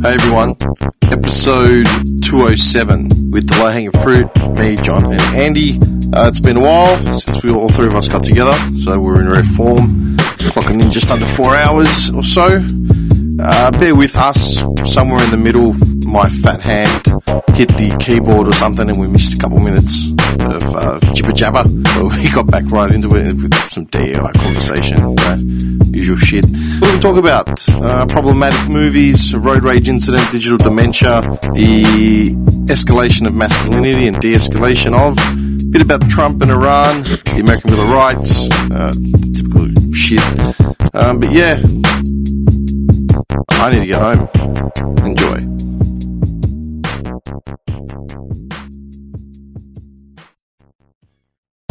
Hey everyone, episode 207 with the low-hanging fruit, me, John and Andy. It's been a while since all three of us got together, so we're in rare form, clocking in just under 4 hours or so. Bear with us, somewhere in the middle, my fat hand hit the keyboard or something and we missed a couple minutes of jibber-jabber, but we got back right into it with some DI conversation, usual shit. What do we talk about? Problematic movies, road rage incident, digital dementia, the escalation of masculinity and de-escalation of, a bit about Trump and Iran, the American Bill of Rights, typical shit. But yeah, I need to get home. Enjoy.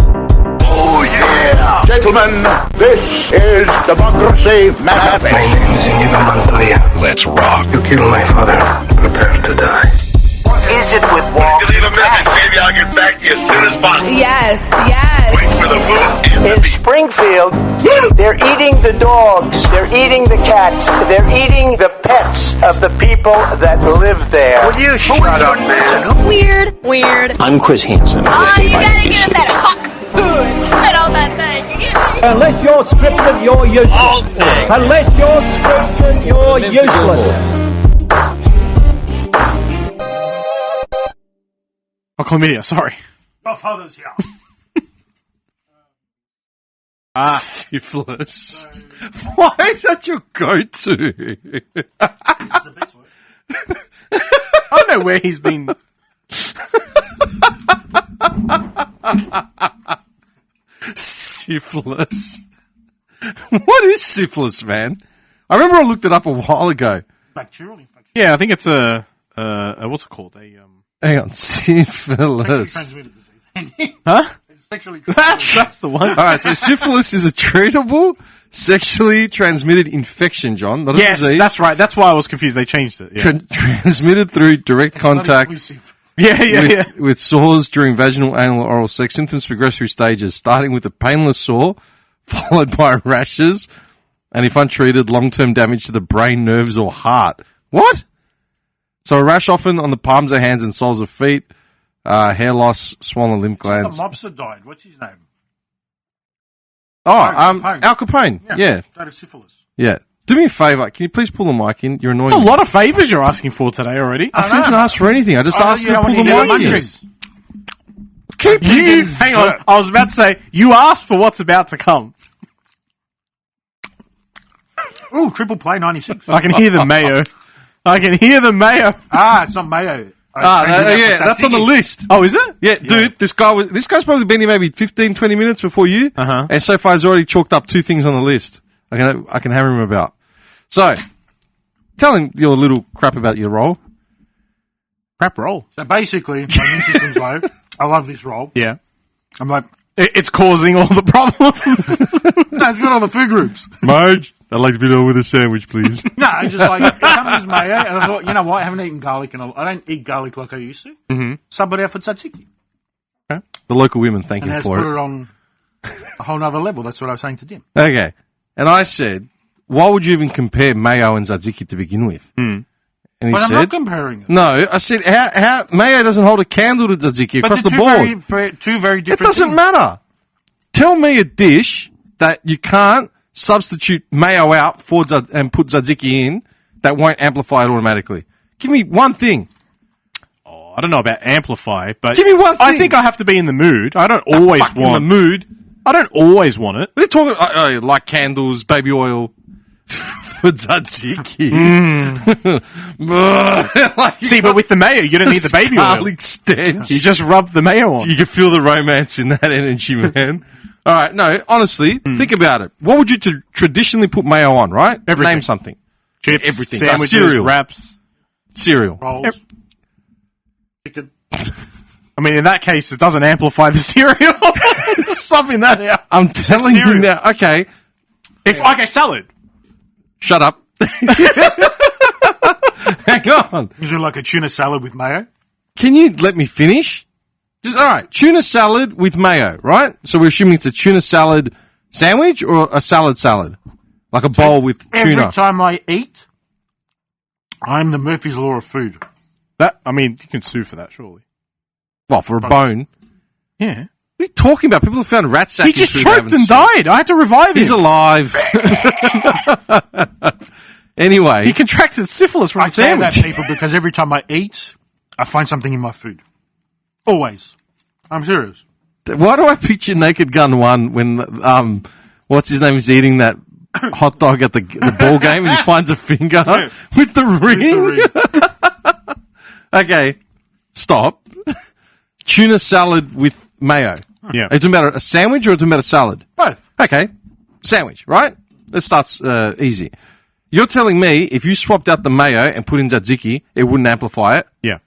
Oh yeah! Gentlemen, this is Democracy Manifest. My name is Inigo Montoya. Let's rock. You killed my father. Prepare to die. What is it with walk? Leave a message, baby. I'll get back to you as soon as possible. Yes. Wait for the moon and In Springfield, they're eating the dogs, they're eating the cats, they're eating the pets of the people that live there. Will you shut up, man? Weird. I'm Chris Hansen. Oh, you gotta give him that hawk. Spit on that thing. You get me? Unless you're scripted, you're useless. Unless you're scripted, you're useless. Oh, chlamydia, sorry. Godfather's here. Syphilis. Why is that your go-to? This is the best word. I don't know where he's been. Syphilis. What is syphilis, man? I remember I looked it up a while ago. Bacterial infection. Yeah, I think it's a what's it called? Hang on, Sexually syphilis. transmitted disease. Huh? It's sexually transmitted. That's the one. All right, so syphilis is a treatable, sexually transmitted infection, John. Not a Yes, disease. that's right. That's why I was confused. They changed it. Yeah, Transmitted through direct It's not contact inclusive. yeah. with sores during vaginal, anal, or oral sex. Symptoms progress through stages, starting with a painless sore, followed by rashes, and if untreated, long-term damage to the brain, nerves, or heart. What? So a rash often on the palms of hands and soles of feet, hair loss, swollen lymph The glands. mobster died. What's his name? Al Capone. Capone. Yeah. Died of syphilis. Yeah. Do me a favour. Can you please pull the mic in? You're annoying That's a me. lot of favours you're asking for today already. I didn't ask for anything. I just asked you to pull the mic in. Keep You hang on. I was about to say you asked for what's about to come. Ooh, triple play 96. I can hear the mayo. I can hear the mayo. It's not mayo. yeah, that's on the list. Oh, is it? Yeah, dude, this guy's probably been here maybe 15, 20 minutes before you. Uh-huh. And so far he's already chalked up 2 things on the list. I can hammer him about. So, tell him your little crap about your role. Crap roll. So basically, my immune system's low. I love this role. Yeah. I'm like, It's causing all the problems. no, it's got all the food groups. Marge, I'd like to be done with a sandwich, please. No, I just like, it comes mayo, and I thought, you know what, I haven't eaten garlic, and I don't eat garlic like I used to. Mm-hmm. Sub it out for tzatziki. The local women thank And him has for put it. it on a whole nother level. That's what I was saying to Dim. Okay. And I said, why would you even compare mayo and tzatziki to begin with? And he But I'm said, not comparing it. no, I said, how mayo doesn't hold a candle to tzatziki But across they're the board. two very It different doesn't things. matter. Tell me a dish that you can't substitute mayo out for and put tzatziki in that won't amplify it automatically. Give me one thing. Oh, I don't know about amplify, but Give me one I thing. think I have to be in the mood. I don't always Fuck, in want the mood. I don't always want it. What are you talking like candles, baby oil for tzatziki? Like, See, but with the mayo, you don't need the baby oil. garlic stench. You just rub the mayo on. You can feel the romance in that energy, man. All right, no, honestly, think about it. What would you traditionally put mayo on, right? Everything. Name something. Chips, everything. sandwiches, Cereal. wraps. Cereal. Rolls. Chicken. I mean, in that case, it doesn't amplify the cereal. Subbing that out. I'm telling you cereal. now. Okay, Okay, salad. shut up. Hang on. Is it like a tuna salad with mayo? Can you let me finish? Just all right. Tuna salad with mayo, right? So we're assuming it's a tuna salad sandwich or a salad, like a bowl with tuna. Every time I eat, I'm the Murphy's Law of food. You can sue for that, surely. What, for a bone? Yeah. What are you talking about? People have found rat sacks. He just choked and died. I had to revive him. He's alive. Anyway. He contracted syphilis from I a say sandwich. that, people, because every time I eat, I find something in my food. Always. I'm serious. Why do I picture Naked Gun 1 when, what's his name is eating that hot dog at the ball game and he finds a finger with the ring? Okay. Stop. Tuna salad with mayo. Yeah. Are you talking about a sandwich or are you talking about a salad? Both. Okay. Sandwich, right? That starts easy. You're telling me if you swapped out the mayo and put in tzatziki, it wouldn't amplify it? Yeah.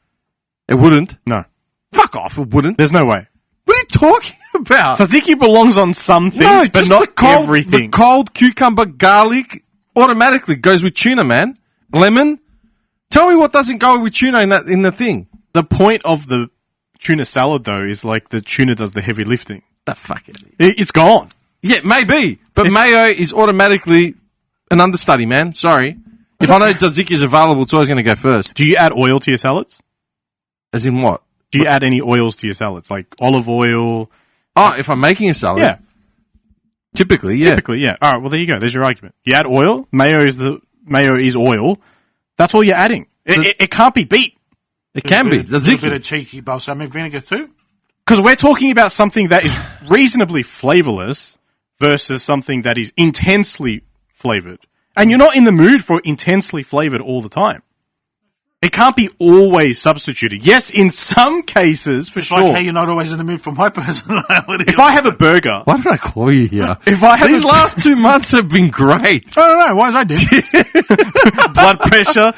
It wouldn't? No. Fuck off, it wouldn't. There's no way. What are you talking about? Tzatziki belongs on some things, but not everything. The cold cucumber garlic automatically goes with tuna, man. Lemon. Tell me what doesn't go with tuna in the thing. The point of the tuna salad, though, is like the tuna does the heavy lifting. The fuck it. It's gone. Yeah, maybe. But mayo is automatically an understudy, man. Sorry. If I know tzatziki is available, it's always going to go first. Do you add oil to your salads? As in what? Do you add any oils to your salads, like olive oil? Oh, if I'm making a salad? Yeah. Typically, yeah. All right, well, there you go. There's your argument. You add oil. Mayo is oil. That's all you're adding. It can't be beat. It can be. A little Tzatziki. bit of cheeky balsamic vinegar too. Because we're talking about something that is reasonably flavorless versus something that is intensely flavored. And you're not in the mood for intensely flavored all the time. It can't be always substituted. Yes, in some cases, for sure. Like, hey, you're not always in the mood for my personality. If I have a burger... Why did I call you here? If I have These last 2 months have been great. I don't know. Why is I doing? blood pressure...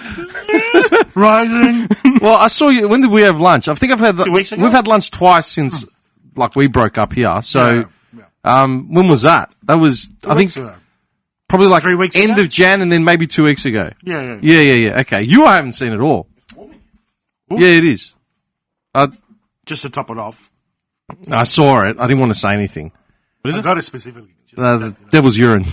Rising. Well, I saw you. When did we have lunch? I think I've had 2 weeks ago? We've had lunch twice since, we broke up here. So, when was that? That was, I think, probably 3 weeks end ago? of Jan and then maybe 2 weeks ago. Yeah. Okay. You I haven't seen it all. Yeah, it is. Just to top it off. I saw it. I didn't want to say anything. I got it specifically. The devil's urine.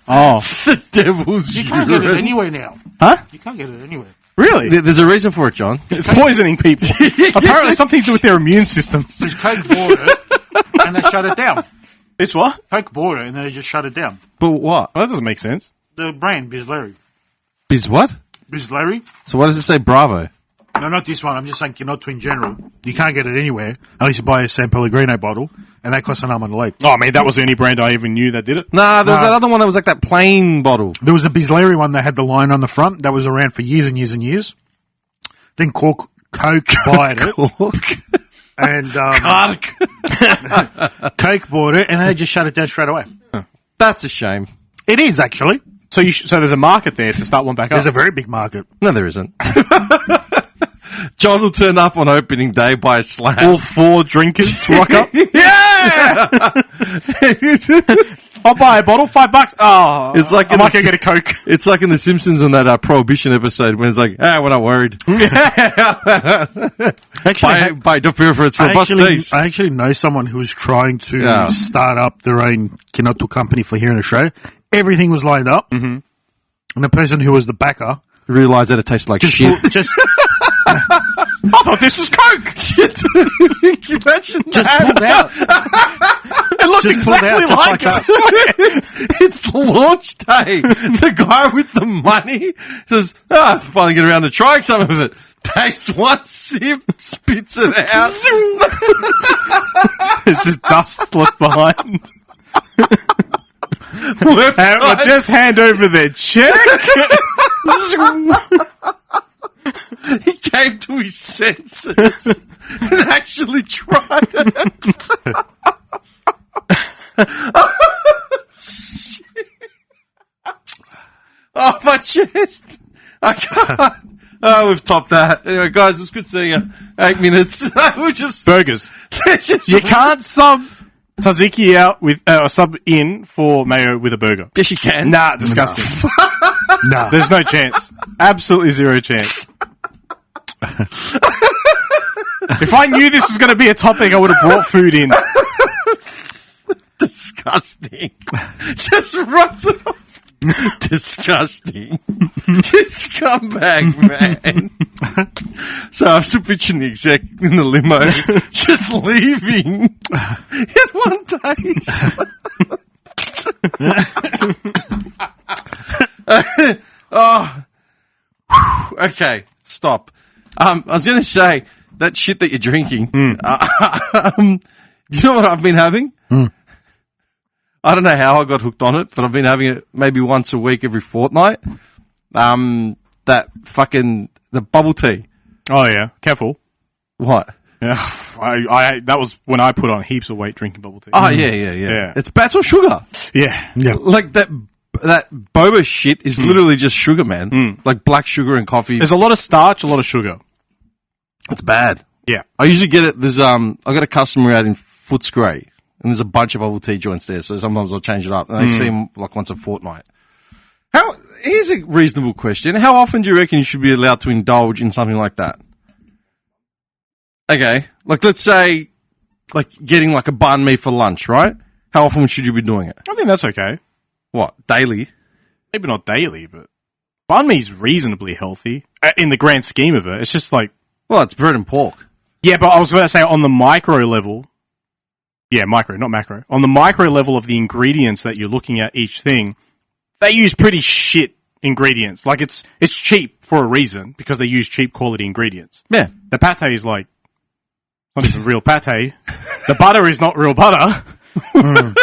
Oh. The devil's You urine. can't get it anywhere now. Huh? You can't get it anywhere. Really? There's a reason for it, John. It's poisoning people. Apparently something to do with their immune systems. Because Coke bought it and they shut it down. It's what? Coke bought it and they just shut it down. But what? Well, that doesn't make sense. The brand, Bisleri. Biz what? Bisleri? So what does it say, Bravo? No, not this one. I'm just saying Chinotto in general. You can't get it anywhere unless you buy a San Pellegrino bottle, and that costs an arm and a leg. Oh, I mean, that was the only brand I even knew that did it. Nah, there was that other one that was like that plain bottle. There was a Bisleri one that had the line on the front that was around for years and years and years. Then Coke bought it. And Coke bought it, and then they just shut it down straight away. That's a shame. It is, actually. So so there's a market there to start one back up. There's a very big market. No, there isn't. John will turn up on opening day by a slam. All 4 drinkers rock up. Yeah! I'll buy a bottle, $5. Oh, It's like I might go get a Coke. It's like in The Simpsons in that Prohibition episode when it's like, we're not worried. Actually, buy Doubtfire for its robust taste. I actually know someone who was trying to start up their own Chinotto company for here in Australia. Everything was lined up. Mm-hmm. And the person who was the backer Realised that it tasted like shit. I thought this was Coke. Can you imagine just pulled out. It looked Just exactly pulled out, like just it. It's launch day. The guy with the money says, finally get around to trying some of it. Tastes one sip, spits it out. It's just dust left behind. Just hand over their check. He came to his senses and actually tried it. Oh, my chest. I can't. Oh, we've topped that. Anyway, guys, it was good seeing you. 8 minutes. We're just Burgers. You can't sub tzatziki out with sub in for mayo with a burger. Yes, you can. Nah, disgusting. No. There's no chance. Absolutely zero chance. If I knew this was going to be a topic, I would have brought food in. Disgusting. Just runs it off. Disgusting. You scumbag, man. So I'm still picturing the exec in the limo just leaving. He had one taste. Oh. Okay, stop. I was going to say, that shit that you're drinking, do you know what I've been having? I don't know how I got hooked on it, but I've been having it maybe once a week, every fortnight. That fucking, the bubble tea. Oh, yeah. Careful. What? Yeah, that was when I put on heaps of weight drinking bubble tea. Oh, yeah. It's bad for sugar. Yeah. Like that boba shit is literally just sugar, man. Like black sugar and coffee. There's a lot of starch, a lot of sugar. It's bad. Yeah. I usually get it. There's I got a customer out in Footscray, and there's a bunch of bubble tea joints there. So sometimes I'll change it up, and I see them like once a fortnight. Here's a reasonable question: how often do you reckon you should be allowed to indulge in something like that? Okay, like let's say, like getting like a banh mi for lunch, right? How often should you be doing it? I think that's okay. What, daily? Maybe not daily, but banh mi's reasonably healthy in the grand scheme of it. It's just like, well, it's bread and pork. Yeah, but I was going to say on the micro level. Yeah, micro, not macro. On the micro level of the ingredients that you're looking at each thing, they use pretty shit ingredients. Like it's cheap for a reason because they use cheap quality ingredients. Yeah. The pate is like not even real pate. The butter is not real butter. You know.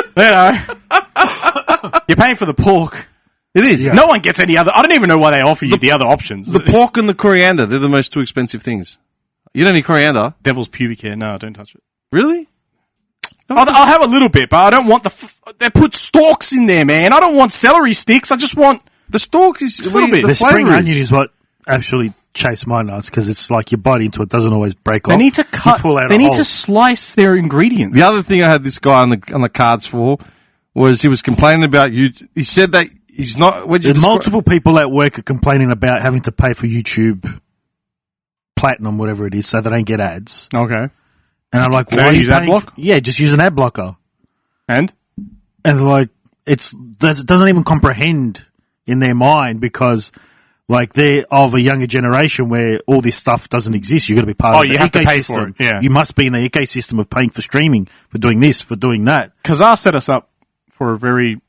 You're paying for the pork. It is. Yeah. No one gets any other. I don't even know why they offer you the other options. The pork and the coriander, they're the most two expensive things. You don't need coriander. Devil's pubic hair. No, don't touch it. Really? I'll have a little bit, but I don't want they put stalks in there, man. I don't want celery sticks. I just want the stalk is a little bit. The spring onion is what actually chased my nuts because it's like you bite into it, doesn't always break off. They need to cut. They need to slice their ingredients. The other thing I had this guy on the cards for was he was complaining about you. He said that he's not. Multiple people at work are complaining about having to pay for YouTube Platinum, whatever it is, so they don't get ads. Okay. And I'm like, why are you ad block? Yeah, just use an ad blocker. And like, it doesn't even comprehend in their mind because, like, they're of a younger generation where all this stuff doesn't exist. You've got to be part of the ecosystem. To pay for it. Yeah. You must be in the ecosystem of paying for streaming, for doing this, for doing that. Kazaa set us up for a very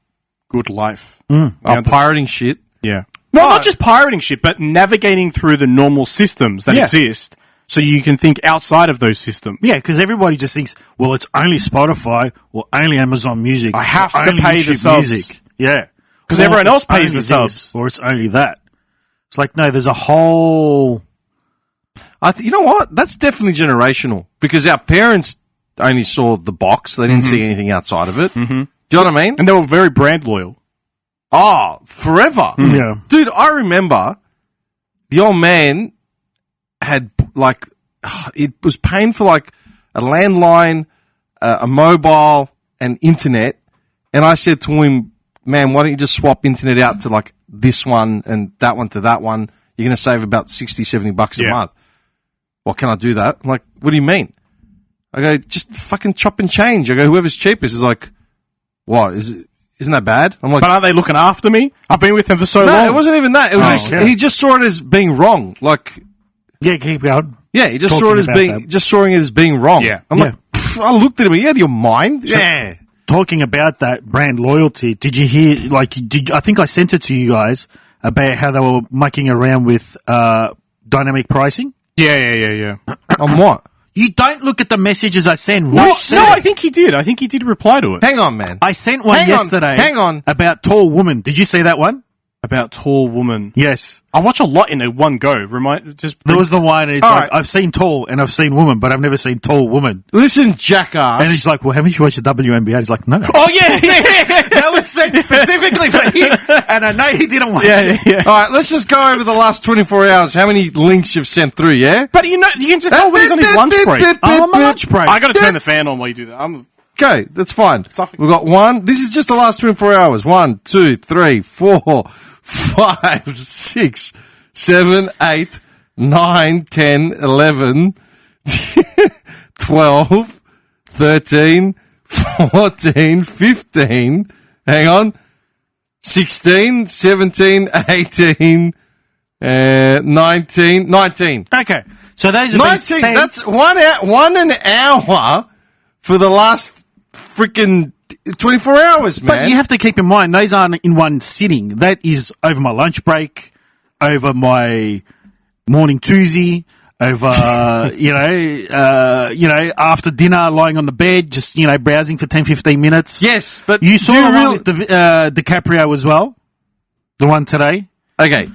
good life. Pirating shit. Yeah. No, not just pirating shit, but navigating through the normal systems that exist so you can think outside of those systems. Yeah, because everybody just thinks, well, it's only Spotify or only Amazon Music. I have to pay the subs. Music. Yeah. Because everyone else pays the subs. Or it's only that. It's like, no, there's a whole... you know what? That's definitely generational because our parents only saw the box. They didn't see anything outside of it. Mm-hmm. Do you know what I mean? And they were very brand loyal. Oh, forever. Yeah. Dude, I remember the old man had, like, it was paying for, like, a landline, a mobile, and internet. And I said to him, man, why don't you just swap internet out to, like, this one and that one to that one? You're going to save about $60-70 a month. Well, can I do that? I'm like, what do you mean? I go, just fucking chop and change. I go, whoever's cheapest is like, what, isn't that bad? I'm like, but aren't they looking after me? I've been with them for so long. No, it wasn't even that. It was he just saw it as being wrong. Like, yeah, keep going. Yeah, he just saw it as being wrong. Yeah. I'm like, I looked at him. You out of your mind? So, yeah. Talking about that brand loyalty, did you hear? Like, I think I sent it to you guys about how they were mucking around with dynamic pricing. Yeah. On what? You don't look at the messages I send. No, I think he did. I think he did reply to it. Hang on, man. I sent one yesterday. Hang on. About tall woman. Did you see that one? About tall woman. Yes. I watch a lot in a one go. There was the one. It's like, I've seen tall and I've seen woman, but I've never seen tall woman. Listen, jackass. And he's like, well, haven't you watched the WNBA? He's like, no. Oh, yeah. That was sent specifically for him. And I know he didn't watch it. Yeah. All right, let's just go over the last 24 hours. How many links you've sent through, yeah? But you can just tell when he's on his lunch break. I'm on my lunch break. I got to turn the fan on while you do that. Okay, that's fine. We've got one. This is just the last 24 hours. 1, 2, 3, 4, 5, 6, 7, 8, 9, 10, 11, 12, 13, 14, 15. Hang on. 16, 17, 18, 19. Okay. So those have 19. been sent. That's 1 an hour for the last freaking 24 hours, man. But you have to keep in mind, those aren't in one sitting. That is over my lunch break, over my morning toozy, over, after dinner, lying on the bed, just, browsing for 10, 15 minutes. Yes, but you saw the one with DiCaprio as well? The one today? Okay.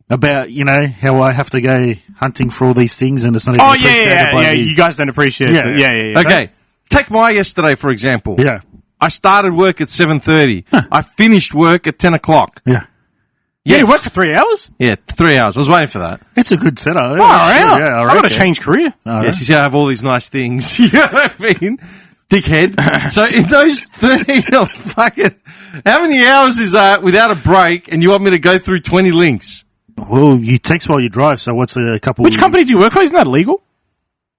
About, how I have to go hunting for all these things and it's not even appreciated by you guys don't appreciate it. Yeah. Okay. Take my yesterday, for example. Yeah. I started work at 7:30. I finished work at 10 o'clock. Yeah. Yeah, you worked for 3 hours? Yeah, 3 hours. I was waiting for that. It's a good setup. Oh, yeah, I've got to change career. Yes, you see, I have all these nice things. You know what I mean? Dickhead. So in those 30, how many hours is that without a break and you want me to go through 20 links? Well, you text while you drive, so what's a couple... Which company do you work for? Isn't that illegal?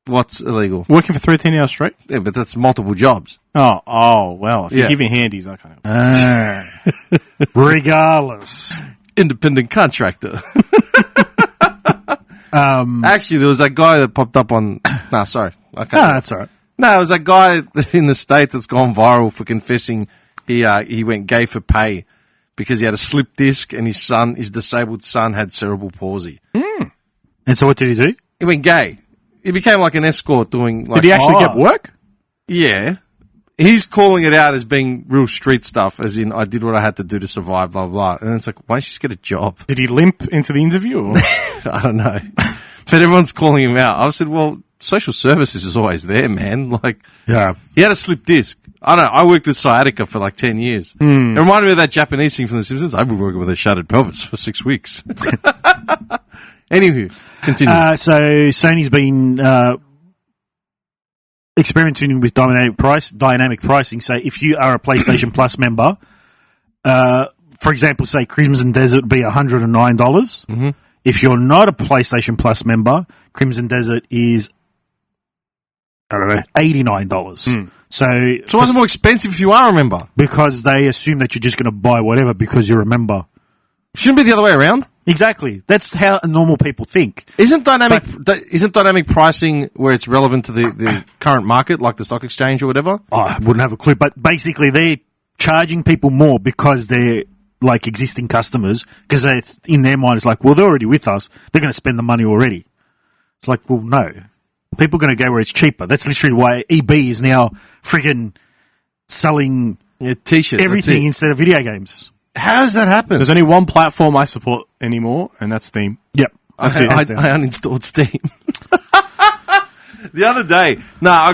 What's illegal? Working for 13 hours straight? Yeah, but that's multiple jobs. Oh, well, if you're giving handies, I can't. Regardless. Independent contractor. Actually, there was that guy that popped up on... No, sorry. Okay. No, that's all right. No, it was that guy in the States that's gone viral for confessing he went gay for pay because he had a slip disc and his disabled son had cerebral palsy. Mm. And so what did he do? He went gay. He became like an escort doing... Did he actually get work? Yeah. He's calling it out as being real street stuff, as in, I did what I had to do to survive, blah, blah, blah. And it's like, why don't you just get a job? Did he limp into the interview? Or? I don't know. But everyone's calling him out. I said, well, social services is always there, man. Yeah. He had a slip disc. I don't know. I worked with sciatica for 10 years. It reminded me of that Japanese thing from The Simpsons. I've been working with a shattered pelvis for 6 weeks. Anywho, continue. So Sony's been experimenting with dynamic pricing. So if you are a PlayStation Plus member, for example, say Crimson Desert would be $109. Mm-hmm. If you're not a PlayStation Plus member, Crimson Desert is, I don't know, $89. So why is it more expensive if you are a member? Because they assume that you're just going to buy whatever because you're a member. Shouldn't be the other way around. Exactly. That's how normal people think. Isn't dynamic pricing where it's relevant to the current market, like the stock exchange or whatever? I wouldn't have a clue. But basically, they're charging people more because they're like existing customers. Because in their mind, it's like, well, they're already with us. They're going to spend the money already. It's like, well, no. People are going to go where it's cheaper. That's literally why EB is now friggin' selling T-shirts, everything instead of video games. How does that happen? There's only one platform I support anymore, and that's Steam. Yep. I uninstalled Steam. The other day, I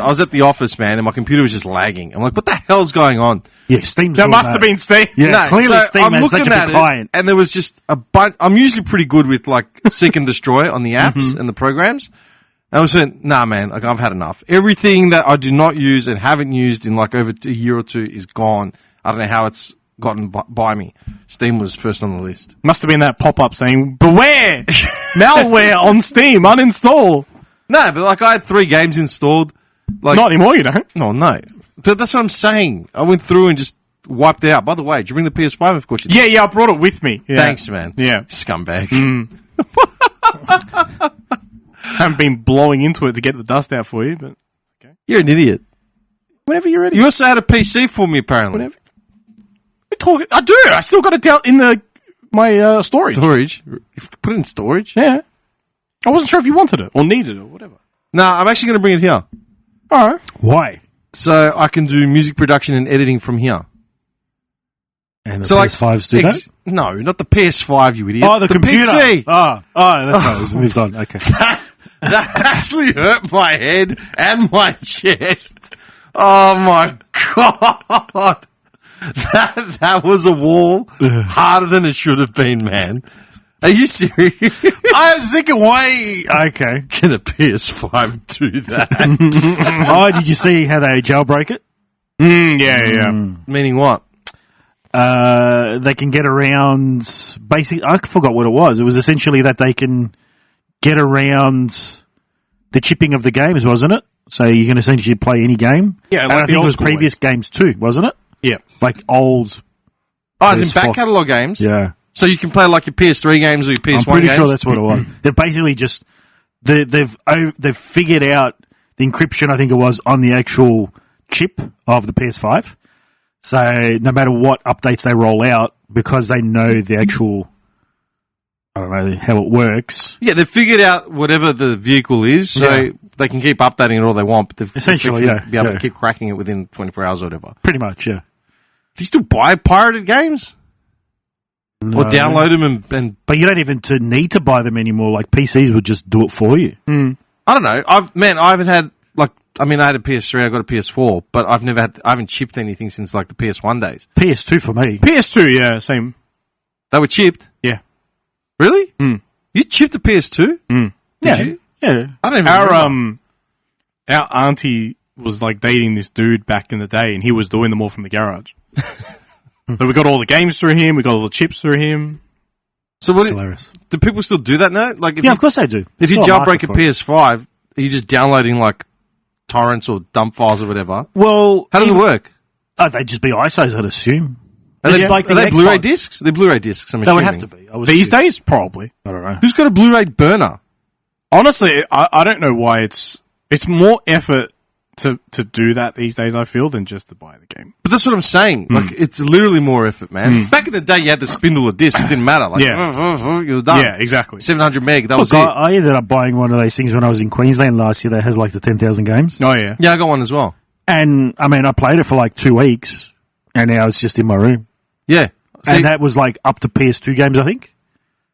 was at the office, man, and my computer was just lagging. I'm like, what the hell's going on? Yeah, Steam's that must have been Steam. Yeah, clearly Steam has such a big client. And there was just a bunch. I'm usually pretty good with seek and destroy on the apps and the programs. And I was saying, nah, man, I've had enough. Everything that I do not use and haven't used in over a year or two is gone. I don't know how it's gotten by me. Steam was first on the list. Must have been that pop-up saying, beware! Malware on Steam, uninstall! No, but I had 3 games installed. Not anymore, you don't? No. But that's what I'm saying. I went through and just wiped it out. By the way, did you bring the PS5? Of course you did. Yeah, I brought it with me. Yeah. Thanks, man. Yeah. Scumbag. Haven't been blowing into it to get the dust out for you, but okay. You're an idiot. Whenever you're ready. You also had a PC for me, apparently. Whenever. I do. I still got it down in my storage. Storage? You put it in storage? Yeah. I wasn't sure if you wanted it or needed it or whatever. No, I'm actually going to bring it here. All right. Why? So I can do music production and editing from here. And the PS5s do that? No, not the PS5, you idiot. Oh, the computer. PC. Oh, that's how it was moved on. Okay. That actually hurt my head and my chest. Oh, my God. That was a wall harder than it should have been, man. Are you serious? I was thinking, why? Okay. Can a PS5 do that? Oh, did you see how they jailbreak it? Yeah. Meaning what? They can get around... I forgot what it was. It was essentially that they can get around the chipping of the games, wasn't it? So you can essentially play any game. Yeah, and I think it was previous games too, wasn't it? Yeah. Like old Oh, as in back catalogue games? Yeah. So you can play like your PS3 games or your PS1 games? I'm pretty sure that's what it was. They've basically just... They've figured out the encryption, I think it was, on the actual chip of the PS5. So no matter what updates they roll out, because they know the actual... I don't know how it works. Yeah, they've figured out whatever the vehicle is, so they can keep updating it all they want, but they've essentially, be able to keep cracking it within 24 hours or whatever. Pretty much, yeah. Do you still buy pirated games? No. Or download them and... But you don't even need to buy them anymore. Like, PCs would just do it for you. I don't know. I haven't had, like... I mean, I had a PS3, I got a PS4, but I haven't chipped anything since, like, the PS1 days. PS2 for me. PS2, yeah, same. They were chipped? Yeah. Really? You chipped a PS2? Did you? Yeah. I don't even remember. Our auntie was like dating this dude back in the day, and he was doing them all from the garage. So we got all the games through him, we got all the chips through him. So That's hilarious. Do people still do that now? Like, of course they do. If you jailbreak a PS5, are you just downloading like torrents or dump files or whatever? Well, how does it work? They'd just be ISOs, I'd assume. Are they Blu-ray discs? They're Blu-ray discs, I'm assuming. They would have to be. These days, probably. I don't know. Who's got a Blu-ray burner? Honestly, I don't know why it's more effort to do that these days, I feel, than just to buy the game. But that's what I'm saying. Like, it's literally more effort, man. Back in the day, you had to spindle a disc. It didn't matter. Like, you were done. Yeah, exactly. 700 meg, that was it. I ended up buying one of those things when I was in Queensland last year that has like the 10,000 games. Oh, yeah. Yeah, I got one as well. And, I mean, I played it for like 2 weeks, and now it's just in my room. Yeah. See, and that was like up to PS2 games, I think.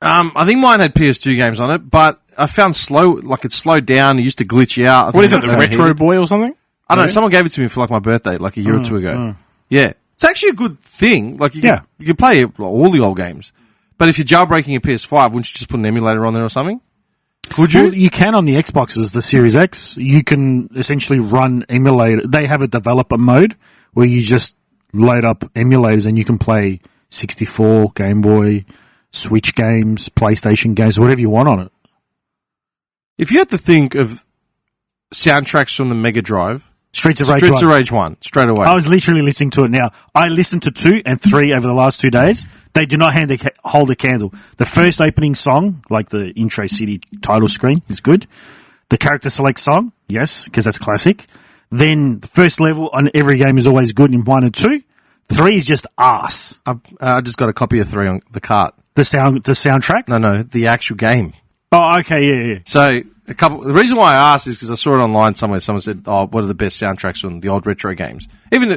I think mine had PS2 games on it, but I found it slowed down. It used to glitch you out. What is it, the Retro Boy or something? I don't know. Someone gave it to me for like my birthday, like a year or two ago. Yeah. It's actually a good thing. Like, you can play all the old games. But if you're jailbreaking a PS5, wouldn't you just put an emulator on there or something? Could you? Well, you can on the Xboxes, the Series X. You can essentially run emulator. They have a developer mode where you just load up emulators and you can play 64, Game Boy, Switch games, PlayStation games, whatever you want on it. If you had to think of soundtracks from the Mega Drive, Streets of Rage 1, straight away. I was literally listening to it now. I listened to 2 and 3 over the last 2 days. They do not hold a candle. The first opening song, like the intro city title screen, is good. The character select song, yes, because that's classic. Then the first level on every game is always good in 1 and 2. 3 is just arse. I just got a copy of 3 on the cart. The soundtrack? No, the actual game. Oh, okay, yeah. So the reason why I asked is because I saw it online somewhere. Someone said, "Oh, what are the best soundtracks from the old retro games?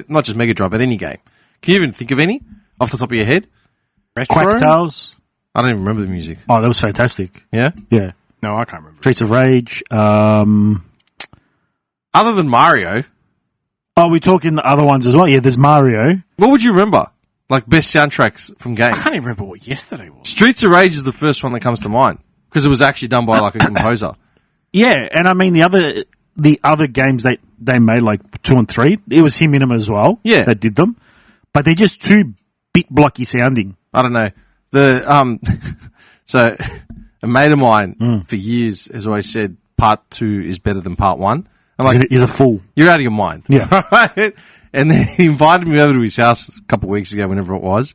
Not just Mega Drive, but any game." Can you even think of any off the top of your head? Quack Tales. I don't even remember the music. Oh, that was fantastic. Yeah. No, I can't remember. Streets of Rage. Other than Mario. Oh, we're talking the other ones as well. Yeah, there's Mario. What would you remember? Like best soundtracks from games? I can't even remember what yesterday was. Streets of Rage is the first one that comes to mind because it was actually done by like a composer. Yeah, and I mean the other games that they made, like 2 and 3, it was him in them as well. Yeah, that did them, but they're just too bit blocky sounding. I don't know. So a mate of mine for years has always said part 2 is better than part 1. I'm like, he's a fool. You're out of your mind. Yeah. Right? And then he invited me over to his house a couple of weeks ago, whenever it was.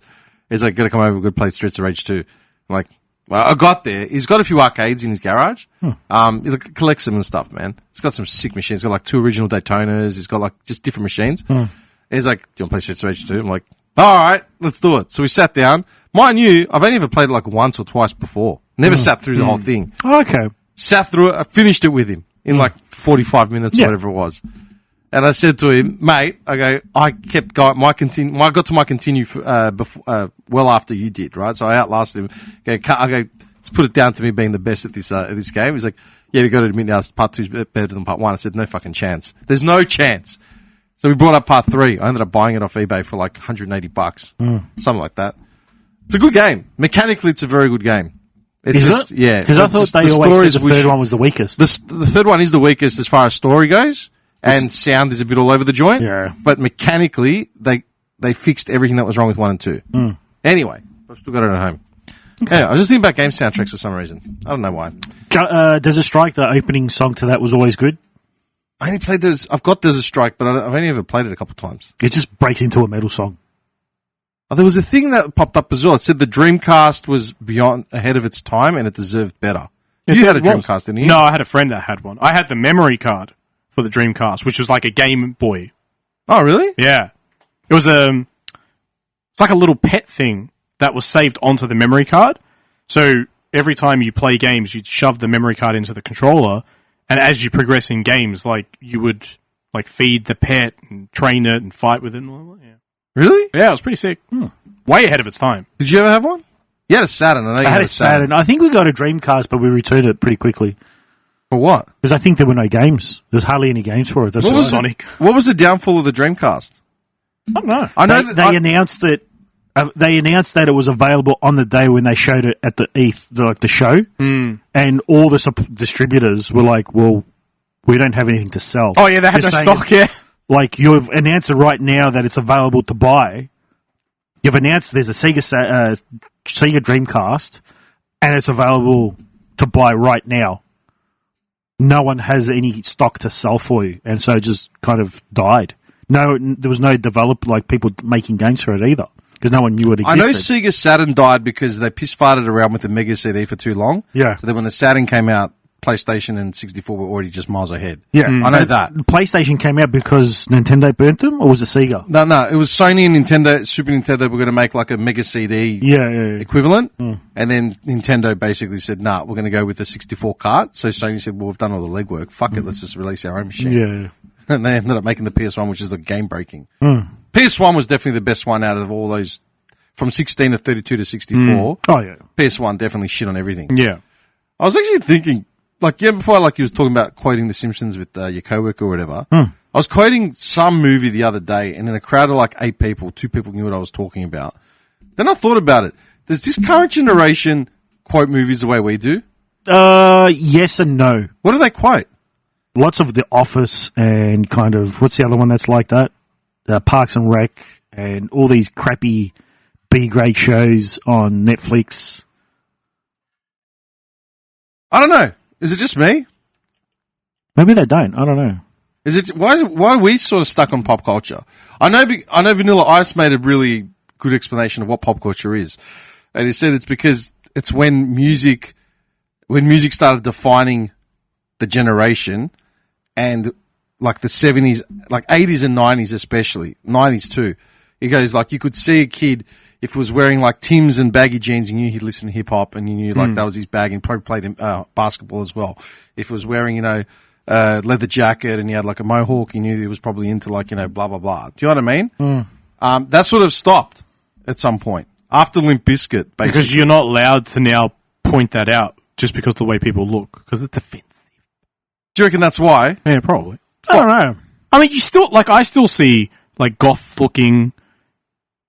He's like, gotta come over, we're gonna play Streets of Rage 2. I'm like, well, I got there. He's got a few arcades in his garage. He collects them and stuff, man. He's got some sick machines. He's got like 2 original Daytonas. He's got like just different machines. And he's like, do you want to play Streets of Rage 2? I'm like, all right, let's do it. So we sat down. Mind you, I've only ever played it like once or twice before. Never sat through the whole thing. Okay. Sat through it. I finished it with him in like 45 minutes or whatever it was. And I said to him, mate, I kept going, I got to my continue well after you did, right? So I outlasted him. I go, let's put it down to me being the best at this game. He's like, yeah, we got to admit now part 2 is better than part 1. I said, no fucking chance. There's no chance. So we brought up part 3. I ended up buying it off eBay for like $180, something like that. It's a good game. Mechanically, it's a very good game. Is it? Yeah. Because I thought they always said the third one was the weakest. The third one is the weakest as far as story goes. And sound is a bit all over the joint. Yeah. But mechanically, they fixed everything that was wrong with 1 and 2. Anyway, I've still got it at home. Okay. Anyway, I was just thinking about game soundtracks for some reason. I don't know why. Does it strike the opening song to that was always good? I only played I've got Does It Strike, but I've only ever played it a couple of times. It just breaks into a metal song. Oh, there was a thing that popped up as well. It said the Dreamcast was ahead of its time and it deserved better. You had a Dreamcast, didn't you? No, I had a friend that had one. I had the memory card for the Dreamcast, which was like a Game Boy. Oh, really? Yeah. It was it's like a little pet thing that was saved onto the memory card. So every time you play games, you'd shove the memory card into the controller, and as you progress in games, like you would like feed the pet and train it and fight with it and all that. Yeah. Really? Yeah, it was pretty sick. Way ahead of its time. Did you ever have one? You had a Saturn. I had a Saturn. I think we got a Dreamcast, but we returned it pretty quickly. For what? Because I think there were no games. There's hardly any games for it. That's what just was Sonic. What was the downfall of the Dreamcast? I don't know. I know they announced that. They announced that it was available on the day when they showed it at the the show, and all the distributors were like, "Well, we don't have anything to sell." Oh yeah, they had no stock. Yeah, like you've announced it right now that it's available to buy. You've announced there's a Sega Dreamcast, and it's available to buy right now. No one has any stock to sell for you, and so it just kind of died. No, there was no people making games for it either. Because no one knew it existed. I know Sega Saturn died because they piss-farted around with the Mega CD for too long. Yeah. So then when the Saturn came out, PlayStation and 64 were already just miles ahead. Yeah. I know that. PlayStation came out because Nintendo burnt them, or was it Sega? No. It was Sony and Nintendo, Super Nintendo were going to make like a Mega CD equivalent. And then Nintendo basically said, nah, we're going to go with the 64 cart. So Sony said, well, we've done all the legwork. Fuck it, let's just release our own machine. Yeah. And they ended up making the PS1, which is the game-breaking. PS1 was definitely the best one out of all those, from 16 to 32 to 64. Oh, yeah. PS1 definitely shit on everything. Yeah. I was actually thinking, before you was talking about quoting The Simpsons with your coworker or whatever, I was quoting some movie the other day, and in a crowd of like 8 people, 2 people knew what I was talking about. Then I thought about it. Does this current generation quote movies the way we do? Yes and no. What do they quote? Lots of The Office and kind of, what's the other one that's like that? Parks and Rec and all these crappy B-grade shows on Netflix. I don't know. Is it just me? Maybe they don't. I don't know. Is it why are we sort of stuck on pop culture? I know Vanilla Ice made a really good explanation of what pop culture is. And he said it's because it's when music started defining the generation, and like the 70s, like 80s and 90s especially, 90s too. He goes like you could see a kid if he was wearing like Timbs and baggy jeans, you knew he'd listen to hip hop, and you knew like that was his bag, and probably played basketball as well. If he was wearing leather jacket and he had like a mohawk, you knew he was probably into like blah blah blah. Do you know what I mean? That sort of stopped at some point after Limp Bizkit, basically. Because you're not allowed to now point that out just because of the way people look, because it's offensive. Do you reckon that's why? Yeah, probably. I don't know. I mean, I still see like goth-looking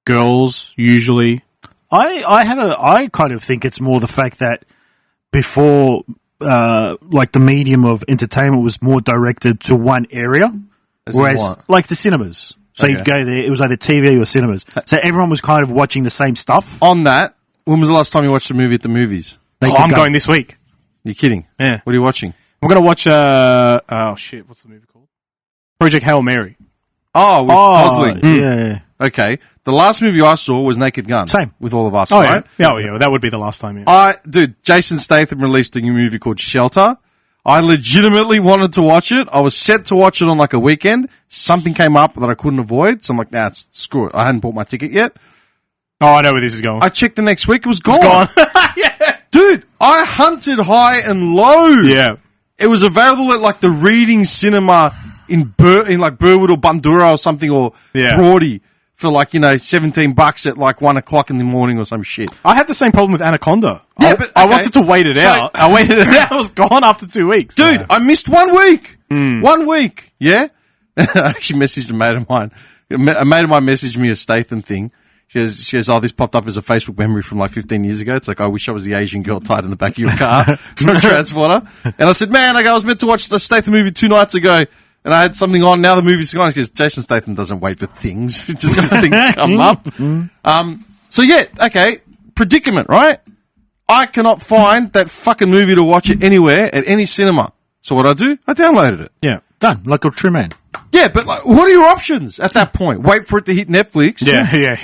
girls usually. I kind of think it's more the fact that before, like the medium of entertainment was more directed to one area, whereas like the cinemas. So you'd go there, it was either TV or cinemas. So everyone was kind of watching the same stuff. On that, when was the last time you watched a movie at the movies? I'm going this week. You're kidding? Yeah. What are you watching? I'm going to watch, what's the movie called? Project Hail Mary. Oh, with Gosling. Yeah. Okay. The last movie I saw was Naked Gun. Same. With all of us, Oh, right? yeah. Oh, yeah. That would be the last time, yeah. Jason Statham released a new movie called Shelter. I legitimately wanted to watch it. I was set to watch it on like a weekend. Something came up that I couldn't avoid. So I'm like, nah, screw it. I hadn't bought my ticket yet. Oh, I know where this is going. I checked the next week. It was gone. It's gone. Yeah. Dude, I hunted high and low. Yeah. It was available at like the Reading Cinema in like Burwood or Bundoora or something, or Broady for like, $17 at like 1 o'clock in the morning or some shit. I had the same problem with Anaconda. Yeah, but I wanted to wait it out. I waited it out. It was gone after 2 weeks. Dude, I missed 1 week. 1 week. Yeah. I actually messaged a mate of mine. A mate of mine messaged me a Statham thing. She goes, oh, this popped up as a Facebook memory from like 15 years ago. It's like, I wish I was the Asian girl tied in the back of your car from a transporter. And I said, man, I was meant to watch the Statham movie 2 nights ago, and I had something on. Now the movie's gone. She goes, Jason Statham doesn't wait for things just because things come up. So yeah, okay, predicament, right? I cannot find that fucking movie to watch it anywhere at any cinema. So what I do? I downloaded it. Yeah. Done. Like a true man. Yeah, but like, what are your options at that point? Wait for it to hit Netflix. Yeah.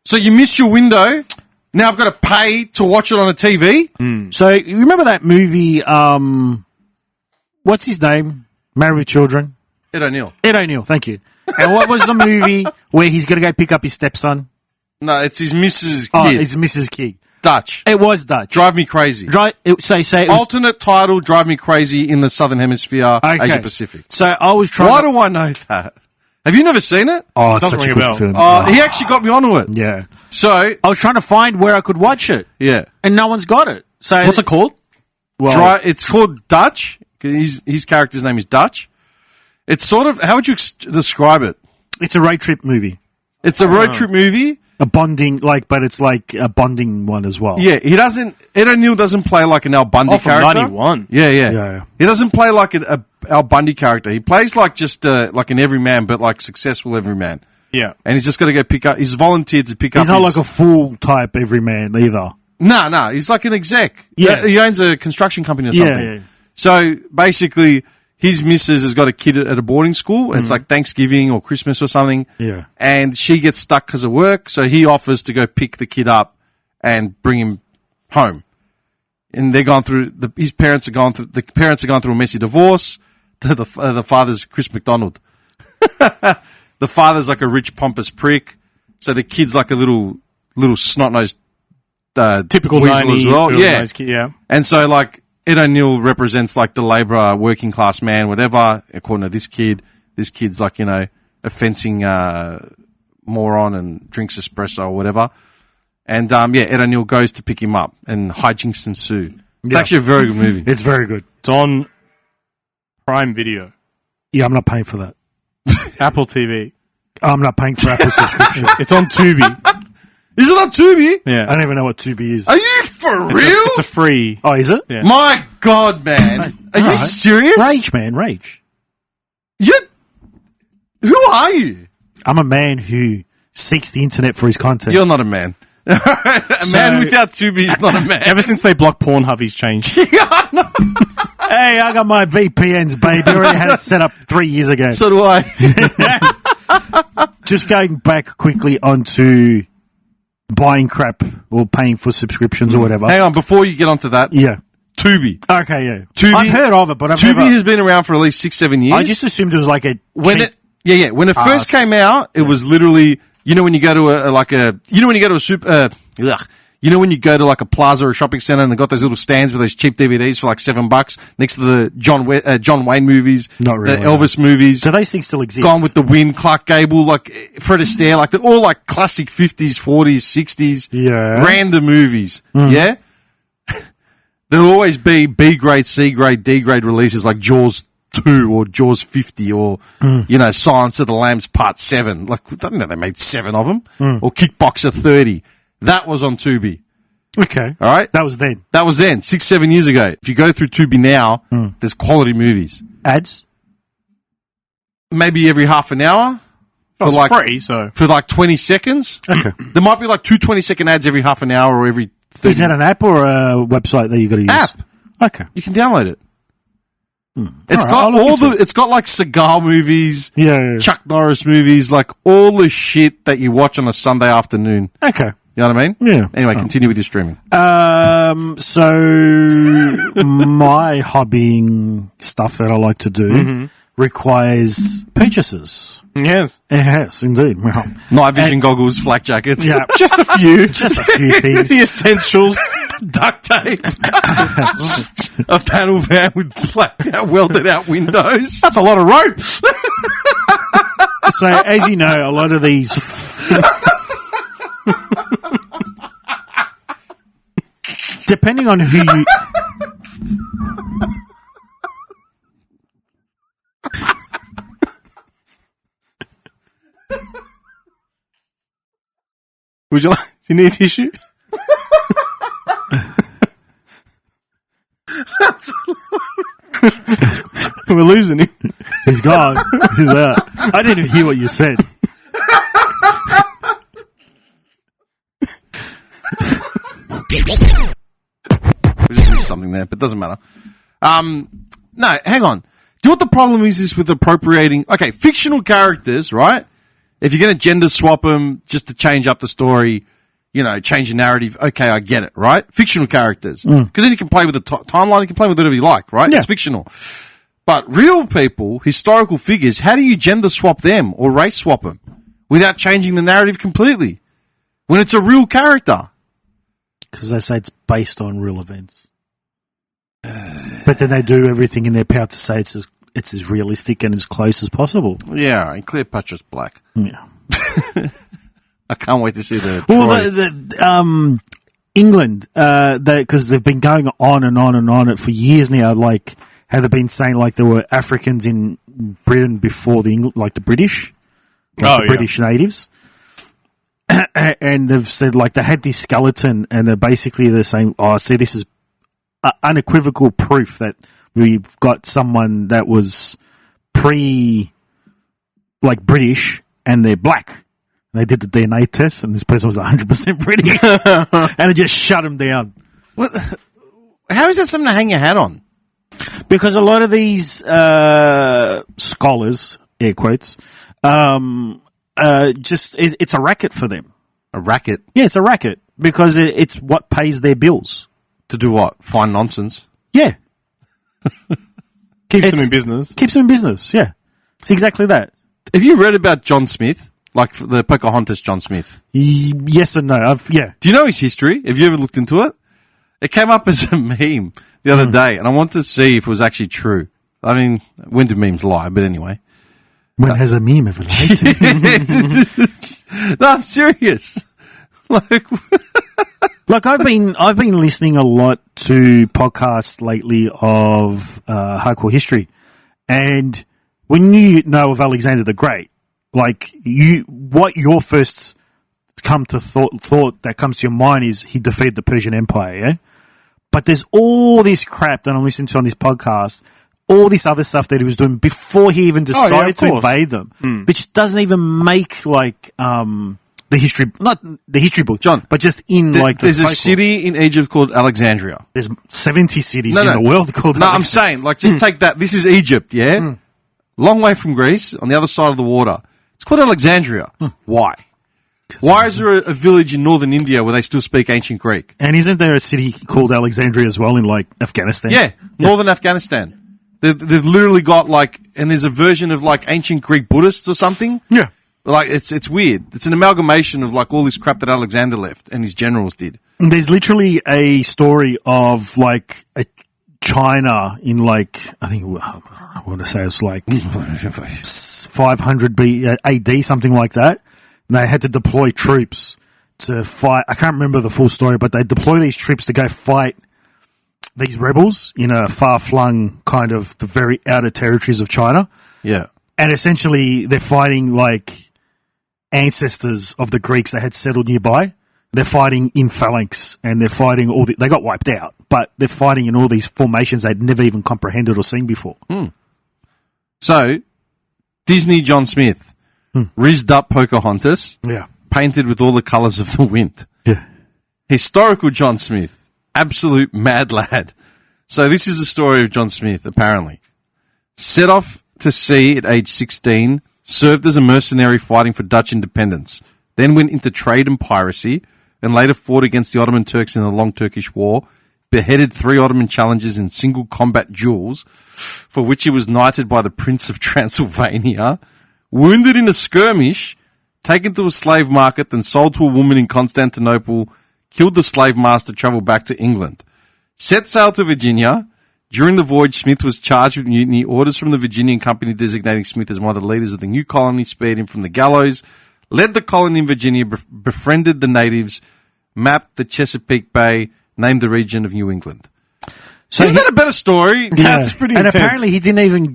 So you miss your window. Now I've got to pay to watch it on a TV. So you remember that movie? What's his name? Married with Children. Ed O'Neill. Ed O'Neill. Thank you. And what was the movie where he's going to go pick up his stepson? No, it's his Mrs. Kid. Oh, it's Mrs. Kid. Dutch. It was Dutch. Drive Me Crazy. Alternate title, Drive Me Crazy in the Southern Hemisphere, Asia Pacific. So I was trying. Why do I know that? Have you never seen it? Oh, it's such a good film. He actually got me onto it. Yeah. So I was trying to find where I could watch it. Yeah. And no one's got it. So what's it called? Well, it's called Dutch. His character's name is Dutch. It's sort of, how would you describe it? It's a road trip movie. It's a road trip movie. A bonding, but it's like a bonding one as well. Yeah, Ed O'Neill doesn't play like an Al Bundy character. 91. Yeah. He doesn't play like an Al Bundy character. He plays like just like an everyman, but like successful everyman. Yeah. And he's just got to go pick up, he's volunteered to pick up. He's not like a fool type everyman either. No, he's like an exec. Yeah. He owns a construction company or something. Yeah. So basically, his missus has got a kid at a boarding school, and it's like Thanksgiving or Christmas or something. Yeah. And she gets stuck because of work, so he offers to go pick the kid up and bring him home. And they're gone through, the parents have gone through a messy divorce. The father's Chris McDonald. The father's like a rich, pompous prick. So the kid's like a little snot-nosed, typical weasel 90s, as well. Yeah. Kid, yeah. And so like, Ed O'Neill represents like the labourer, working class man, whatever, according to this kid. This kid's like, a fencing moron and drinks espresso or whatever. And Ed O'Neill goes to pick him up and hijinks ensue. It's actually a very good movie. It's very good. It's on Prime Video. Yeah, I'm not paying for that. Apple TV. I'm not paying for Apple subscription. It's on Tubi. Is it on Tubi? Yeah. I don't even know what Tubi is. Are you for real? It's a free. Oh, is it? Yeah. My God, man. Are you serious? Rage, man. Rage. Who are you? I'm a man who seeks the internet for his content. You're not a man. Man without Tubi is not a man. Ever since they blocked Pornhub, he's changed. Hey, I got my VPNs, baby. I already had it set up 3 years ago. So do I. Just going back quickly onto buying crap or paying for subscriptions or whatever. Hang on, before you get onto that. Yeah. Tubi. Okay, yeah. Tubi, I've heard of it, but I've Tubi never... has been around for at least 6-7 years. I just assumed it was like a when cheap... When it first came out, it was literally, when you go to when you go to a super, when you go to like a plaza or a shopping center and they got those little stands with those cheap DVDs for like $7 next to the John Wayne movies, not really, the Elvis movies. So those things still exist. Gone with the Wind, Clark Gable, like Fred Astaire, like they're all like classic 50s, 40s, 60s, random movies. Yeah, there'll always be B grade, C grade, D grade releases like Jaws 2 or Jaws 50 or, Silence of the Lambs Part 7. Like, I don't know, they made 7 of them. Or Kickboxer 30. That was on Tubi. Okay. All right? That was then. 6-7 years ago. If you go through Tubi now, there's quality movies. Ads? Maybe every half an hour. It's free, so. For like 20 seconds. Okay. There might be like 2 20-second ads every half an hour or every 30. Is that an app or a website that you got to use? App. Okay. You can download it. It's It's got like cigar movies, yeah, Chuck Norris movies, like all the shit that you watch on a Sunday afternoon. Okay. You know what I mean? Yeah. Anyway, continue with your streaming. So my hobbying stuff that I like to do requires purchases. Yes. Yes, indeed. Well, night vision goggles, flak jackets. Yeah. Just a few. Just a few things. The essentials. Duct tape. A panel van with blacked out, welded out windows. That's a lot of rope. So, as you know, a lot of these... depending on who you... Would you like... Do you need a tissue? We're losing him. He's gone. He's out. I didn't even hear what you said. We just missed something there, but it doesn't matter. No, hang on. Do you know what the problem is with appropriating... Okay, fictional characters, right? If you're going to gender swap them just to change up the story, change the narrative, okay, I get it, right? Fictional characters. Because then you can play with the timeline, you can play with whatever you like, right? Yeah. It's fictional. But real people, historical figures, how do you gender swap them or race swap them without changing the narrative completely when it's a real character? Because they say it's based on real events. But then they do everything in their power to say it's as realistic and as close as possible. Yeah, and Cleopatra's black. Yeah. I can't wait to see the England, because they've been going on and on and on for years now, like how they've been saying like there were Africans in Britain before the British, British natives. And they've said like they had this skeleton and they're saying, this is unequivocal proof that we've got someone that was British and they're black. And they did the DNA test and this person was 100% British. And it just shut him down. What? How is that something to hang your hat on? Because a lot of these scholars, air quotes, it's a racket for them. A racket? Yeah, it's a racket because it's what pays their bills. To do what? Find nonsense? Yeah. Keeps them in business. Keeps them in business, yeah. It's exactly that. Have you read about John Smith? Like the Pocahontas John Smith? Yes and no. Yeah. Do you know his history? Have you ever looked into it? It came up as a meme the other day, and I wanted to see if it was actually true. I mean, when do memes lie? But anyway. When has a meme ever lied to? No, I'm serious. Like I've been listening a lot to podcasts lately of hardcore history, and when you know of Alexander the Great, like what your first thought that comes to your mind is he defeated the Persian Empire, yeah. But there's all this crap that I'm listening to on this podcast, all this other stuff that he was doing before he even decided to invade them, which doesn't even make the history, not the history book, John, but just in there's a city in Egypt called Alexandria. There's 70 cities in the world called Alexandria. I'm saying, just take that. This is Egypt, yeah? Long way from Greece, on the other side of the water. It's called Alexandria. Why? Why is there a village in northern India where they still speak ancient Greek? And isn't there a city called Alexandria as well in Afghanistan? Yeah, northern Afghanistan. They've literally got and there's a version of ancient Greek Buddhists or something. Yeah. It's weird. It's an amalgamation of all this crap that Alexander left and his generals did. There's literally a story of China in I think I want to say it's 500 AD, something like that. And they had to deploy troops to fight. I can't remember the full story, but they deploy these troops to go fight these rebels in a far-flung kind of the very outer territories of China. Yeah. And essentially they're fighting ancestors of the Greeks that had settled nearby. They're fighting in phalanx and they're fighting they got wiped out, but they're fighting in all these formations they'd never even comprehended or seen before. So, Disney John Smith rizzed up Pocahontas, painted with all the colours of the wind. Yeah. Historical John Smith, absolute mad lad. So this is the story of John Smith, apparently. Set off to sea at age 16, served as a mercenary fighting for Dutch independence, then went into trade and piracy, and later fought against the Ottoman Turks in the Long Turkish War, beheaded 3 Ottoman challengers in single combat duels, for which he was knighted by the Prince of Transylvania, wounded in a skirmish, taken to a slave market, then sold to a woman in Constantinople, killed the slave master, travelled back to England. Set sail to Virginia. During the voyage, Smith was charged with mutiny. Orders from the Virginian Company designating Smith as one of the leaders of the new colony spared him from the gallows, led the colony in Virginia, befriended the natives, mapped the Chesapeake Bay, named the region of New England. So isn't that a better story? That's pretty intense. And apparently he didn't even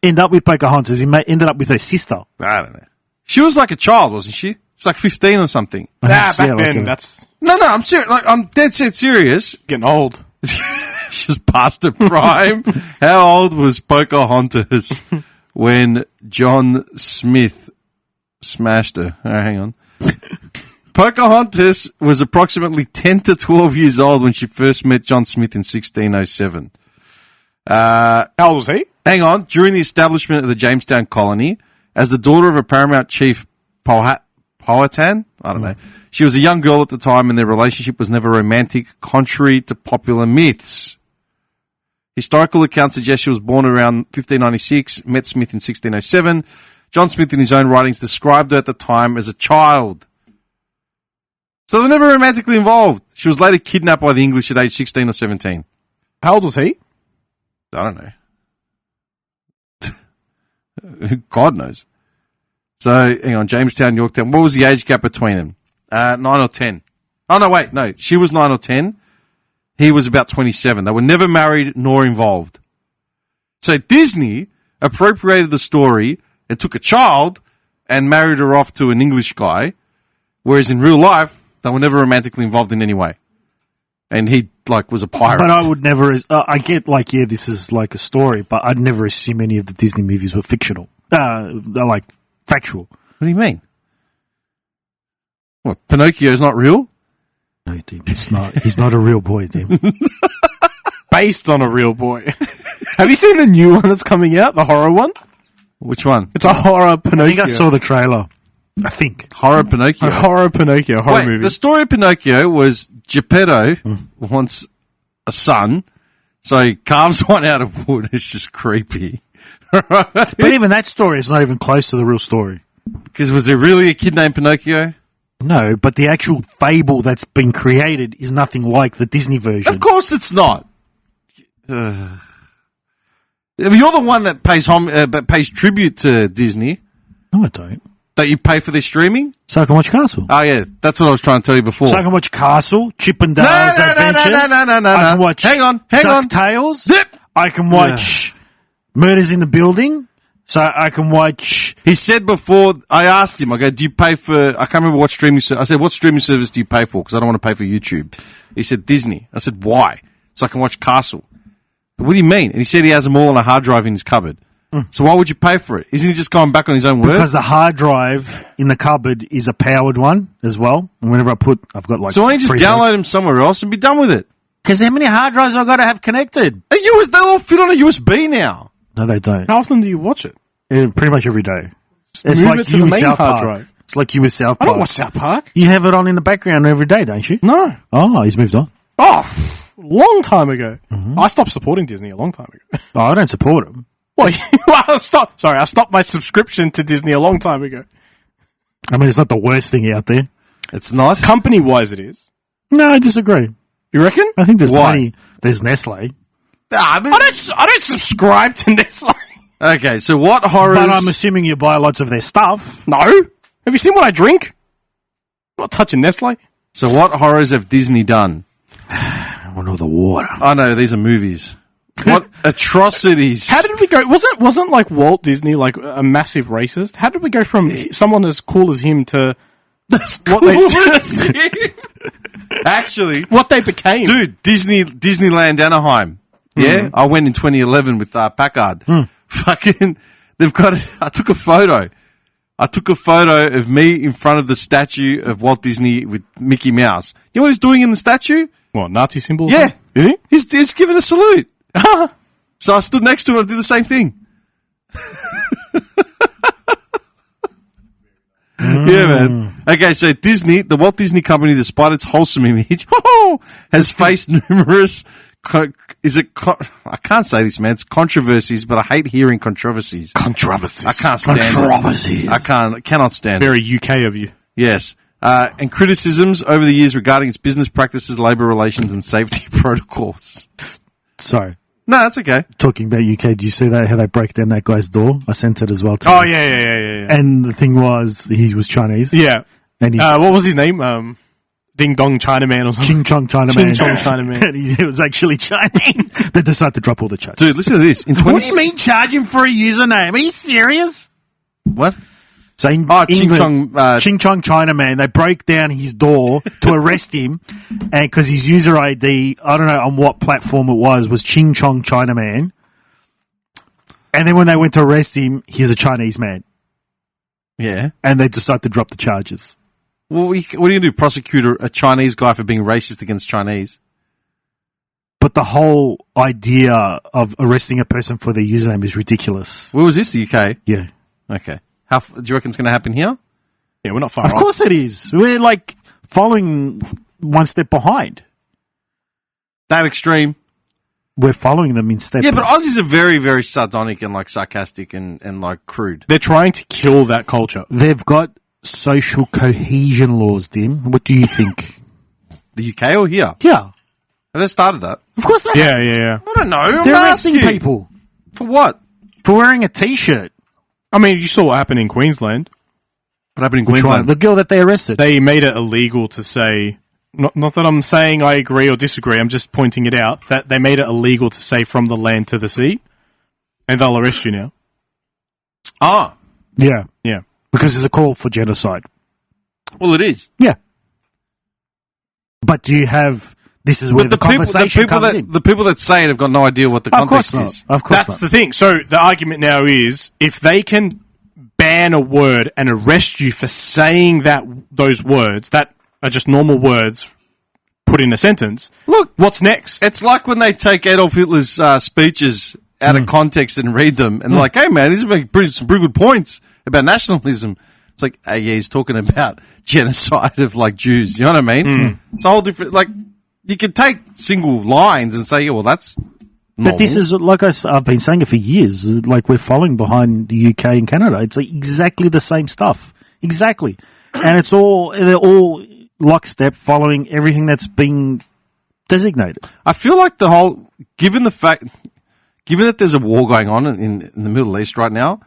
end up with Pocahontas. He ended up with her sister. I don't know. She was like a child, wasn't she? She was 15 or something. Back then, that's... No, I'm serious. I'm dead set serious. Getting old. She was past her prime. How old was Pocahontas when John Smith smashed her? All right, hang on. Pocahontas was approximately 10 to 12 years old when she first met John Smith in 1607. How old was he? Hang on. During the establishment of the Jamestown colony, as the daughter of a paramount chief, Powhatan? I don't know. She was a young girl at the time and their relationship was never romantic, contrary to popular myths. Historical accounts suggest she was born around 1596, met Smith in 1607. John Smith, in his own writings, described her at the time as a child. So they were never romantically involved. She was later kidnapped by the English at age 16 or 17. How old was he? I don't know. God knows. So, hang on, Jamestown, Yorktown. What was the age gap between them? 9 or 10. Oh, no, wait, no. She was 9 or 10. He was about 27. They were never married nor involved. So Disney appropriated the story and took a child and married her off to an English guy, whereas in real life, they were never romantically involved in any way. And he, was a pirate. But I would never... I get, this is like a story, but I'd never assume any of the Disney movies were fictional. They're, factual. What do you mean? What, Pinocchio's not real? No, Tim, it's not. He's not a real boy, Tim. Based on a real boy. Have you seen the new one that's coming out? The horror one? Which one? It's a horror Pinocchio. I think I saw the trailer. I think. Horror Pinocchio? A horror Pinocchio, horror movie. The story of Pinocchio was Geppetto wants a son, so he carves one out of wood. It's just creepy. But even that story is not even close to the real story. Because was there really a kid named Pinocchio? No, but the actual fable that's been created is nothing like the Disney version. Of course it's not. You're the one that pays tribute to Disney. No, I don't. Don't you pay for their streaming? So I can watch Castle. Oh, yeah. That's what I was trying to tell you before. So I can watch Castle, Chip and Dale's Adventures. No. I can watch Hang on. DuckTales. Zip. I can watch Murders in the Building. So I can watch... He said before, I asked him, I go, do you pay for... I can't remember what streaming service... I said, what streaming service do you pay for? Because I don't want to pay for YouTube. He said, Disney. I said, why? So I can watch Castle. But what do you mean? And he said he has them all on a hard drive in his cupboard. So why would you pay for it? Isn't he just going back on his own word? Because the hard drive in the cupboard is a powered one as well. And whenever I've got So why don't you just download them somewhere else and be done with it? Because how many hard drives have I got to have connected? They all fit on a USB now. No, they don't. How often do you watch it? Pretty much every day. It's Move like it you to the with main South hard Park. drive. It's like you with South Park. I don't watch South Park. You have it on in the background every day, don't you? No. Oh, he's moved on. Oh, long time ago. I stopped supporting Disney a long time ago. Oh, I don't support him. Well, I stopped my subscription to Disney a long time ago. I mean, it's not the worst thing out there. It's not? Company-wise, it is. No, I disagree. You reckon? I think there's plenty. There's Nestle. I don't subscribe to Nestle. Okay, so what horrors... But I'm assuming you buy lots of their stuff. No. Have you seen what I drink? I'm not touching Nestle. So what horrors have Disney done? I want all the water. Oh, no, these are movies. What atrocities. How did we go? Wasn't like Walt Disney like a massive racist? How did we go from someone as cool as him to Actually, what they became? Dude, Disneyland Anaheim. Yeah? I went in 2011 with Packard. Fucking, I took a photo. I took a photo of me in front of the statue of Walt Disney with Mickey Mouse. You know what he's doing in the statue? What, Nazi symbol? Yeah. Is he? He's giving a salute. So I stood next to him and did the same thing. Yeah, man. Okay, so Disney, the Walt Disney Company, despite its wholesome image, has faced numerous... I can't say this, man. It's controversies, but I hate hearing controversies. Controversies. I can't stand Controversies. it. I cannot stand Very it. UK of you. Yes. And criticisms over the years regarding its business practices, labour relations, and safety protocols. Sorry. No, that's okay. Talking about UK, do you see that how they break down that guy's door? I sent it as well to Oh, you. yeah. And the thing was, he was Chinese. Yeah. And what was his name? Ding Dong Chinaman or something. Ching Chong Chinaman. Ching Chong Chinaman. And it was actually Chinese. They decided to drop all the charges. Dude, listen to this. What do you mean charge him for a username? Are you serious? What? So in Ching England, Ching Chong Chinaman, they break down his door to arrest him, and because his user ID, I don't know on what platform it was Ching Chong Chinaman. And then when they went to arrest him, he's a Chinese man. Yeah. And they decided to drop the charges. Well, what are you going to do? Prosecute a Chinese guy for being racist against Chinese? But the whole idea of arresting a person for their username is ridiculous. Where was this? The UK? Yeah. Okay. Do you reckon it's going to happen here? Yeah, we're not far Of off. course it is. We're like following one step behind. That extreme. We're following them in step. Yeah, but Aussies are very, very sardonic and like sarcastic and like crude. They're trying to kill that culture. They've got social cohesion laws, Dim. What do you think? The UK or here? Yeah. Have they started that? Of course they have. Yeah. I don't know. I'm They're asking arresting people. For what? For wearing a T-shirt. I mean, you saw what happened in Queensland. What happened in Which Queensland? one? The girl that they arrested. They made it illegal to say, not that I'm saying I agree or disagree, I'm just pointing it out, that they made it illegal to say from the land to the sea, and they'll arrest you now. Ah. Yeah. Yeah. Because it's a call for genocide. Well, it is. Yeah. But do you have... This is where the conversation comes in. The people that say it have got no idea what the context is. Of course That's the thing. So the argument now is, if they can ban a word and arrest you for saying those words that are just normal words put in a sentence, look, what's next? It's like when they take Adolf Hitler's speeches out of context and read them, and they're like, "Hey, man, these are some pretty good points about nationalism." It's like, yeah, he's talking about genocide of like Jews. You know what I mean? It's a whole different. Like, you can take single lines and say, "Yeah, well, that's." Normal. But this is, like I've been saying it for years, like we're following behind the UK and Canada. It's like exactly the same stuff. Exactly. And they're all lockstep following everything that's been designated. I feel like given that there's a war going on in the Middle East right now,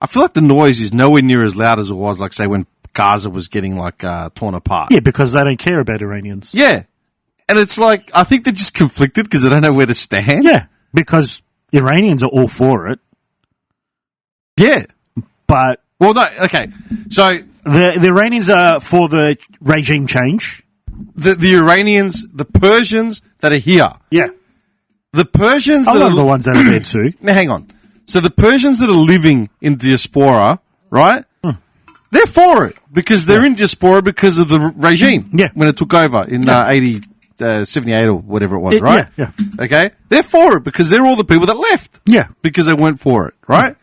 I feel like the noise is nowhere near as loud as it was, like, say, when Gaza was getting, like, torn apart. Yeah, because they don't care about Iranians. Yeah. And it's like, I think they're just conflicted because they don't know where to stand. Yeah, because Iranians are all for it. Yeah. But... Well, no, okay. So... The Iranians are for the regime change. The Iranians, the Persians that are here. Yeah. The Persians that are the ones that are there too. Now, hang on. So the Persians that are living in diaspora, right? They're for it because they're in diaspora because of the regime. Yeah. When it took over in 78 or whatever it was, right? Yeah. Okay. They're for it because they're all the people that left. Yeah. Because they weren't for it, right?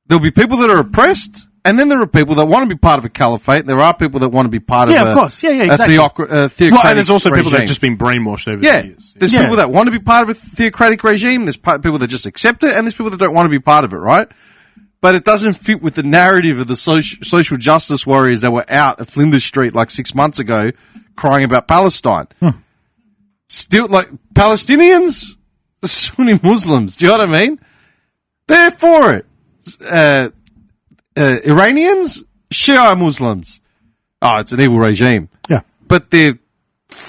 There'll be people that are oppressed. And then there are people that want to be part of a caliphate. There are people that want to be part of of course. Yeah, exactly. theocratic well, and there's also people that regime. have just been brainwashed over Yeah, the years. there's people that want to be part of a theocratic regime. There's people that just accept it, and there's people that don't want to be part of it, right? But it doesn't fit with the narrative of the social justice warriors that were out at Flinders Street like 6 months ago crying about Palestine. Still, like, Palestinians, Sunni Muslims, do you know what I mean? They're for it. Iranians, Shia Muslims. Oh, it's an evil regime. Yeah. But they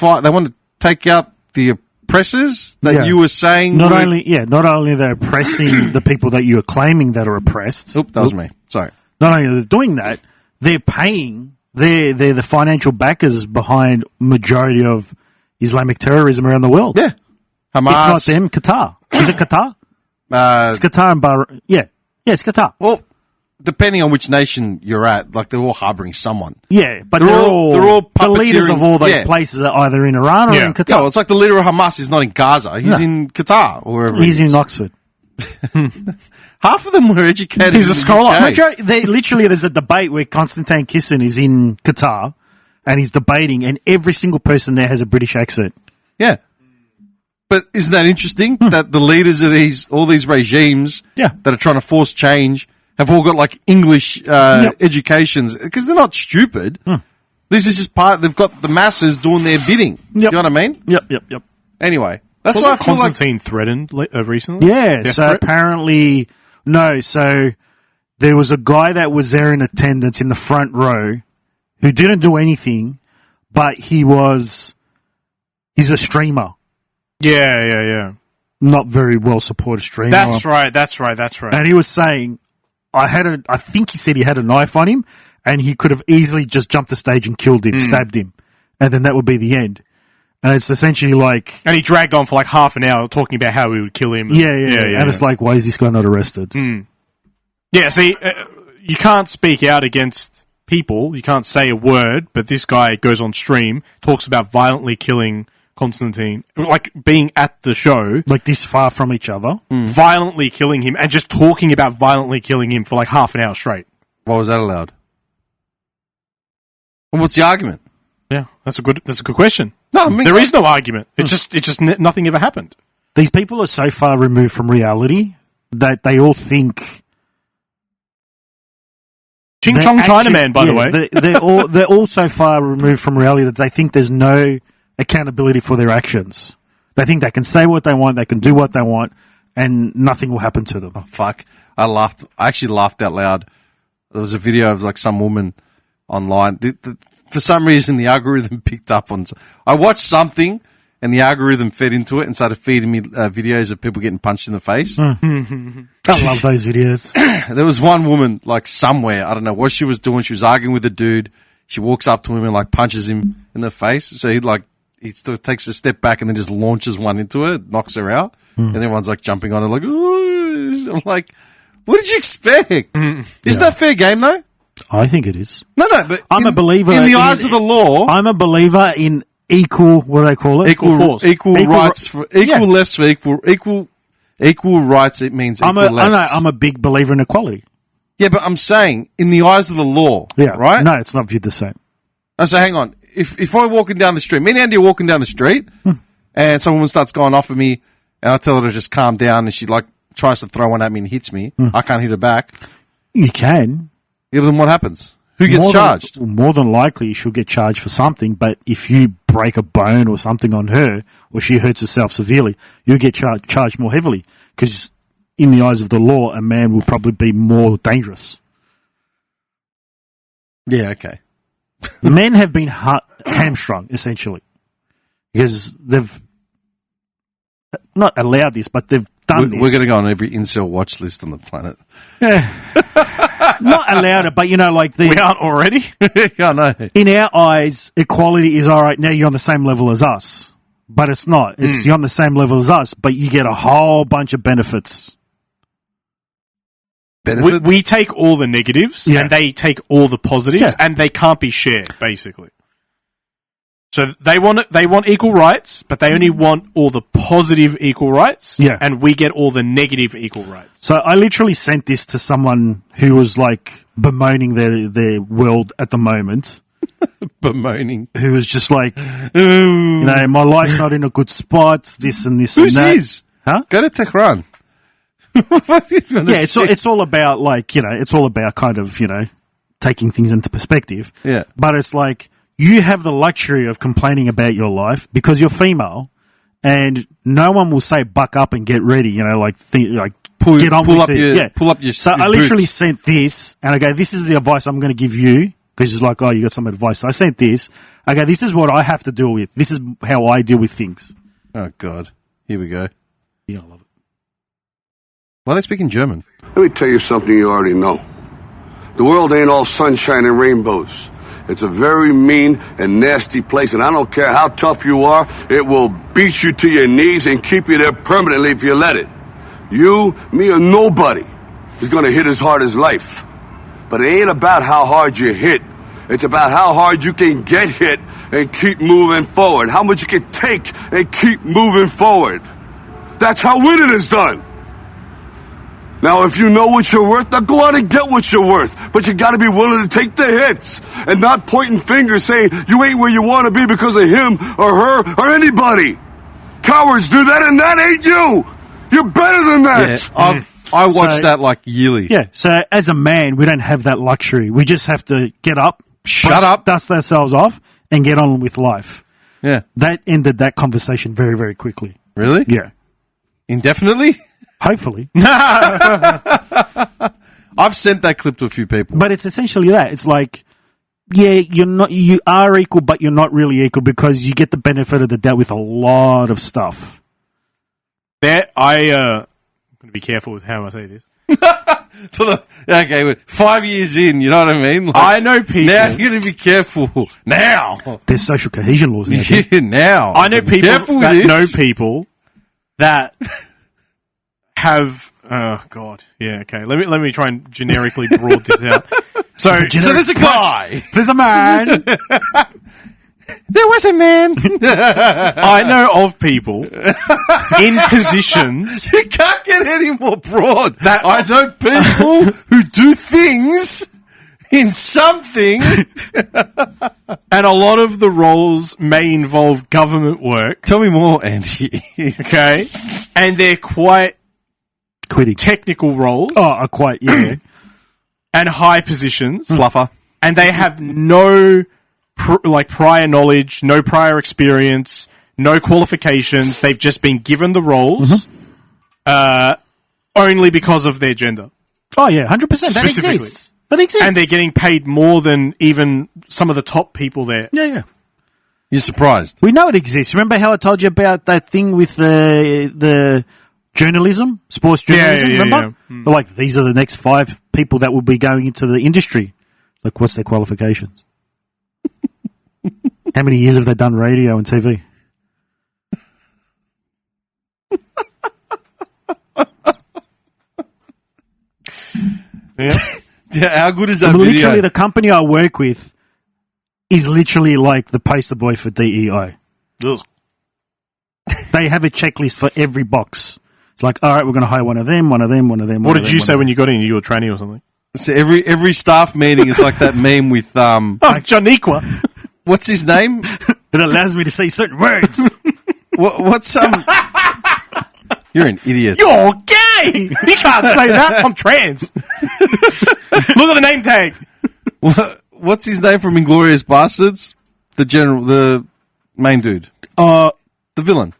want to take out the oppressors that you were saying. Not only they're oppressing the people that you are claiming that are oppressed. Oop, that was me. Sorry. Not only are they doing that, they're paying. They're the financial backers behind majority of Islamic terrorism around the world. Yeah. Hamas. If not them, Qatar. Is it Qatar? It's Qatar and Bahrain. Yeah, it's Qatar. Well, depending on which nation you're at, like, they're all harboring someone. Yeah, but they're all the leaders of all those places are either in Iran or in Qatar. Yeah, well, it's like the leader of Hamas is not in Gaza. He's in Qatar or wherever. He's in Oxford. Half of them were educated. He's a scholar. There's a debate where Konstantin Kisin is in Qatar and he's debating, and every single person there has a British accent. Yeah. But isn't that interesting that the leaders of all these regimes that are trying to force change have all got like English educations because they're not stupid. This is just they've got the masses doing their bidding. Do you know what I mean? Yep. Anyway, that's Wasn't why I feel Constantine threatened recently? Yeah, so apparently, so there was a guy that was there in attendance in the front row who didn't do anything, but he's a streamer. Yeah. Not very well supported streamer. That's right. And he was saying, I think he said he had a knife on him, and he could have easily just jumped the stage and killed him, stabbed him, and then that would be the end. And it's essentially like... And he dragged on for like half an hour talking about how he would kill him. Yeah. And it's like, why is this guy not arrested? Yeah, see, you can't speak out against people. You can't say a word, but this guy goes on stream, talks about violently killing Constantine, like being at the show. Like this far from each other. Violently killing him, and just talking about violently killing him for like half an hour straight. Why was that allowed? And what's the argument? Yeah, that's a good question. No, I mean, there is no argument. It's just nothing ever happened. These people are so far removed from reality that they all think. Ching Chong Chinaman, by the way. They're all so far removed from reality that they think there's no accountability for their actions. They think they can say what they want, they can do what they want, and nothing will happen to them. Oh, fuck. I laughed. I actually laughed out loud. There was a video of like some woman online. For some reason, the algorithm picked up on. I watched something, and the algorithm fed into it and started feeding me videos of people getting punched in the face. I love those videos. There was one woman, like somewhere, I don't know what she was doing. She was arguing with a dude. She walks up to him and like punches him in the face. So he sort of takes a step back and then just launches one into her, knocks her out, and everyone's like jumping on her, like, ooh. I'm like, what did you expect? Isn't that fair game though? I think it is. No, but I'm a believer in the eyes of the law. I'm a believer in equal. What do they call it? Equal force, equal rights for equal less for equal rights. It means equal less. I'm a big believer in equality. Yeah, but I'm saying in the eyes of the law. Yeah, right. No, it's not viewed the same. So hang on. If I'm walking down the street, me and Andy are walking down the street, and some woman starts going off at me, and I tell her to just calm down, and she like tries to throw one at me and hits me. I can't hit her back. You can. Yeah, but then what happens? Who gets charged? More than likely, she'll get charged for something. But if you break a bone or something on her, or she hurts herself severely, you'll get charged more heavily. Because in the eyes of the law, a man will probably be more dangerous. Yeah, okay. Men have been hamstrung, essentially. Because they've not allowed this, but they've done this. We're going to go on every incel watch list on the planet. Not allowed it, but we aren't already. I know. In our eyes, equality is all right. Now you're on the same level as us, but it's not. It's you're on the same level as us, but you get a whole bunch of benefits. We take all the negatives, and they take all the positives, and they can't be shared, basically. So they want equal rights, but they only want all the positive equal rights, and we get all the negative equal rights. So I literally sent this to someone who was like bemoaning their world at the moment. Bemoaning. Who was just like, my life's not in a good spot, this and this and that. Who's? Huh? Go to Tehran. It's all about it's all about kind of, taking things into perspective. Yeah. But it's like, you have the luxury of complaining about your life because you're female, and no one will say buck up and get ready, get on with it. Pull up your So I literally sent this, and I go, this is the advice I'm going to give you, because it's like, oh, you got some advice. So I sent this. I go, this is what I have to deal with. This is how I deal with things. Oh, God. Here we go. Yeah, I love it. Why are they speaking German? Let me tell you something you already know. The world ain't all sunshine and rainbows. It's a very mean and nasty place, and I don't care how tough you are, it will beat you to your knees and keep you there permanently if you let it. You, me, or nobody is going to hit as hard as life. But it ain't about how hard you hit. It's about how hard you can get hit and keep moving forward. How much you can take and keep moving forward. That's how winning is done. Now, if you know what you're worth, now go out and get what you're worth. But you got to be willing to take the hits and not pointing fingers saying you ain't where you want to be because of him or her or anybody. Cowards do that, and that ain't you. You're better than that. Yeah, I watch that like yearly. Yeah, so as a man, we don't have that luxury. We just have to get up, dust ourselves off, and get on with life. Yeah. That ended that conversation very, very quickly. Really? Yeah. Indefinitely? Hopefully. I've sent that clip to a few people. But it's essentially that. It's like, you are equal, but you're not really equal because you get the benefit of the doubt with a lot of stuff. I'm going to be careful with how I say this. Okay, 5 years in, you know what I mean? Like, I know people. Now you're going to be careful. Now. There's social cohesion laws now. Yeah, now. I know people that know people that have. Oh God, yeah. Okay, let me try and generically broad this out. So there's a guy. There's a man. There was a man. I know of people in positions. You can't get any more broad. That I know people who do things in something. And a lot of the roles may involve government work. Tell me more, Andy. Okay. And they're quite Quitting. technical roles. Oh, quite, yeah. And high positions. Fluffer. And they have no prior knowledge, no prior experience, no qualifications. They've just been given the roles only because of their gender. Oh, yeah, 100%. That exists. That exists. And they're getting paid more than even some of the top people there. Yeah, yeah. You're surprised. We know it exists. Remember how I told you about that thing with the journalism, sports journalism? Remember? Yeah. They're like, these are the next 5 people that will be going into the industry. Like, what's their qualifications? How many years have they done radio and TV? Yeah, how good is that video? Literally, the company I work with is literally like the poster boy for DEI. Ugh. They have a checklist for every box. It's like, all right, we're going to hire one of them, one of them, one of them. What did you say when you got in? You were training or something? So every staff meeting is like that meme with Janiqua. What's his name? It allows me to say certain words. What's You're an idiot. You're gay. You can't say that. I'm trans. Look at the name tag. What's his name from Inglourious Bastards? The main dude. The villain.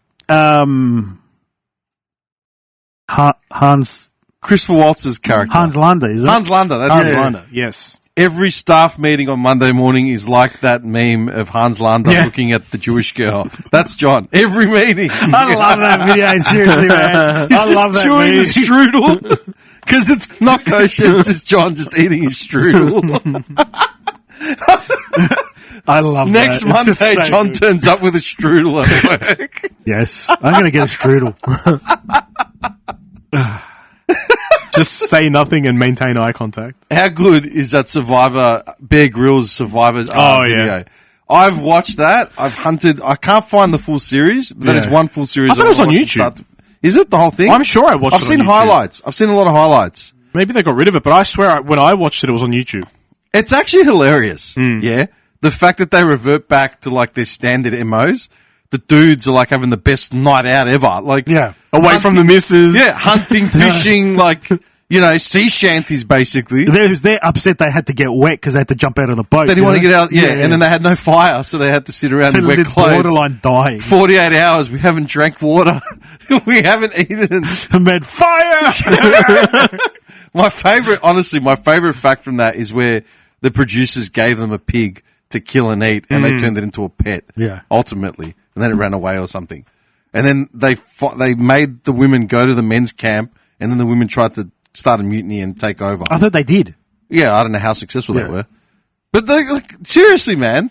Hans. Christopher Waltz's character. Hans Landa, is it? Hans Landa. That's Hans Landa, yes. Every staff meeting on Monday morning is like that meme of Hans Landa looking at the Jewish girl. That's John. Every meeting. I love that video. Seriously, man. He's just chewing the strudel because it's not kosher. It's just John just eating his strudel. I love Next that. Monday, so John good. turns up with a strudel at work. Yes. I'm going to get a strudel. Just say nothing and maintain eye contact. How good is that Survivor, Bear Grylls Survivor video? Yeah. I've watched that. I've hunted. I can't find the full series, but that is one full series. I thought it was on YouTube. Is it the whole thing? I'm sure I watched it I've seen on YouTube. highlights. I've seen a lot of highlights. Maybe they got rid of it, but I swear when I watched it, it was on YouTube. It's actually hilarious. Yeah. The fact that they revert back to like their standard MOs. The dudes are like having the best night out ever. Like, away from the missus. Yeah, hunting, fishing, like, sea shanties basically. They're upset they had to get wet because they had to jump out of the boat. They didn't want to get out, and then they had no fire, so they had to sit around in wet clothes. Borderline dying. 48 hours, we haven't drank water. We haven't eaten. Made fire! My favorite fact from that is where the producers gave them a pig to kill and eat, and they turned it into a pet, ultimately. And then it ran away or something. And then they made the women go to the men's camp, and then the women tried to start a mutiny and take over. I thought they did. Yeah, I don't know how successful they were. But seriously, man.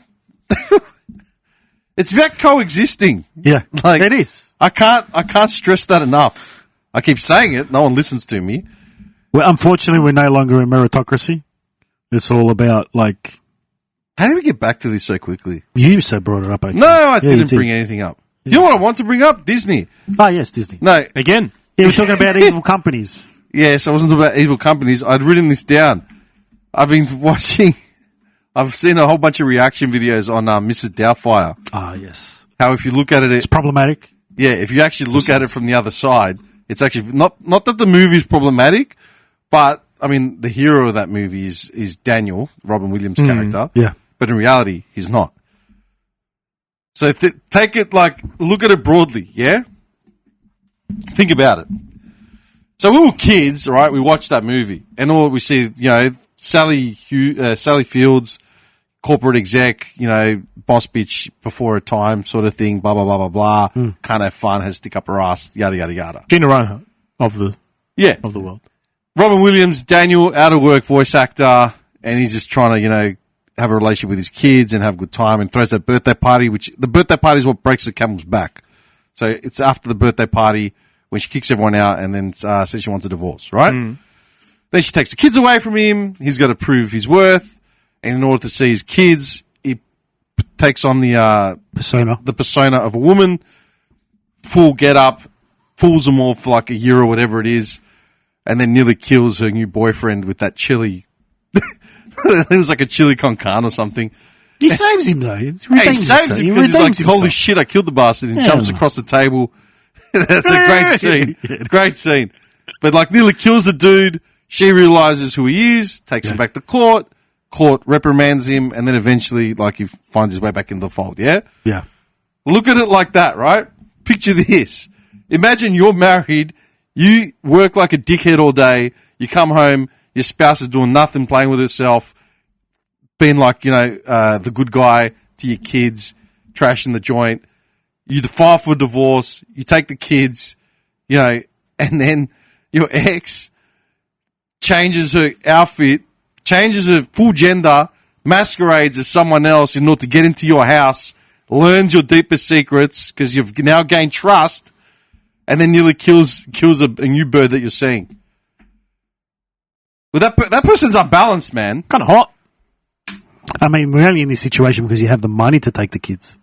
It's about coexisting. Yeah, like it is. I can't stress that enough. I keep saying it. No one listens to me. Well, unfortunately, we're no longer a meritocracy. It's all about, like... How did we get back to this so quickly? You so brought it up, actually. No, I didn't bring anything up. You know what I want to bring up? Disney. Oh, yes, Disney. No. Again. Yeah, we're talking about evil companies. Yes, I wasn't talking about evil companies. I'd written this down. I've seen a whole bunch of reaction videos on Mrs. Doubtfire. Ah, yes. How if you look at it... It's problematic. Yeah, if you actually look at it from the other side, it's actually... Not that the movie is problematic, but, I mean, the hero of that movie is Daniel, Robin Williams' character. Yeah. But in reality, he's not. So take it look at it broadly, yeah? Think about it. So we were kids, right? We watched that movie, and all we see, Sally Fields, corporate exec, boss bitch before her time sort of thing, blah, blah, blah, blah, blah. Can't have fun, has to stick up her ass, yada, yada, yada. Gina Reinhardt of the world. Robin Williams, Daniel, out of work voice actor, and he's just trying to, have a relationship with his kids and have a good time, and throws that birthday party, which the birthday party is what breaks the camel's back. So it's after the birthday party when she kicks everyone out and then says she wants a divorce, right? Then she takes the kids away from him. He's got to prove his worth. And in order to see his kids, he takes on the persona of a woman, full get up, fools them all for like a year or whatever it is, and then nearly kills her new boyfriend with that chili it was like a chili con carne or something. He saves him though. He saves him because he's like, holy shit, I killed the bastard, and jumps across the table. That's a great scene. Great scene. But like nearly kills the dude. She realizes who he is, takes him back to court. Court reprimands him, and then eventually like he finds his way back into the fold, yeah? Yeah. Look at it like that, right? Picture this. Imagine you're married, you work like a dickhead all day, you come home, your spouse is doing nothing, playing with herself, being like, the good guy to your kids, trashing the joint. You file for divorce, you take the kids, and then your ex changes her outfit, changes her full gender, masquerades as someone else in order to get into your house, learns your deepest secrets because you've now gained trust, and then nearly kills a new bird that you're seeing. Well, that person's unbalanced, man. Kind of hot. I mean, we're only in this situation because you have the money to take the kids.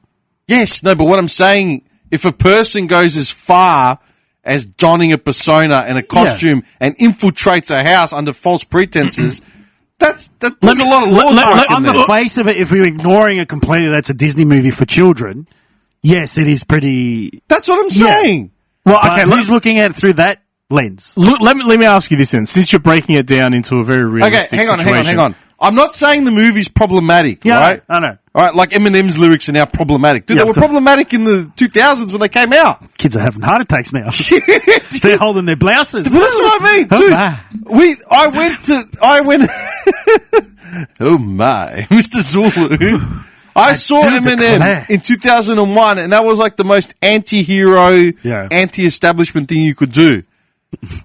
Yes, no, but what I'm saying, if a person goes as far as donning a persona and a costume and infiltrates a house under false pretenses, there's a lot of laws. On the face of it, if we're ignoring it completely, that's a Disney movie for children. Yes, it is pretty. That's what I'm saying. Well, okay, who's looking at it through that lens? Look, let me ask you this then, since you're breaking it down into a very realistic situation. Hang on. I'm not saying the movie's problematic, right? I know. All right, like Eminem's lyrics are now problematic. Dude, they were problematic in the 2000s when they came out. Kids are having heart attacks now. They're holding their blouses. But that's what I mean, dude. I went. Oh my, Mr. Zulu. I saw Eminem in 2001, and that was like the most anti-hero, anti-establishment thing you could do.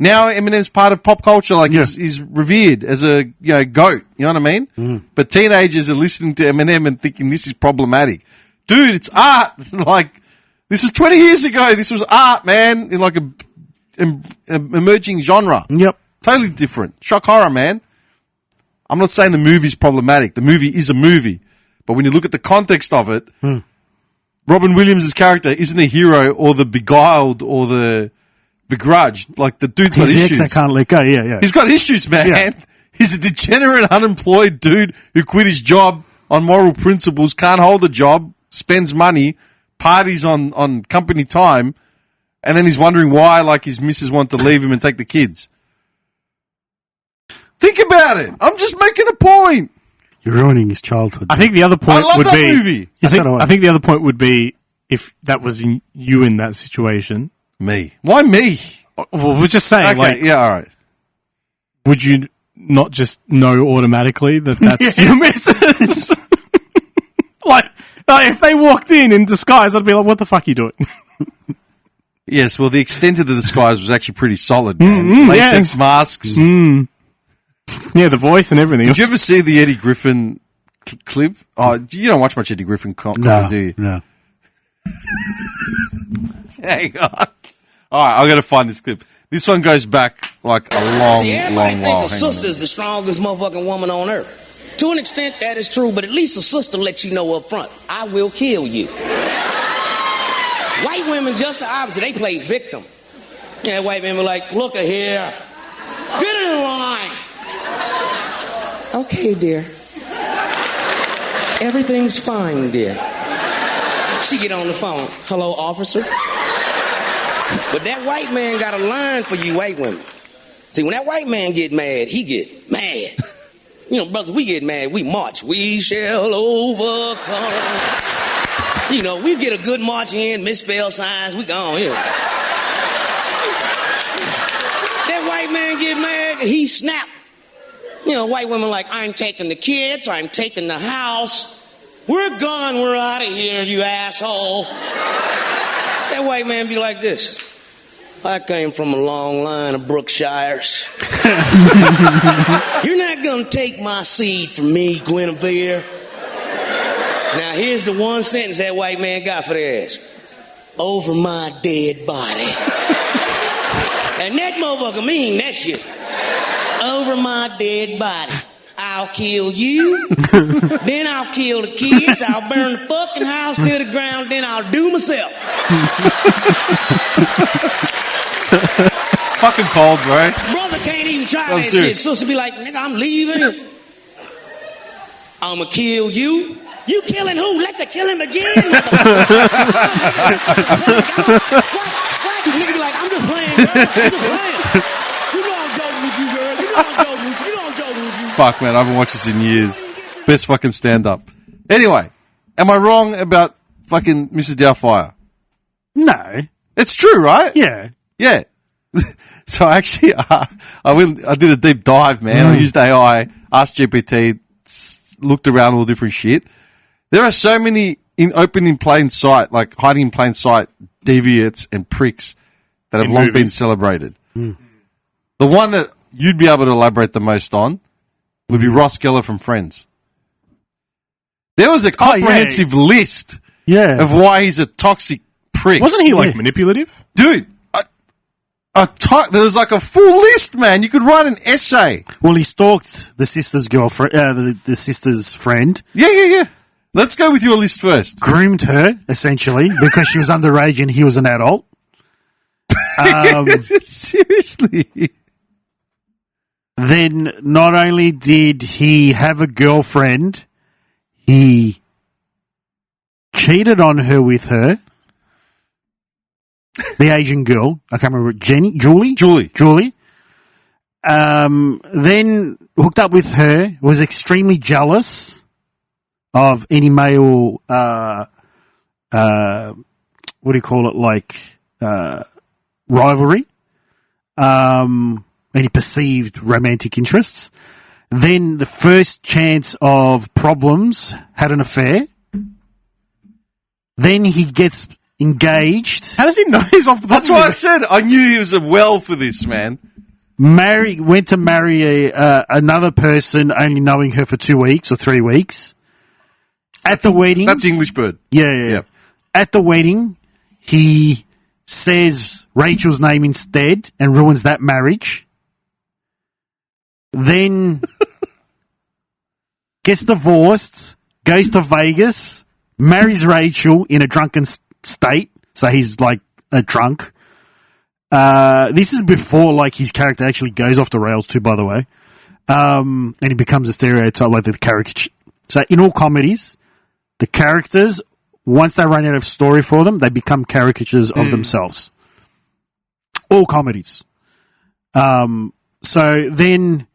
Now Eminem's part of pop culture, like he's revered as a goat. You know what I mean? Mm. But teenagers are listening to Eminem and thinking this is problematic. Dude, it's art. Like this was 20 years ago. This was art, man, in like a emerging genre. Yep, totally different. Shock horror, man. I'm not saying the movie's problematic. The movie is a movie, but when you look at the context of it, Robin Williams' character isn't a hero or the beguiled or the begrudged. Like the dude's got issues. I can't let go. Yeah. He's got issues, man. Yeah. He's a degenerate, unemployed dude who quit his job on moral principles, can't hold a job, spends money, parties on company time, and then he's wondering why, like, his missus want to leave him and take the kids. Think about it. I'm just making a point. You're ruining his childhood. I think the other point would be. Movie. I think the other point would be if that was you in that situation. Me? Why me? Well, we're just saying. Okay, all right. Would you not just know automatically that that's your missus? like if they walked in disguise, I'd be like, "What the fuck are you doing?" Yes. Well, the extent of the disguise was actually pretty solid. Man. Latex masks. Yeah, the voice and everything. Did you ever see the Eddie Griffin clip? Oh, you don't watch much Eddie Griffin comedy, do you? No. Hang on. All right, I've got to find this clip. This one goes back like a long while. Everybody think a sister's the strongest motherfucking woman on earth. To an extent, that is true, but at least a sister lets you know up front, I will kill you. White women, just the opposite. They play victim. Yeah, white men were like, look at here. Get in line. Okay, dear. Everything's fine, dear. She get on the phone. Hello, officer. But that white man got a line for you white women. See, when that white man get mad, he get mad. You know, brothers, we get mad, we march. We shall overcome. You know, we get a good march in, misspell signs, we gone, you know. That white man get mad, he snap. You know, white women like, I'm taking the kids, I'm taking the house. We're gone, we're out of here, you asshole. That white man be like this. I came from a long line of Brookshires. You're not gonna take my seed from me, Guinevere. Now here's the one sentence that white man got for their ass. Over my dead body. And that motherfucker mean that shit. Over my dead body. I'll kill you, then I'll kill the kids, I'll burn the fucking house to the ground, then I'll do myself. Fucking cold, bro. Brother can't even try that shit. Sister be like, nigga, I'm leaving. I'ma kill you. You killing who? Let the killing begin. Nigga like, I'm just playing, girl. I'm just playing. You know I'm joking with you, girl. You know I'm joking with you. You know I'm joking with you. Fuck, man, I haven't watched this in years. Best fucking stand-up. Anyway, am I wrong about fucking Mrs. Doubtfire? No. It's true, right? Yeah. Yeah. So actually, I did a deep dive, man. I used AI, asked GPT, looked around all different shit. There are so many hiding in plain sight deviates and pricks that have long been celebrated. The one that you'd be able to elaborate the most on would be Ross Geller from Friends. There was a comprehensive list of why he's a toxic prick. Wasn't he manipulative? Dude, there was like a full list, man. You could write an essay. Well, he stalked the sister's girlfriend, the sister's friend. Yeah. Let's go with your list first. Groomed her, essentially, because she was underage and he was an adult. Seriously. Then not only did he have a girlfriend, he cheated on her with her. The Asian girl. I can't remember. Julie. Then hooked up with her, was extremely jealous of any male, what do you call it, rivalry. Any perceived romantic interests. Then the first chance of problems, had an affair. Then he gets engaged. How does he know he's off the top? That's why I said I knew he was well for this, man. Went to marry another person, only knowing her for 2 weeks or 3 weeks. At the wedding, that's English bird. Yeah. At the wedding, he says Rachel's name instead and ruins that marriage. Then gets divorced, goes to Vegas, marries Rachel in a drunken state. So he's like a drunk. This is before his character actually goes off the rails too, by the way. And he becomes a stereotype, like the caricature. So in all comedies, the characters, once they run out of story for them, they become caricatures of themselves. All comedies. So then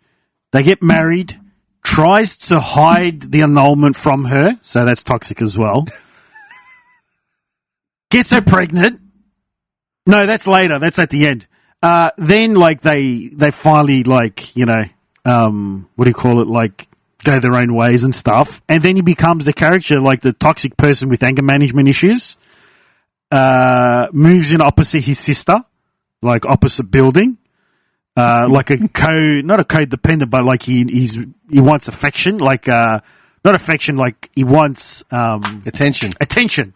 they get married, tries to hide the annulment from her, so that's toxic as well. Gets her pregnant. No, that's later. That's at the end. Then, they finally, what do you call it, go their own ways and stuff. And then he becomes the character, the toxic person with anger management issues. Moves in opposite his sister, opposite building. Not a codependent, but he wants affection, not affection, he wants attention.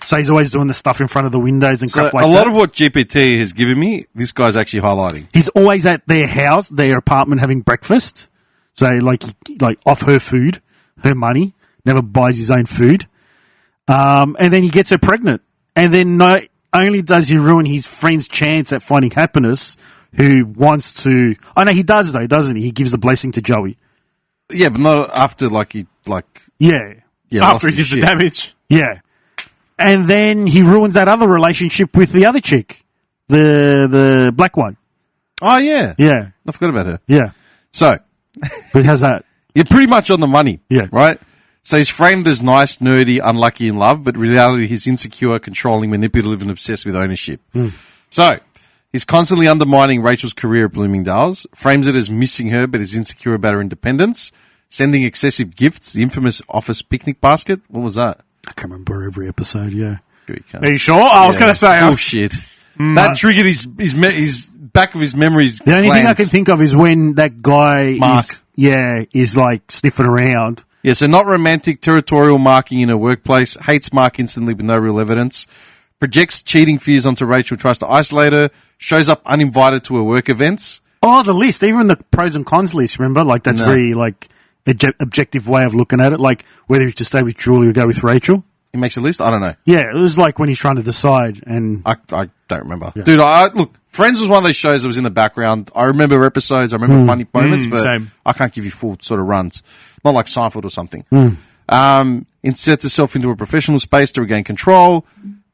So he's always doing the stuff in front of the windows and crap like that. A lot of what GPT has given me, this guy's actually highlighting. He's always at their house, their apartment, having breakfast. So off her food, her money, never buys his own food. And then he gets her pregnant. And then not only does he ruin his friend's chance at finding happiness, who wants to... Oh, no, he does, though, doesn't he? He gives the blessing to Joey. Yeah, but not after, Yeah. After he did the damage. Yeah. And then he ruins that other relationship with the other chick. The black one. Oh, yeah. Yeah. I forgot about her. Yeah. So... But how's that? You're pretty much on the money. Yeah. Right? So he's framed as nice, nerdy, unlucky in love, but in reality he's insecure, controlling, manipulative, and obsessed with ownership. So... He's constantly undermining Rachel's career at Bloomingdale's, frames it as missing her but is insecure about her independence, sending excessive gifts, the infamous office picnic basket. What was that? I can't remember every episode, yeah. Are you sure? I was going to say... Bullshit. That triggered his back of his memory. The only thing I can think of is when that guy is sniffing around. Yeah, so not romantic, territorial marking in her workplace, hates Mark instantly with no real evidence, projects cheating fears onto Rachel, tries to isolate her, shows up uninvited to her work events. Oh, the list, even the pros and cons list, remember? That's very, objective way of looking at it. Whether you should stay with Julie or go with Rachel. He makes a list? I don't know. Yeah, it was like when he's trying to decide, and I don't remember. Yeah. Dude, look, Friends was one of those shows that was in the background. I remember episodes, I remember funny moments, but same. I can't give you full sort of runs. Not like Seinfeld or something. Inserts itself into a professional space to regain control,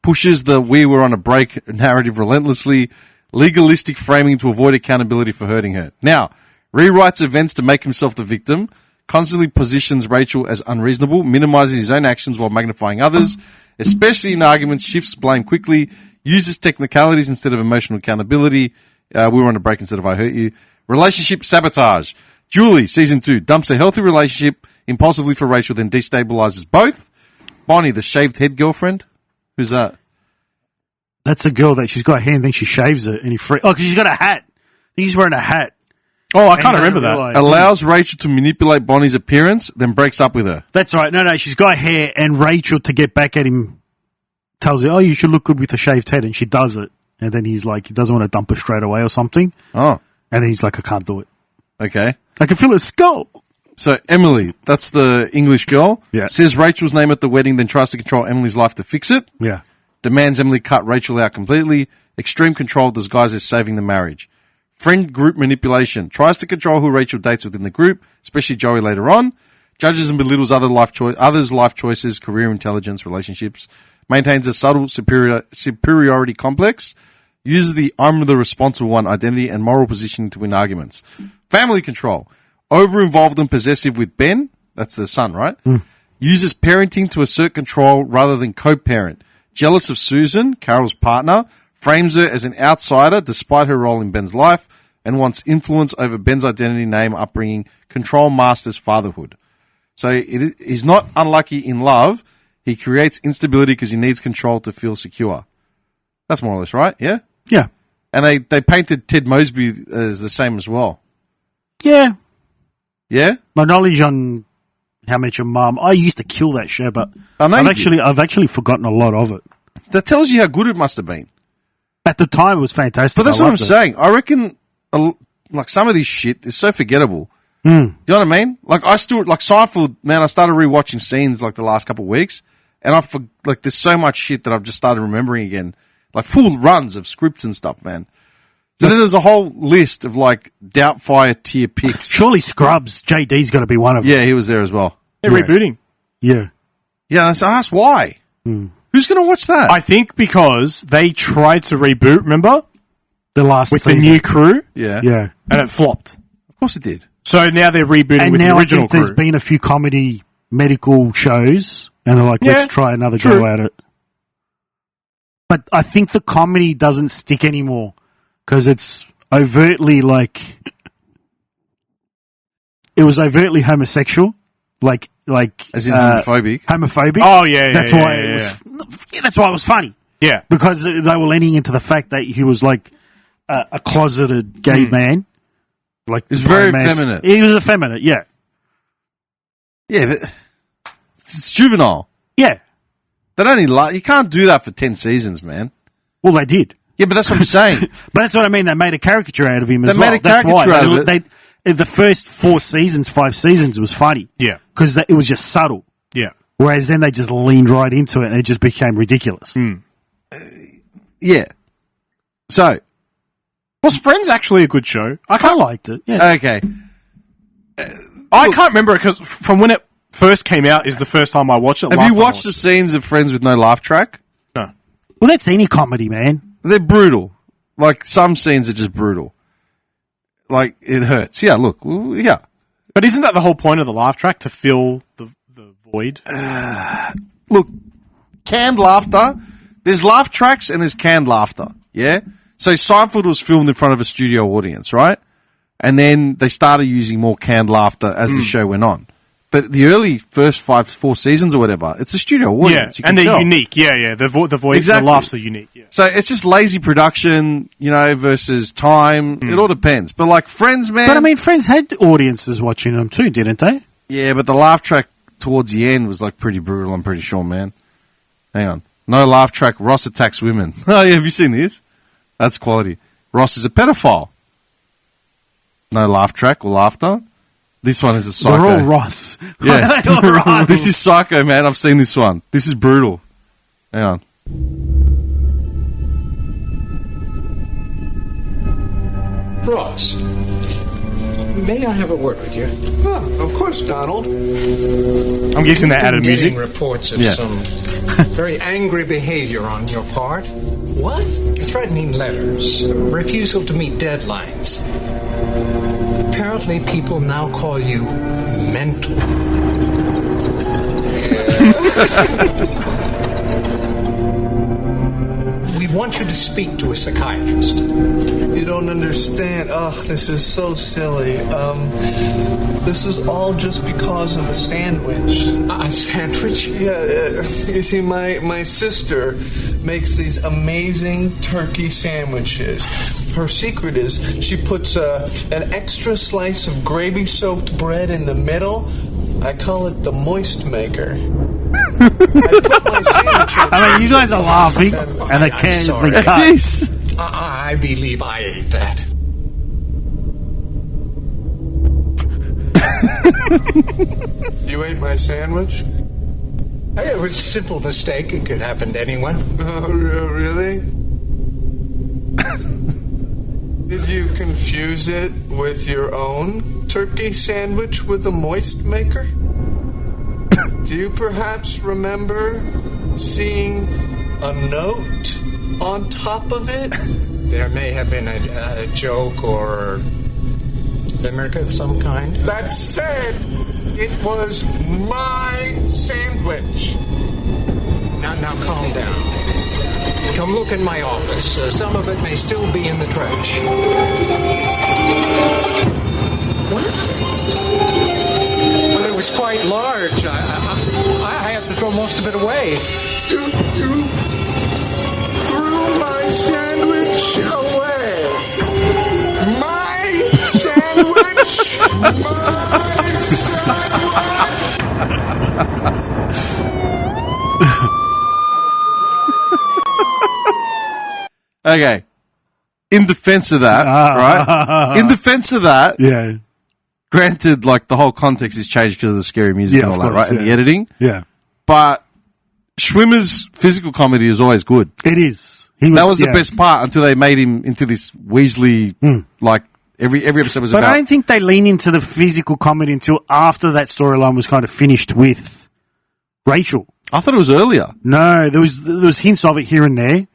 pushes the "we were on a break" narrative relentlessly, legalistic framing to avoid accountability for hurting her. Now, rewrites events to make himself the victim, constantly positions Rachel as unreasonable, minimizes his own actions while magnifying others, especially in arguments, shifts blame quickly, uses technicalities instead of emotional accountability. We were on a break instead of I hurt you. Relationship sabotage. Julie, season 2, dumps a healthy relationship impulsively for Rachel, then destabilizes both. Bonnie, the shaved head girlfriend. Who's that? That's a girl that she's got a hair and then she shaves it and he because she's got a hat. I think she's wearing a hat. Oh, I can't remember that. Allows Rachel to manipulate Bonnie's appearance, then breaks up with her. That's right. No, she's got hair, and Rachel, to get back at him, tells her, you should look good with a shaved head, and she does it. And then he's like, he doesn't want to dump her straight away or something. Oh. And then he's like, I can't do it. Okay. I can feel her skull. So Emily, that's the English girl, says Rachel's name at the wedding, then tries to control Emily's life to fix it. Yeah. Demands Emily cut Rachel out completely. Extreme control disguises saving the marriage. Friend group manipulation. Tries to control who Rachel dates within the group, especially Joey later on. Judges and belittles others' life choices, career intelligence, relationships. Maintains a subtle superiority complex. Uses the I'm the responsible one identity and moral positioning to win arguments. Family control. Over-involved and possessive with Ben. That's the son, right? Uses parenting to assert control rather than co-parent. Jealous of Susan, Carol's partner. Frames her as an outsider despite her role in Ben's life, and wants influence over Ben's identity, name, upbringing, control masters fatherhood. So he's not unlucky in love. He creates instability because he needs control to feel secure. That's more or less right, yeah? Yeah. And they painted Ted Mosby as the same as well. Yeah. Yeah? My knowledge on How I Met Your Mom, I used to kill that show, but I've actually forgotten a lot of it. That tells you how good it must have been. At the time, it was fantastic. But that's what I'm saying. I reckon, like, some of this shit is so forgettable. Do you know what I mean? Like, Seinfeld, man, I started rewatching scenes, like, the last couple of weeks, and there's so much shit that I've just started remembering again. Like, full runs of scripts and stuff, man. So then there's a whole list of, like, Doubtfire tier picks. Surely Scrubs, JD's got to be one of them. Yeah, he was there as well. They're rebooting. Yeah. Yeah, so I asked why. Who's going to watch that? I think because they tried to reboot, remember? The last with season. the new crew? Yeah. Yeah. And it flopped. Of course it did. So now they're rebooting And with now the original I think there's crew. been a few comedy medical shows, and they're like, let's try another go at it. But I think the comedy doesn't stick anymore because it's overtly like... It was overtly homosexual. Like as in homophobic. Homophobic. Oh yeah, that's why it was. That's why it was funny. Yeah, because they were leaning into the fact that he was like a closeted gay man. Like he's very effeminate. He was effeminate. Yeah. Yeah, but it's juvenile. Yeah. They don't you can't do that for 10 seasons, man. Well, they did. Yeah, but that's what I'm saying. But that's what I mean. They made a caricature out of him as well. They made a caricature out of it. The first 5 seasons was funny. Yeah. Because it was just subtle. Yeah. Whereas then they just leaned right into it and it just became ridiculous. Yeah. So. Was Friends actually a good show? I liked it. Yeah. Okay. I can't remember it because from when it first came out is the first time I watched it. Have you watched the scenes of Friends with no laugh track? No. Well, that's any comedy, man. They're brutal. Like, some scenes are just brutal. Like, it hurts. Yeah, look. Yeah. But isn't that the whole point of the laugh track, to fill the void? Look, canned laughter. There's laugh tracks and there's canned laughter. Yeah? So Seinfeld was filmed in front of a studio audience, right? And then they started using more canned laughter as the show went on. But the early first 4 seasons or whatever, it's a studio audience. Yeah, and they're unique. Yeah. The voice, exactly. The laughs are unique. Yeah. So it's just lazy production, versus time. It all depends. But like Friends, man. But I mean, Friends had audiences watching them too, didn't they? Yeah, but the laugh track towards the end was like pretty brutal, I'm pretty sure, man. Hang on. No laugh track, Ross attacks women. Oh, yeah, have you seen this? That's quality. Ross is a pedophile. No laugh track or laughter. This one is a psycho. They're all Ross. Yeah. They're all Ross. This is psycho, man. I've seen this one. This is brutal. Hang on. Ross, may I have a word with you? Of course, Donald. I'm guessing that added music. Getting reports of some very angry behavior on your part. What? Threatening letters, refusal to meet deadlines. Apparently, people now call you mental. We want you to speak to a psychiatrist. You don't understand. Ugh, this is so silly. This is all just because of a sandwich. A sandwich? Yeah, you see, my sister makes these amazing turkey sandwiches. Her secret is she puts an extra slice of gravy-soaked bread in the middle. I call it the moist maker. I mean, you guys are laughing, and the can's been cut. Yes. I believe I ate that. You ate my sandwich? It was a simple mistake. It could happen to anyone. Oh, really? Did you confuse it with your own turkey sandwich with a moist maker? Do you perhaps remember seeing a note on top of it? There may have been a joke or limerick of some kind. That said, it was my sandwich. Now calm down. Come look in my office. Some of it may still be in the trash. What? Well, it was quite large. I had to throw most of it away. You threw my sandwich away. My sandwich! My Okay. In defense of that, right? In defense of that, Yeah. granted, like, the whole context is changed because of the scary music and all that, right? And the editing. Yeah. But Schwimmer's physical comedy is always good. It is. That was the best part until they made him into this Weasley, like, every episode was But about. I don't think they lean into the physical comedy until after that storyline was kind of finished with Rachel. I thought it was earlier. No, there was hints of it here and there,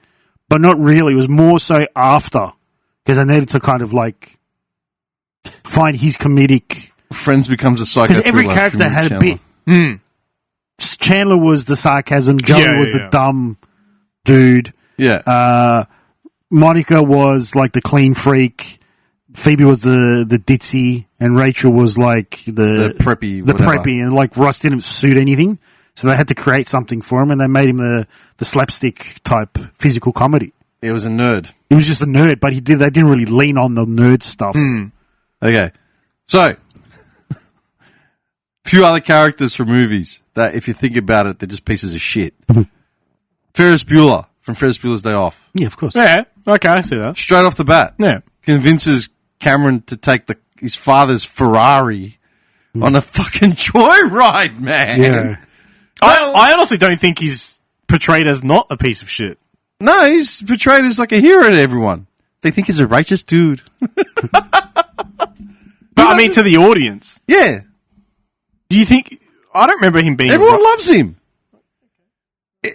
but not really. It was more so after, because I needed to kind of like find his comedic. Friends becomes a psycho. Because every character had a bit. Chandler was the sarcasm. Joey was the dumb dude. Yeah. Monica was like the clean freak. Phoebe was the ditzy, and Rachel was like the preppy. The preppy, and like Ross didn't suit anything, so they had to create something for him, and they made him the slapstick type physical comedy. He was a nerd. He was just a nerd, but they didn't really lean on the nerd stuff. Okay, so few other characters from movies that, if you think about it, they're just pieces of shit. Ferris Bueller from Ferris Bueller's Day Off. Yeah, of course. Yeah, okay, I see that. Straight off the bat. Yeah. Convinces Cameron to take his father's Ferrari on a fucking joyride, man. Yeah. I honestly don't think he's portrayed as not a piece of shit. No, he's portrayed as like a hero to everyone. They think he's a righteous dude. But I mean, to the audience. Yeah. Do you think... I don't remember him being... Everyone loves him.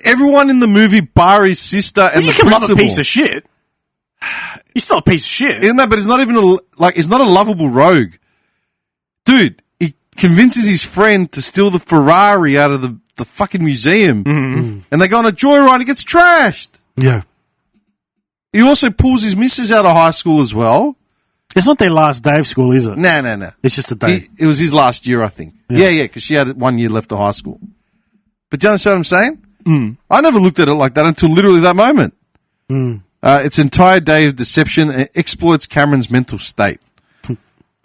Everyone in the movie, bar his sister and the principal. You can love a piece of shit. He's still a piece of shit. Isn't that? But he's not even he's not a lovable rogue. Dude, he convinces his friend to steal the Ferrari out of the fucking museum. Mm-hmm. And they go on a joyride and it gets trashed. Yeah. He also pulls his missus out of high school as well. It's not their last day of school, is it? No. It's just a day. It was his last year, I think. Yeah, because she had 1 year left of high school. But do you understand what I'm saying? I never looked at it like that until literally that moment. Its entire day of deception and exploits Cameron's mental state. All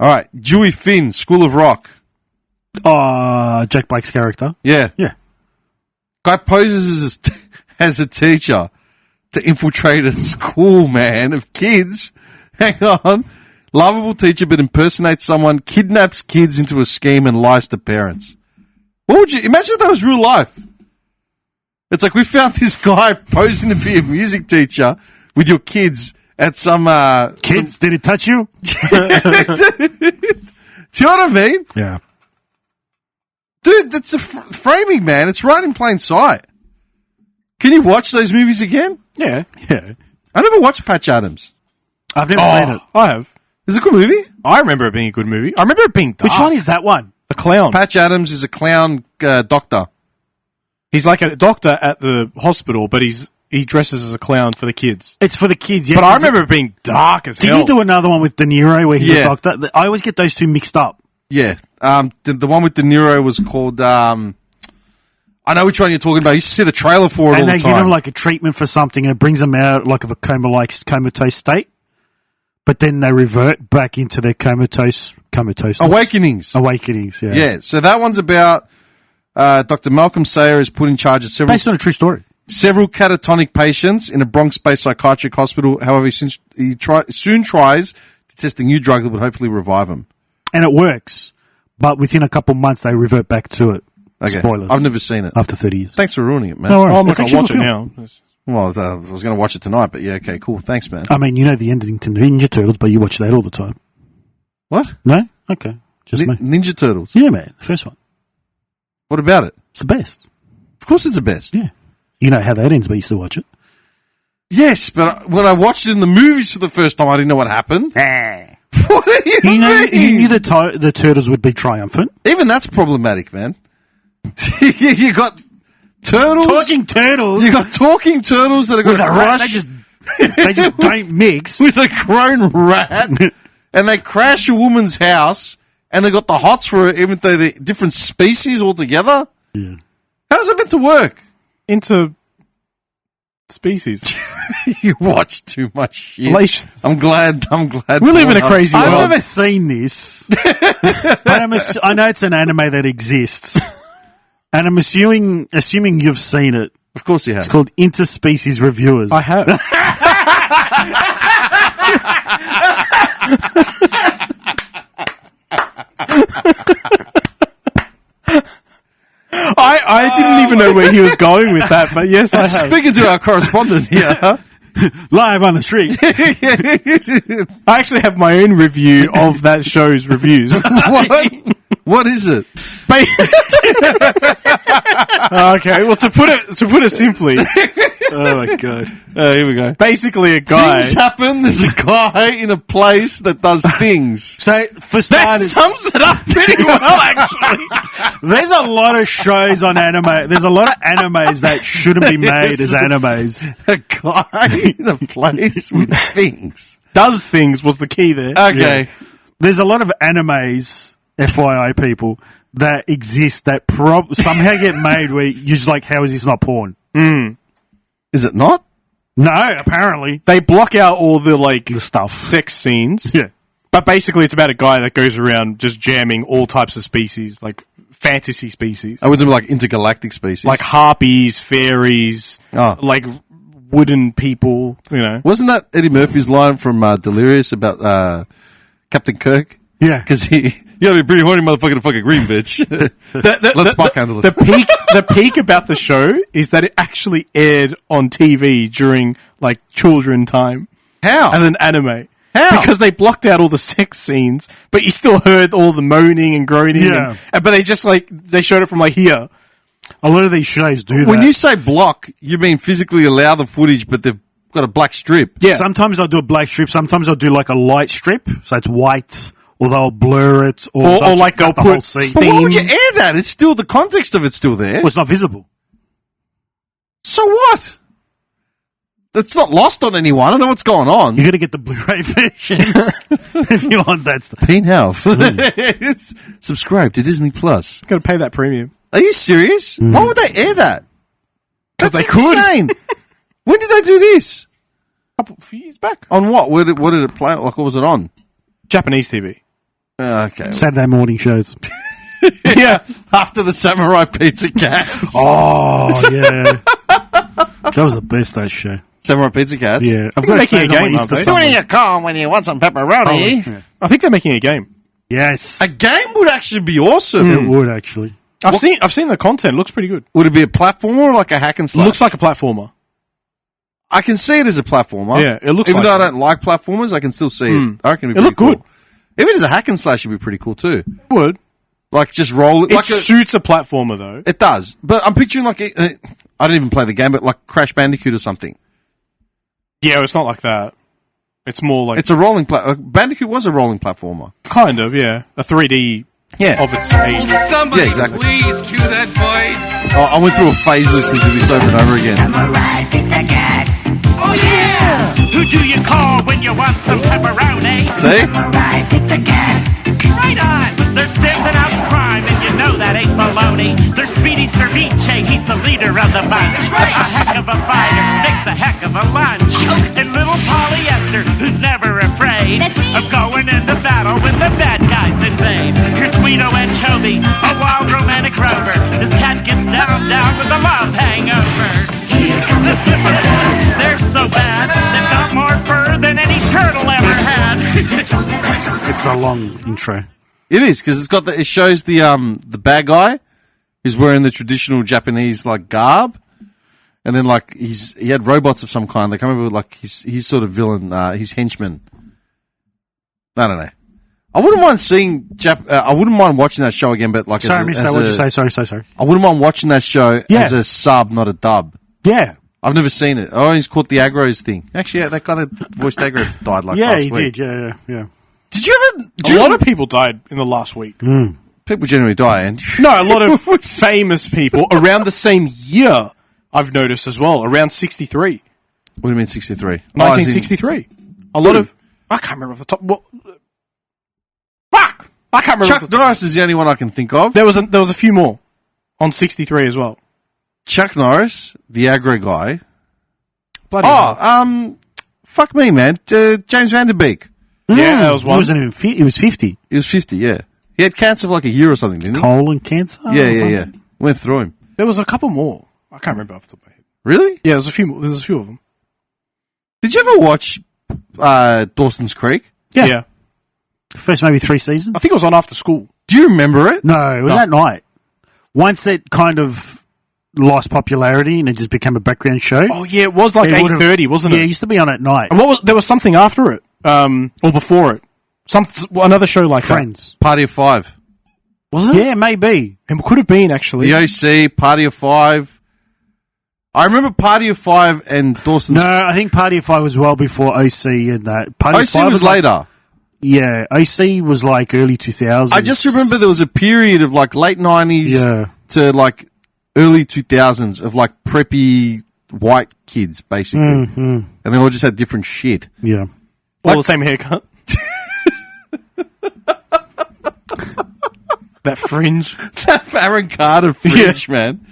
right, Dewey Finn, School of Rock. Jack Blake's character. Yeah. Yeah. Guy poses as a teacher to infiltrate a school, man, of kids. Hang on. Lovable teacher but impersonates someone, kidnaps kids into a scheme and lies to parents. What would you imagine if that was real life? It's like we found this guy posing to be a music teacher with your kids at some kids. Did it touch you? Do you know what I mean? Yeah, dude, that's a framing, man. It's right in plain sight. Can you watch those movies again? Yeah. I never watched Patch Adams. I've never seen it. I have. Is it a good movie? I remember it being a good movie. I remember it being dark. Which one is that one? The clown. Patch Adams is a clown doctor. He's like a doctor at the hospital, but he dresses as a clown for the kids. It's for the kids, yeah. But I remember it being dark as hell. Did you do another one with De Niro where he's a doctor? I always get those two mixed up. Yeah. The one with De Niro was called... I know which one you're talking about. You used to see the trailer for it all the time. And they give him like a treatment for something and it brings them out like of a comatose state. But then they revert back into their comatose. Awakenings, yeah. Yeah, so that one's about Dr. Malcolm Sayer is put in charge of several... Based on a true story. Several catatonic patients in a Bronx-based psychiatric hospital. However, he soon tries to test a new drug that would hopefully revive him. And it works. But within a couple months, they revert back to it. Okay. Spoilers. I've never seen it. After 30 years. Thanks for ruining it, man. No worries. I'm not going to watch it now. Well, I was going to watch it tonight, but yeah, okay, cool. Thanks, man. I mean, you know the ending to Ninja Turtles, but you watch that all the time. What? No? Okay. Just me. Ninja Turtles? Yeah, man. The first one. What about it? It's the best. Of course it's the best. Yeah. You know how that ends, but you still watch it. Yes, but when I watched it in the movies for the first time, I didn't know what happened. What do you mean? You knew the Turtles would be triumphant. Even that's problematic, man. You got turtles. Talking turtles. You got talking turtles that are going to crush. They just don't mix. With a grown rat. And they crash a woman's house and they got the hots for it, even though they're different species altogether. Yeah. How's it meant to work? Into species. You watch too much shit. Relations. I'm glad. We live in a crazy world. I've never seen this. But I know it's an anime that exists. And I'm assuming you've seen it. Of course you have. It's called Interspecies Reviewers. I have. I didn't even know where he was going with that, but yes, I have. Speaking to our correspondent here. Live on the street. I actually have my own review of that show's reviews. What is it? Okay, well, to put it simply. Oh my god. Here we go. Basically, a guy. Things happen. There's a guy in a place that does things. So, for That starters, sums it up pretty well, actually. there's a lot of shows on anime. There's a lot of animes that shouldn't be made as animes. A guy in a place with things. Does things was the key there. Okay. Yeah. There's a lot of animes, FYI people, that exist that somehow get made where you're just like, how is this not porn? Is it not? No, apparently. They block out all the stuff. sex scenes. Yeah. But basically, it's about a guy that goes around just jamming all types of species, like fantasy species. I would do like intergalactic species. Like harpies, fairies, like wooden people, you know. Wasn't that Eddie Murphy's line from Delirious about Captain Kirk? Yeah. Because you gotta be pretty horny motherfucker to fuck a green bitch. Let's Spark handle it. The peak about the show is that it actually aired on TV during like children time. How? As an anime. How? Because they blocked out all the sex scenes, but you still heard all the moaning and groaning. Yeah. But they just they showed it from like here. A lot of these shows do that. When you say block, you mean physically allow the footage, but they've got a black strip. Yeah. Sometimes they'll do a black strip. Sometimes they'll do like a light strip, so it's white. Or they'll blur it, or like they'll the put whole scene. But why would you air that? It's still the context of it's still there. Well, it's not visible. So what? It's not lost on anyone. I don't know what's going on. You got to get the Blu-ray versions if you want that stuff. Peen Health. Subscribe to Disney Plus. Got to pay that premium. Are you serious? Why would they air that? Because That's they could. insane. When did they do this? A few years back. On what? What did it play? Like, what was it on? Japanese TV. Okay. Saturday morning shows. Yeah. After the Samurai Pizza Cats. Oh, yeah. That was the best, that show. Samurai Pizza Cats. Yeah, I've got to say, game, aren't they? Do it in your car when you want some pepperoni. Oh, yeah. I think they're making a game. Yes. A game would actually be awesome. It would, actually. I've seen the content. It looks pretty good. Would it be a platformer or like a hack and slash? It looks like a platformer. I can see it as a platformer. Yeah, it looks Even like though I don't like platformers, I can still see it. I reckon It looked cool. good. If it is a hack and slash, it'd be pretty cool too. Would. Like, just roll it. It Like suits a platformer, though. It does. But I'm picturing like, I don't even play the game, but like Crash Bandicoot or something. Yeah, it's not like that. It's more like... It's a rolling Bandicoot was a rolling platformer. Kind of, yeah. A 3D of its age. Yeah, exactly. Please cue that fight. I went through a phase listening to this over and over again. Oh yeah! Who do you call when you want some pepperoni? See? Right on! They're stamping out crime, and you know that ain't baloney. They're Speedy Cerviche, he's the leader of the bunch. Right. A heck of a fighter, makes a heck of a lunch. And little polyester, who's never afraid of going into battle when the bad guys invade. Here's Guido Anchovy, a wild romantic rover. This cat gets down with a love hangover. The zippers, they're so bad, they've got more fur than any turtle ever had. It's a long intro. It is, because it shows the bad guy who's wearing the traditional Japanese like garb, and then like he had robots of some kind. They come over with like his sort of villain, his henchman. I don't know. I wouldn't mind seeing I wouldn't mind watching that show again, but like Sorry, Mister, what'd you say? Sorry. I wouldn't mind watching that show as a sub, not a dub. Yeah. I've never seen it. I always caught the Agros thing. Actually, yeah, that guy that voiced Agro died like last week. Yeah, he did. Yeah. Did you ever... A lot of people died in the last week. People generally die, and... No, a lot of famous people around the same year, I've noticed as well, around 63. What do you mean 63? 1963. A lot of... I can't remember off the top... Fuck! I can't remember. Chuck Norris is the only one I can think of. There was a few more on 63 as well. Chuck Norris, the aggro guy. Bloody hell. Fuck me, man. James Van Der Beek. Yeah, that was one. He was 50. He was 50, yeah. He had cancer for like a year or something, didn't he? Colon cancer? Yeah. Went through him. There was a couple more. I can't remember off the top of my head. Really? Yeah, there's a few of them. Did you ever watch Dawson's Creek? Yeah. First maybe 3 seasons? I think it was on after school. Do you remember it? No, it was at night. Once it kind of lost popularity and it just became a background show. Oh, yeah, it was like 8:30, wasn't it? Yeah, it used to be on at night. And there was something after it, or before it. Another show like Friends. Party of Five. Was it? Yeah, maybe. It could have been, actually. The OC, Party of Five. I remember Party of Five and Dawson's... No, I think Party of Five was well before OC and that. Party OC of Five was like, later. Yeah, OC was like early 2000s. I just remember there was a period of like late 90s to like early 2000s of like preppy white kids, basically. Mm-hmm. And they all just had different shit. Yeah. All the same haircut. That fringe. That Aaron Carter fringe, man.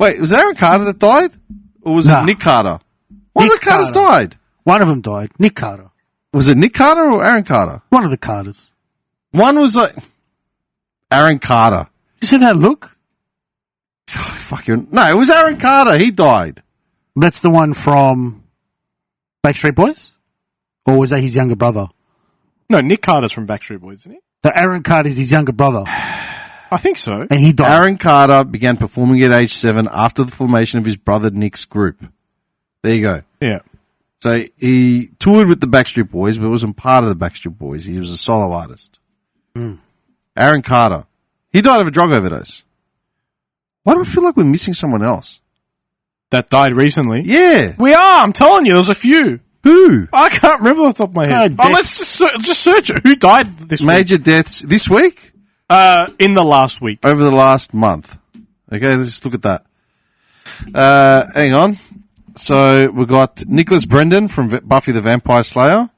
Wait, was it Aaron Carter that died? Or was it Nick Carter? One of the Carters died. One of them died. Nick Carter. Was it Nick Carter or Aaron Carter? One of the Carters. One was like Aaron Carter. You see that look? No, it was Aaron Carter. He died. That's the one from Backstreet Boys? Or was that his younger brother? No, Nick Carter's from Backstreet Boys, isn't he? The Aaron Carter's his younger brother. I think so. And he died. Aaron Carter began performing at age 7 after the formation of his brother Nick's group. There you go. Yeah. So he toured with the Backstreet Boys, but wasn't part of the Backstreet Boys. He was a solo artist. Aaron Carter. He died of a drug overdose. Why do I feel like we're missing someone else? That died recently? Yeah. We are. I'm telling you, there's a few. Who? I can't remember off the top of my head. Let's just search it. Who died this week? Major deaths this week? In the last week. Over the last month. Okay, let's just look at that. Hang on. So we've got Nicholas Brendan from Buffy the Vampire Slayer.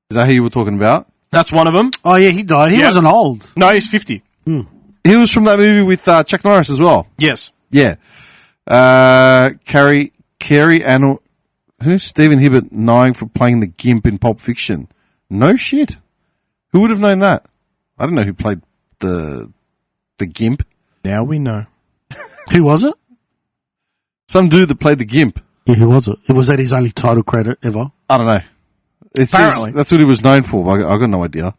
Is that who you were talking about? That's one of them. Oh, yeah, he died. He wasn't old. No, he's 50. He was from that movie with Chuck Norris as well. Yes. Yeah. Carrie Ann... Who's Stephen Hibbert knowing for playing the Gimp in Pulp Fiction? No shit. Who would have known that? I don't know who played the Gimp. Now we know. Who was it? Some dude that played the Gimp. Yeah, who was it? Was that his only title credit ever? I don't know. Apparently. That's what he was known for, but I got no idea.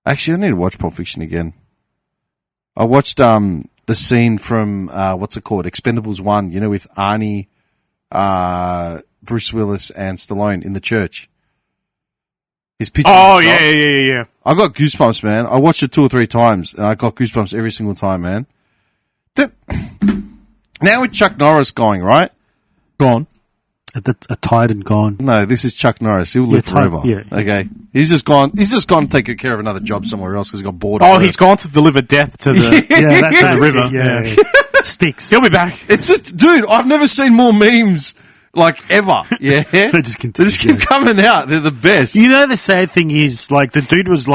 Actually, I need to watch Pulp Fiction again. I watched the scene from, what's it called? Expendables 1, with Arnie, Bruce Willis, and Stallone in the church. His picture. Oh, yeah. I got goosebumps, man. I watched it 2 or 3 times, and I got goosebumps every single time, man. Now with Chuck Norris going, right? Gone. Tired and gone. No, this is Chuck Norris. He'll live forever. Yeah. Okay. He's just gone to take care of another job somewhere else because he got bored. Oh, he's gone to deliver death to the, the river. Yeah. Sticks. He'll be back. It's just, dude, I've never seen more memes, ever. Yeah. They just keep coming out. They're the best. The sad thing is, the dude was,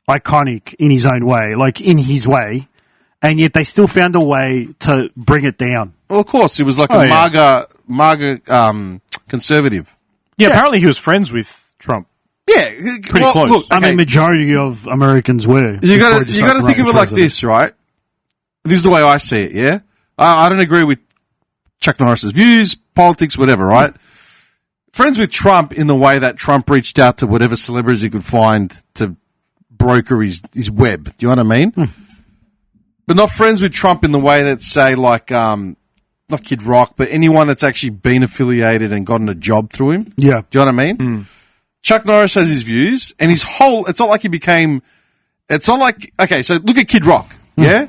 iconic in his own way, in his way, and yet they still found a way to bring it down. Well, of course, it was a MAGA conservative. Yeah, apparently he was friends with Trump. Yeah, pretty close. Look, majority of Americans were. You got to think of it like this, right? This is the way I see it. Yeah, I don't agree with Chuck Norris's views, politics, whatever. Right? Friends with Trump in the way that Trump reached out to whatever celebrities he could find to broker his web. Do you know what I mean? But not friends with Trump in the way that, say, not Kid Rock, but anyone that's actually been affiliated and gotten a job through him. Yeah. Do you know what I mean? Chuck Norris has his views, and it's not like he became, okay, so look at Kid Rock, yeah?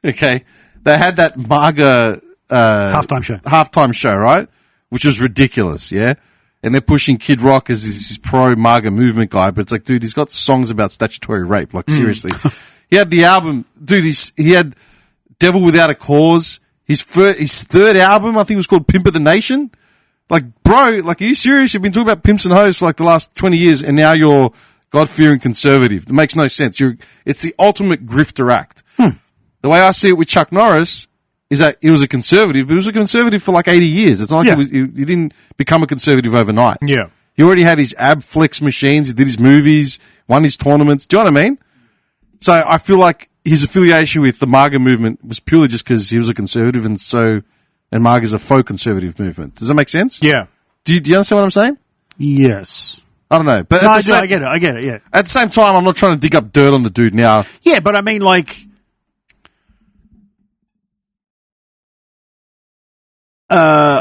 Okay. They had that MAGA, halftime show, right? Which was ridiculous, yeah? And they're pushing Kid Rock as this pro-MAGA movement guy, but it's like, dude, he's got songs about statutory rape, seriously. He had the album, dude, he had Devil Without a Cause. His third album, I think, was called Pimp of the Nation. Bro, are you serious? You've been talking about pimps and hoes for the last 20 years, and now you're God-fearing conservative. It makes no sense. It's the ultimate grifter act. The way I see it with Chuck Norris is that he was a conservative, but he was a conservative for 80 years. It's not like he didn't become a conservative overnight. Yeah. He already had his ab flex machines. He did his movies, won his tournaments. Do you know what I mean? So I feel like his affiliation with the MAGA movement was purely just because he was a conservative, and MAGA is a faux conservative movement. Does that make sense? Yeah. Do you understand what I'm saying? Yes. I don't know, but I get it. Yeah. At the same time, I'm not trying to dig up dirt on the dude now. Yeah, but I mean, I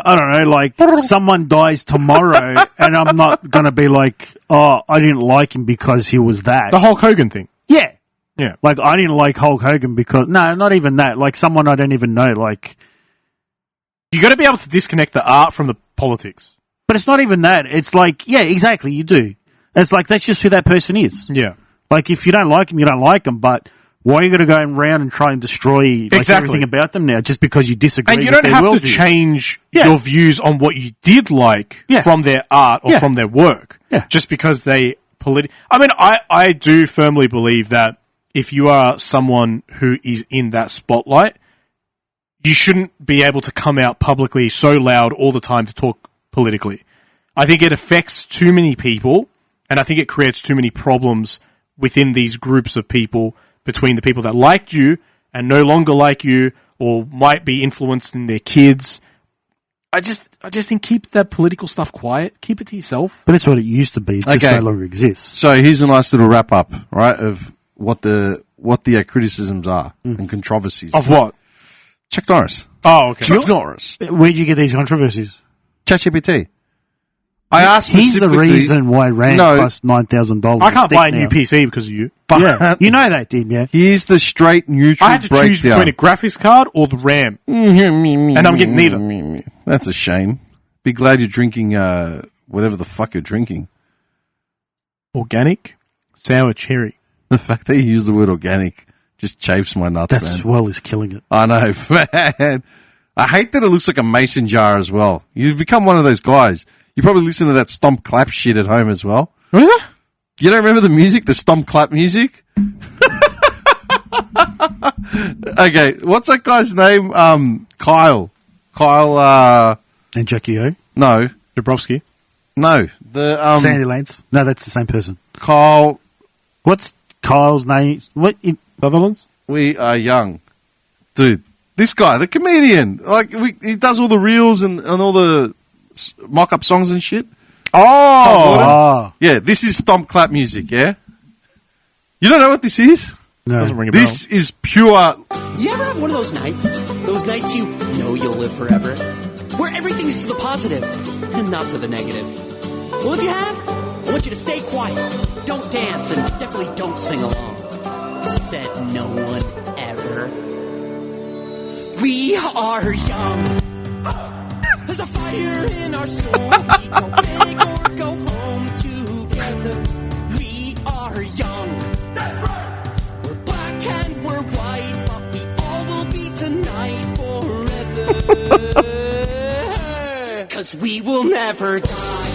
don't know, someone dies tomorrow, and I'm not gonna be I didn't like him because he was that. The Hulk Hogan thing. Yeah. Yeah. I didn't like Hulk Hogan because... No, not even that. Someone I don't even know, You got to be able to disconnect the art from the politics. But it's not even that. It's yeah, exactly, you do. It's that's just who that person is. Yeah. If you don't like him, you don't like him, but why are you going to go around and try and destroy everything about them now just because you disagree with their worldview? And you don't have to change your views on what you did from their art or from their work just because they... I do firmly believe that if you are someone who is in that spotlight, you shouldn't be able to come out publicly so loud all the time to talk politically. I think it affects too many people, and I think it creates too many problems within these groups of people, between the people that liked you and no longer like you, or might be influenced in their kids. I just think keep that political stuff quiet. Keep it to yourself. But that's what it used to be. It just no longer exists. So here's a nice little wrap up, right, of what the criticisms are and controversies. Of what? Chuck Norris. Oh, okay. Chuck Norris. Where'd you get these controversies? ChatGPT. I asked He's the reason why Rand cost $9,000. I can't buy a new PC because of you. But you know that, Tim, yeah? Here's the straight neutral I had to choose between a graphics card or the RAM. And I'm getting neither. That's a shame. Be glad you're drinking whatever the fuck you're drinking. Organic sour cherry. The fact that you use the word organic just chafes my nuts, that man. swell is killing it. I know, man. I hate that it looks like a mason jar as well. You've become one of those guys. You probably listen to that stomp clap shit at home as well. What is that? You don't remember the music, the stomp clap music? Okay, what's that guy's name? Kyle. And Jackie O? No. Dabrowski? No. The Sandy Lance? No, that's the same person. Kyle. What's Kyle's name? What? Sutherland's? We are young. Dude. This guy, the comedian, like he does all the reels and all the mock-up songs and shit. Oh, yeah. This is stomp clap music. Yeah, you don't know what this is? No. Doesn't ring a bell. This is pure. You ever have one of those nights? Those nights you know you'll live forever? Where everything is to the positive and not to the negative. Well, if you have, I want you to stay quiet. Don't dance and definitely don't sing along. Said no one ever. We are young. There's a fire in our soul. We go big or go home together. We are young. That's right. We're black and we're white, but we all will be tonight forever. 'Cause we will never die.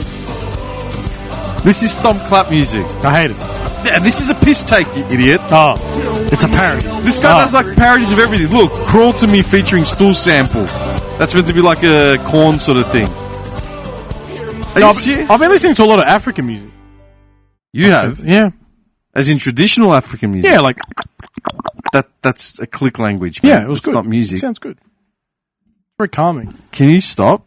This is stomp clap music. I hate it. Yeah, this is a piss take, you idiot. Oh, it's a parody. This guy does like parodies of everything. Look, Crawl to Me featuring Stool Sample. That's meant to be like a corn sort of thing. I've been listening to a lot of African music. You have? Yeah. As in traditional African music? Yeah, like... That's a click language, man. Yeah, it was it's good. not music. It sounds good. Very calming. Can you stop?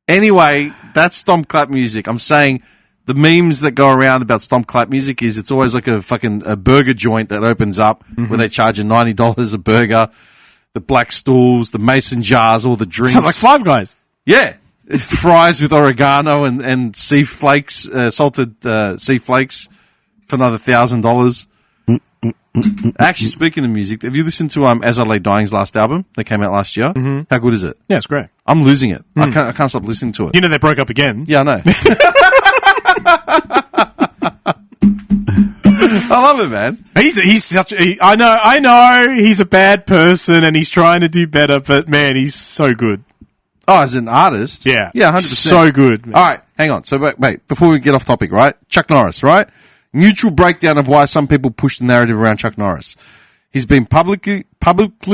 Anyway, that's stomp clap music. I'm saying... The memes that go around about stomp clap music is it's always like a burger joint that opens up where they charge you $90 a burger, the black stools, the mason jars, all the drinks. Sounds like Five Guys. Yeah. Fries with oregano and sea flakes, salted sea flakes for another $1,000. Actually, speaking of music, have you listened to As I Lay Dying's last album that came out last year? Mm-hmm. How good is it? Yeah, it's great. I'm losing it. I can't stop listening to it. You know they broke up again. Yeah, I know. I love it, man. He's such. I know. He's a bad person and he's trying to do better, but man, he's so good. Oh, as an artist, yeah, 100%. So good. Man. All right, hang on. So, wait, before we get off topic, right? Chuck Norris, right? Neutral breakdown of why some people push the narrative around Chuck Norris. He's been publicly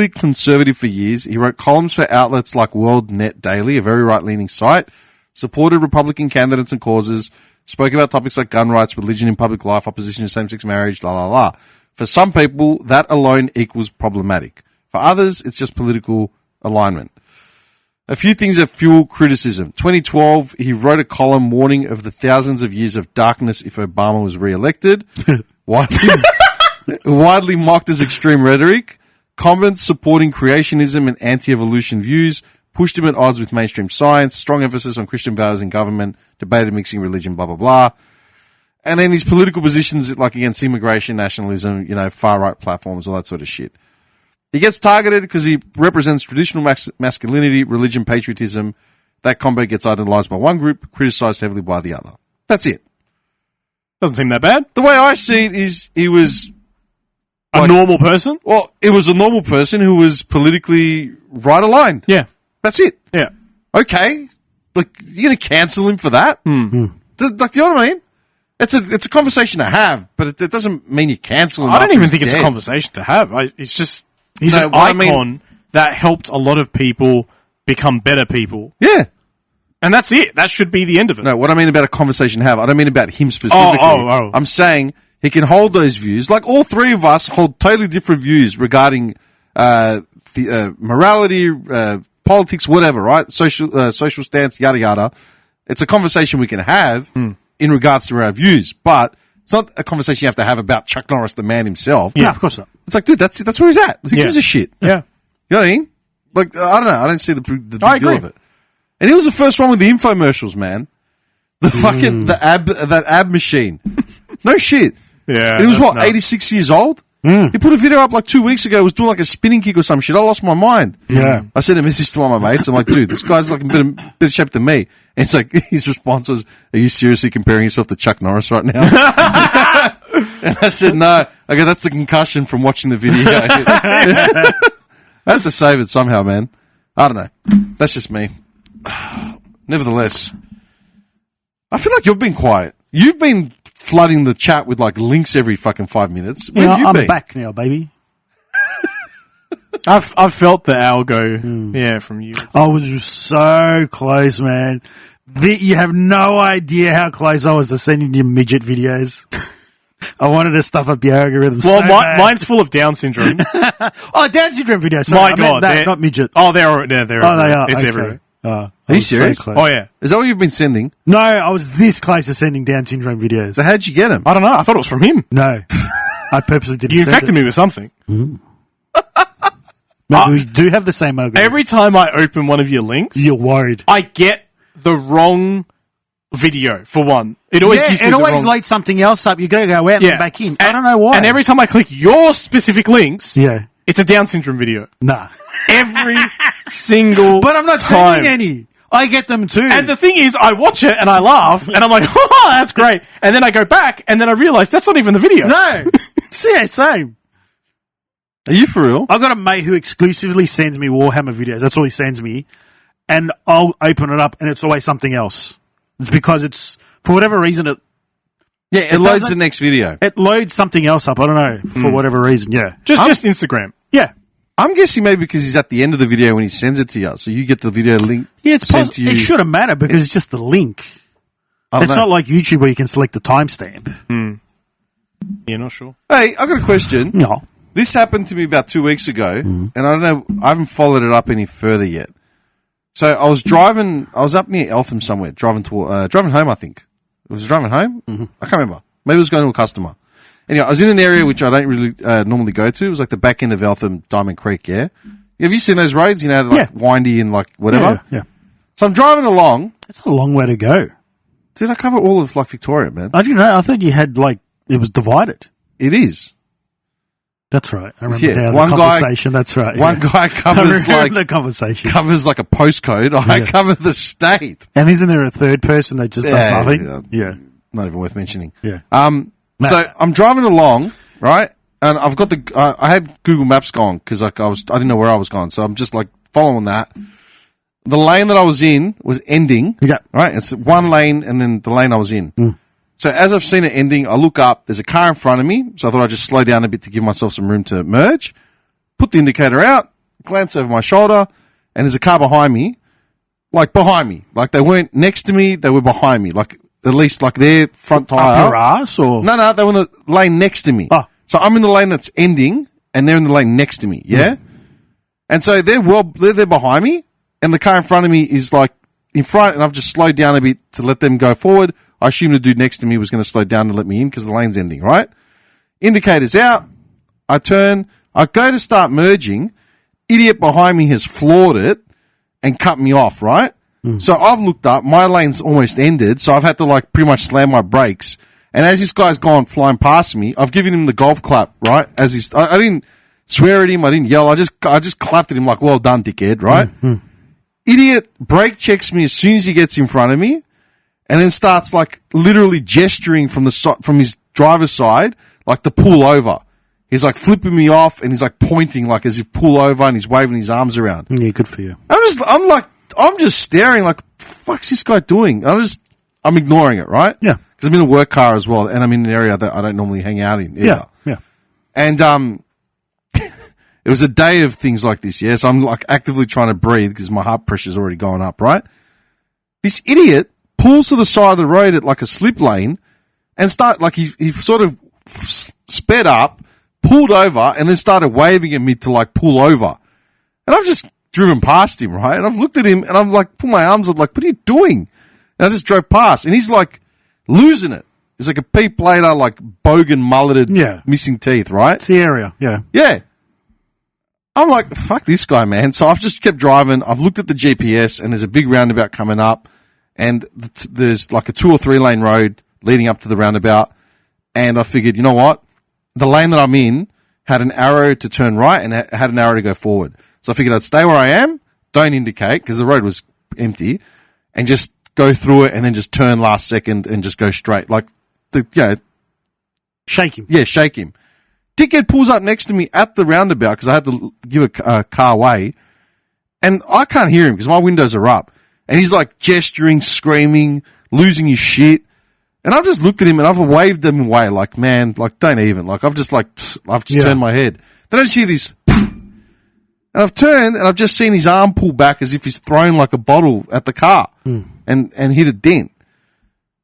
conservative for years. He wrote columns for outlets like World Net Daily, a very right-leaning site, supported Republican candidates and causes, spoke about topics like gun rights, religion in public life, opposition to same-sex marriage, la la la. For some people, that alone equals problematic. For others, it's just political alignment. A few things that fuel criticism. 2012, he wrote a column warning of the thousands of years of darkness if Obama was re-elected. Widely mocked as extreme rhetoric. Comments supporting creationism and anti-evolution views pushed him at odds with mainstream science. Strong emphasis on Christian values in government. Debated mixing religion, blah, blah, blah. And then his political positions like against immigration, nationalism, far-right platforms, all that sort of shit. He gets targeted because he represents traditional masculinity, religion, patriotism. That combo gets idolized by one group, criticized heavily by the other. That's it. Doesn't seem that bad. The way I see it is he was... a normal person? Well, it was a normal person who was politically right-aligned. Yeah. That's it. Yeah. Okay. Like, you're going to cancel him for that? Do you know what I mean? It's a conversation to have, but it doesn't mean you cancel him. I don't even think it's a conversation to have. It's just... He's an icon that helped a lot of people become better people. Yeah. And that's it. That should be the end of it. No, what I mean about a conversation to have, I don't mean about him specifically. Oh. I'm saying he can hold those views. Like, all three of us hold totally different views regarding morality, politics, whatever, right? Social stance, yada, yada. It's a conversation we can have in regards to our views, but it's not a conversation you have to have about Chuck Norris, the man himself. Yeah, of course not. It's like, dude, that's where he's at. Who gives a shit? Yeah. You know what I mean? Like, I don't know. I don't see the big deal agree. of it. And he was the first one with the infomercials, man. The fucking, that ab machine. No shit. Yeah. And he was 86 years old? He put a video up like 2 weeks ago. He was doing like a spinning kick or some shit. I lost my mind. Yeah. I sent a message to one of my mates. I'm like, dude, this guy's like in a bit of shape than me. And it's like, his response was, are you seriously comparing yourself to Chuck Norris right now? And I said, no. I go, that's the concussion from watching the video. I had to save it somehow, man. I don't know. That's just me. Nevertheless, I feel like you've been quiet. You've been flooding the chat with like links every fucking 5 minutes. Where have you been? I'm back now, baby. I've felt the algo, from you. I was just so close, man. You have no idea how close I was to sending you midget videos. I wanted to stuff up the algorithm. Well, so bad. mine's full of Down syndrome. Oh, Down syndrome videos. Sorry, My God, that, not midget. Oh, they're they everywhere. are. It's Okay. everywhere. Are you serious? Oh, yeah. Is that what you've been sending? No, I was this close to sending Down syndrome videos. So how'd you get them? I don't know. I thought it was from him. No, I purposely didn't. You send infected it. me with something. Maybe we do have the same algorithm. Every time I open one of your links, You're worried. I get the wrong video, for one. It always gives me it the always wrong... loads something else up. You got to go out and then back in. I don't know why. And every time I click your specific links, Yeah. it's a Down syndrome video. Nah. Every single But I'm not time. sending any. I get them too. And the thing is, I watch it and I laugh, and I'm like, oh, that's great. And then I go back, and then I realize that's not even the video. No. Yeah, same. Are you for real? I've got a mate who exclusively sends me Warhammer videos. That's all he sends me. And I'll open it up and it's always something else. It's because it's, for whatever reason, it loads doesn't- the next video. It loads something else up. I don't know. For whatever reason, yeah. Just Instagram. Yeah. I'm guessing maybe because he's at the end of the video when he sends it to you, so you get the video link. Yeah, it's sent to you. it shouldn't matter because it's just the link. I don't It's know. not like YouTube where you can select the timestamp. Yeah, not sure. Hey, I got a question. No. This happened to me about 2 weeks ago, and I don't know, I haven't followed it up any further yet. So I was up near Eltham somewhere, driving home, I think. Was it driving home? Mm-hmm. I can't remember. Maybe it was going to a customer. Anyway, I was in an area which I don't really normally go to. It was like the back end of Eltham, Diamond Creek, yeah? Have you seen those roads? You know, like windy and like whatever? Yeah. So I'm driving along. It's a long way to go. Dude, I cover all of like Victoria, man. I didn't know. I thought you had it was divided. It is. That's right. I remember Yeah, now one the guy- conversation. That's right. One yeah. guy covers I like remember the conversation. covers like a postcode. I cover the state. And isn't there a third person that just does nothing? Yeah. Not even worth mentioning. Yeah. So I'm driving along, right? And I've got I had Google Maps going because like I didn't know where I was going. So I'm just like following that. The lane that I was in was ending. Yeah. Right? It's one lane and then the lane I was in. So as I've seen it ending, I look up, there's a car in front of me. So I thought I'd just slow down a bit to give myself some room to merge. Put the indicator out, glance over my shoulder, and there's a car behind me. Like behind me. Like they weren't next to me, they were behind me. Like at least like their front tire. Up your ass or? No, they were in the lane next to me. Oh. So I'm in the lane that's ending, and they're in the lane next to me, yeah? And so they're there behind me, and the car in front of me is like in front, and I've just slowed down a bit to let them go forward. I assume the dude next to me was going to slow down to let me in because the lane's ending, right? Indicator's out. I turn. I go to start merging. Idiot behind me has floored it and cut me off, right? So I've looked up. My lane's almost ended, so I've had to like pretty much slam my brakes. And as this guy's gone flying past me, I've given him the golf clap, right? I didn't swear at him. I didn't yell. I just clapped at him like, well done, dickhead, right? Idiot brake checks me as soon as he gets in front of me. And then starts like literally gesturing from his driver's side, like to pull over. He's like flipping me off and he's like pointing like as if pull over and he's waving his arms around. Yeah, good for you. I'm just staring like, the fuck's this guy doing? I'm ignoring it, right? Yeah. Because I'm in a work car as well and I'm in an area that I don't normally hang out in either. Yeah. And, it was a day of things like this, yeah? So I'm like actively trying to breathe because my heart pressure's already gone up, right? This idiot pulls to the side of the road at like a slip lane and he sort of sped up, pulled over, and then started waving at me to like pull over. And I've just driven past him, right? And I've looked at him and I'm like, put my arms up like, what are you doing? And I just drove past and he's like losing it. He's like a P-plater, like bogan mulleted, missing teeth, right? It's the area, yeah. Yeah. I'm like, fuck this guy, man. So I've just kept driving. I've looked at the GPS and there's a big roundabout coming up. And there's like a 2 or 3 lane road leading up to the roundabout. And I figured, you know what? The lane that I'm in had an arrow to turn right and had an arrow to go forward. So I figured I'd stay where I am, don't indicate because the road was empty, and just go through it and then just turn last second and just go straight. Like, shake him. Yeah, shake him. Dickhead pulls up next to me at the roundabout because I had to give a car way. And I can't hear him because my windows are up. And he's like gesturing, screaming, losing his shit. And I've just looked at him and I've waved them away like, man, like don't even. Like I've just turned my head. Then I just hear this. And I've turned and I've just seen his arm pull back as if he's thrown like a bottle at the car and hit a dent.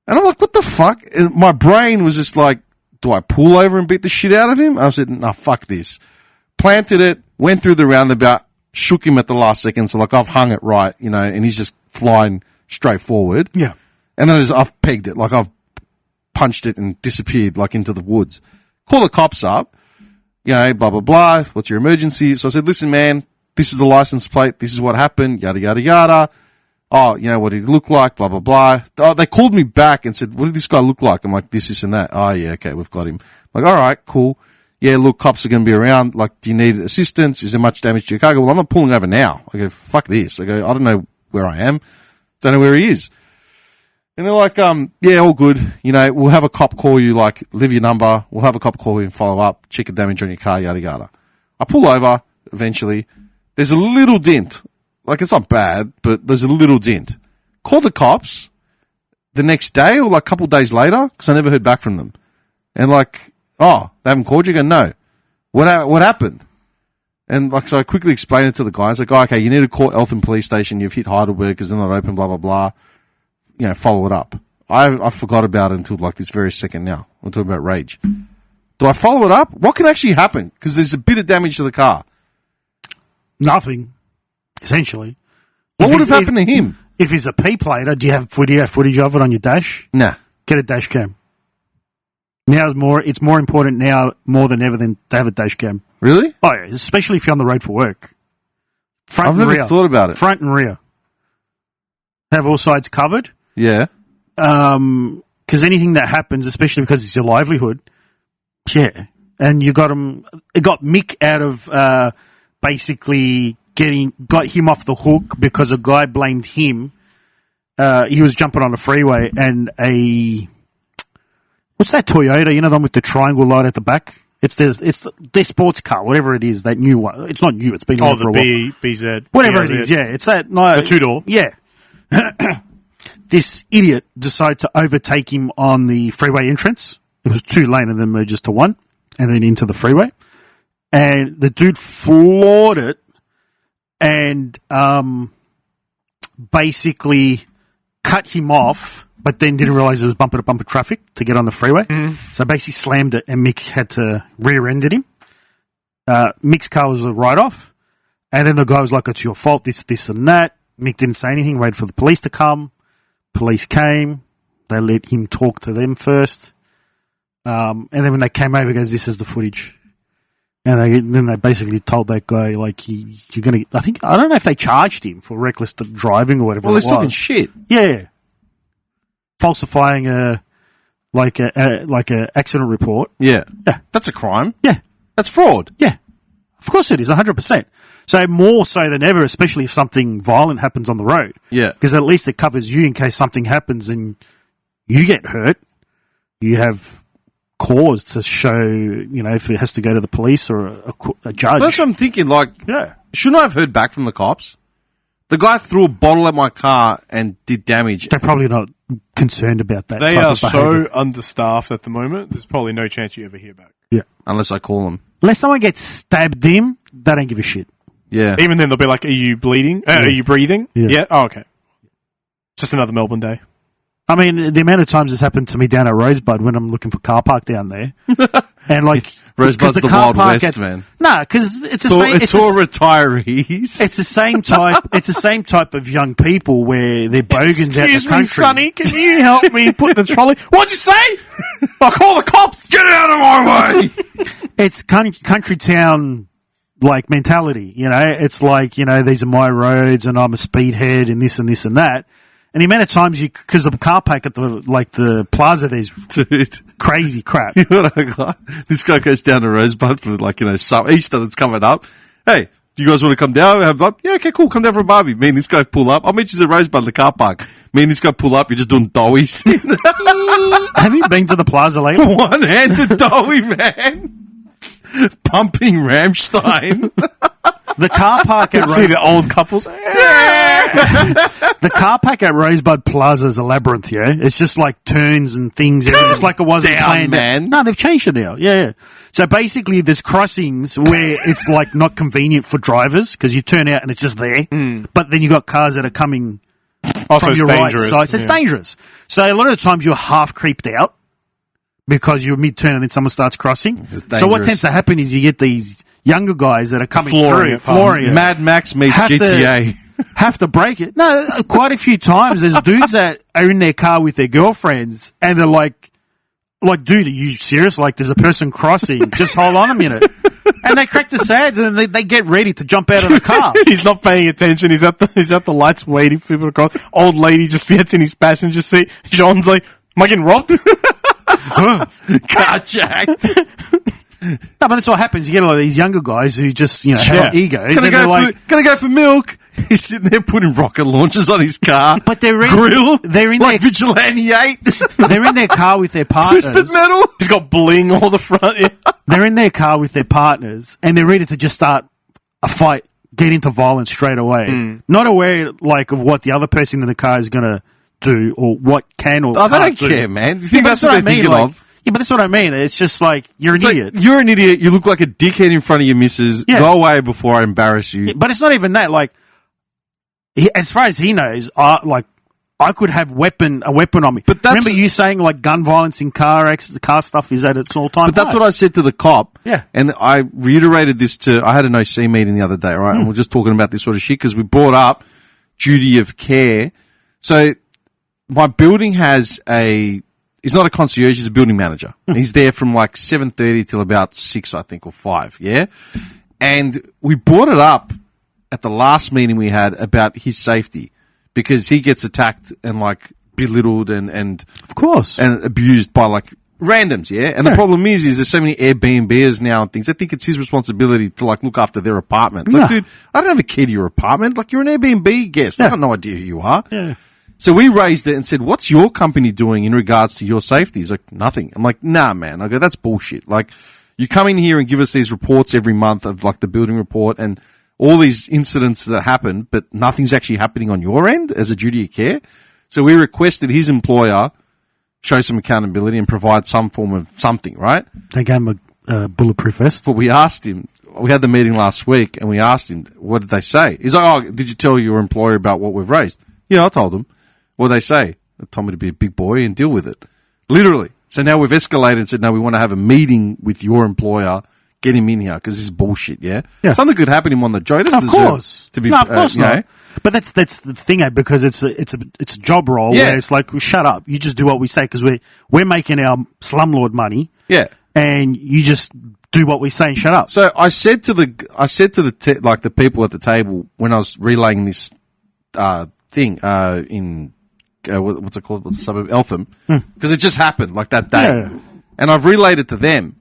And I'm like, what the fuck? And my brain was just like do I pull over and beat the shit out of him? I said, nah, fuck this. Planted it, went through the roundabout, shook him at the last second. So, like, I've hung it right, you know, and he's just flying straight forward. Yeah. And then I've pegged it, like I've punched it and disappeared, like, into the woods. Call the cops up, you know, blah, blah, blah. What's your emergency? So I said, listen, man, this is the license plate. This is what happened, yada, yada, yada. Oh, you know, what did he look like? Blah, blah, blah. Oh, they called me back and said, what did this guy look like? I'm like, this, and that. Oh, yeah, okay, we've got him. I'm like, all right, cool. Yeah, look, cops are going to be around. Like, do you need assistance? Is there much damage to your car? I go, well, I'm not pulling over now. I go, fuck this. I go, I don't know where I am. Don't know where he is. And they're like, yeah, all good. You know, we'll have a cop call you, like, leave your number. We'll have a cop call you and follow up, check the damage on your car, yada, yada. I pull over eventually. There's a little dent. Like, it's not bad, but there's a little dent. Call the cops the next day or like a couple of days later because I never heard back from them. And like, oh, they haven't called you? I go, no. What happened? And like, so I quickly explained it to the guys. Like, oh, okay, you need to call Eltham Police Station. You've hit Heidelberg because they're not open, blah, blah, blah. You know, follow it up. I forgot about it until like this very second now. I'm talking about rage. Do I follow it up? What can actually happen? Because there's a bit of damage to the car. Nothing, essentially. What would have happened to him? If he's a P-plater, do you have footage of it on your dash? Nah. Get a dash cam. Now it's more important now more than ever than to have a dash cam. Really? Oh, yeah, especially if you're on the road for work. I've never thought about it. Front and rear. Have all sides covered. Yeah. Because anything that happens, especially because it's your livelihood, yeah. And you got him. It got Mick out of basically got him off the hook because a guy blamed him. He was jumping on a freeway and what's that Toyota? You know the one with the triangle light at the back. It's their sports car, whatever it is. That new one. It's not new. It's been there for a while. BZ, whatever it is. Yeah, it's that. No, the 2-door. Yeah. This idiot decided to overtake him on the freeway entrance. It was 2-lane and then merges to 1 and then into the freeway. And the dude floored it and basically cut him off, but then didn't realize it was bumper-to-bumper traffic to get on the freeway. So basically slammed it and Mick had to rear-ended him. Mick's car was a write-off. And then the guy was like, it's your fault, this and that. Mick didn't say anything, waited for the police to come. Police came. They let him talk to them first. And then when they came over, he goes, this is the footage. And then they basically told that guy, like, you're going to... I don't know if they charged him for reckless driving or whatever it was. Well, they're talking shit. Yeah. Falsifying a accident report. Yeah. Yeah. That's a crime. Yeah. That's fraud. Yeah. Of course it is, 100%. So more so than ever, especially if something violent happens on the road. Yeah. Because at least it covers you in case something happens and you get hurt. You have cause to show, you know, if it has to go to the police or a judge. That's what I'm thinking, like, yeah. Shouldn't I have heard back from the cops? The guy threw a bottle at my car and did damage. They're probably not concerned about that. They are so understaffed at the moment, there's probably no chance you ever hear back. Yeah. Unless I call them. Unless someone gets stabbed in, they don't give a shit. Yeah. Even then, they'll be like, are you bleeding? Are you breathing? Yeah. Oh, okay. Just another Melbourne day. I mean, the amount of times this happened to me down at Rosebud when I'm looking for car park down there. And like... Rosebud's the Wild West, man. No, because it's It's all retirees. It's the same type. It's the same type of young people where they're bogans out the country. Excuse me, Sonny, can you help me put the trolley? What'd you say? I'll call the cops. Get out of my way. It's country town like mentality. You know, it's like, you know, these are my roads and I'm a speedhead and this and this and that. And the amount of times because the car park at the plaza, there's crazy crap. You know what I got? This guy goes down to Rosebud for like, you know, some Easter that's coming up. Hey, do you guys want to come down? Yeah, okay, cool. Come down for a barbie. Me and this guy pull up. I'll meet you at Rosebud, the car park. Me and this guy pull up. You're just doing doughies. Have you been to the plaza lately? One-handed doughy, man. Pumping Rammstein. The car park at see the old couples. The car park at Rosebud Plaza is a labyrinth, yeah? It's just like turns and things. It's like it wasn't planned. Man. No, they've changed it now. Yeah. So basically there's crossings where it's like not convenient for drivers because you turn out and it's just there. But then you got cars that are coming from your right side. So it's dangerous. So a lot of the times you're half creeped out because you're mid-turn and then someone starts crossing. So what tends to happen is you get these younger guys that are coming through. Flooring it. Mad Max meets GTA. Have to break it. No, quite a few times there's dudes that are in their car with their girlfriends and they're like, dude, are you serious? Like, there's a person crossing. Just hold on a minute. And they crack the sads and they get ready to jump out of the car. He's not paying attention. He's at the lights waiting for people to cross. Old lady just gets in his passenger seat. John's like, am I getting robbed? Carjacked. No, but that's what happens. You get a lot of these younger guys who just, have egos. Gonna go for milk. He's sitting there putting rocket launchers on his car. But they're in like Vigilante 8. They're in their car with their partners. Twisted Metal. He's got bling all the front. Yeah. They're in their car with their partners and they're ready to just start a fight, get into violence straight away. Not aware of what the other person in the car is going to do or what can or can't they don't care, man. You think that's what they're thinking of? Yeah, but that's what I mean. It's just like, you're an idiot. You're an idiot. You look like a dickhead in front of your missus. Yeah. Go away before I embarrass you. Yeah, but it's not even that. Like, as far as he knows, I could have a weapon on me. But remember you saying gun violence in car stuff is at its all time. But that's what I said to the cop. Yeah, and I reiterated this I had an OC meeting the other day, right? And we're just talking about this sort of shit because we brought up duty of care. So my building has he's not a concierge, he's a building manager. He's there from 7:30 till about 6, I think, or 5. Yeah, and we brought it up at the last meeting we had about his safety because he gets attacked and belittled and of course and abused by randoms, yeah. And the problem is there's so many Airbnbs now and things. I think it's his responsibility to look after their apartment. Dude, I don't have a key to your apartment. You're an Airbnb guest. I got no idea who you are. Yeah. So we raised it and said, "What's your company doing in regards to your safety?" He's like, "Nothing." I'm like, "Nah, man." I go, "That's bullshit. You come in here and give us these reports every month of the building report and all these incidents that happen, but nothing's actually happening on your end as a duty of care." So we requested his employer show some accountability and provide some form of something, right? They gave him a bulletproof vest. But we asked him, we had the meeting last week, and we asked him, what did they say? He's like, "Oh, did you tell your employer about what we've raised?" Yeah, I told them. What did they say? They told me to be a big boy and deal with it. Literally. So now we've escalated and said, no, we want to have a meeting with your employer. Get him in here because this is bullshit. Yeah, something could happen to him on the job. Of course, to be, of course not. But that's the thing, because it's a job role. Yeah. Where it's well, shut up. You just do what we say because we're making our slumlord money. Yeah, and you just do what we say and shut up. So I said to the the people at the table when I was relaying this thing in what's it called? What's the suburb? Eltham, because it just happened that day, and I've relayed it to them.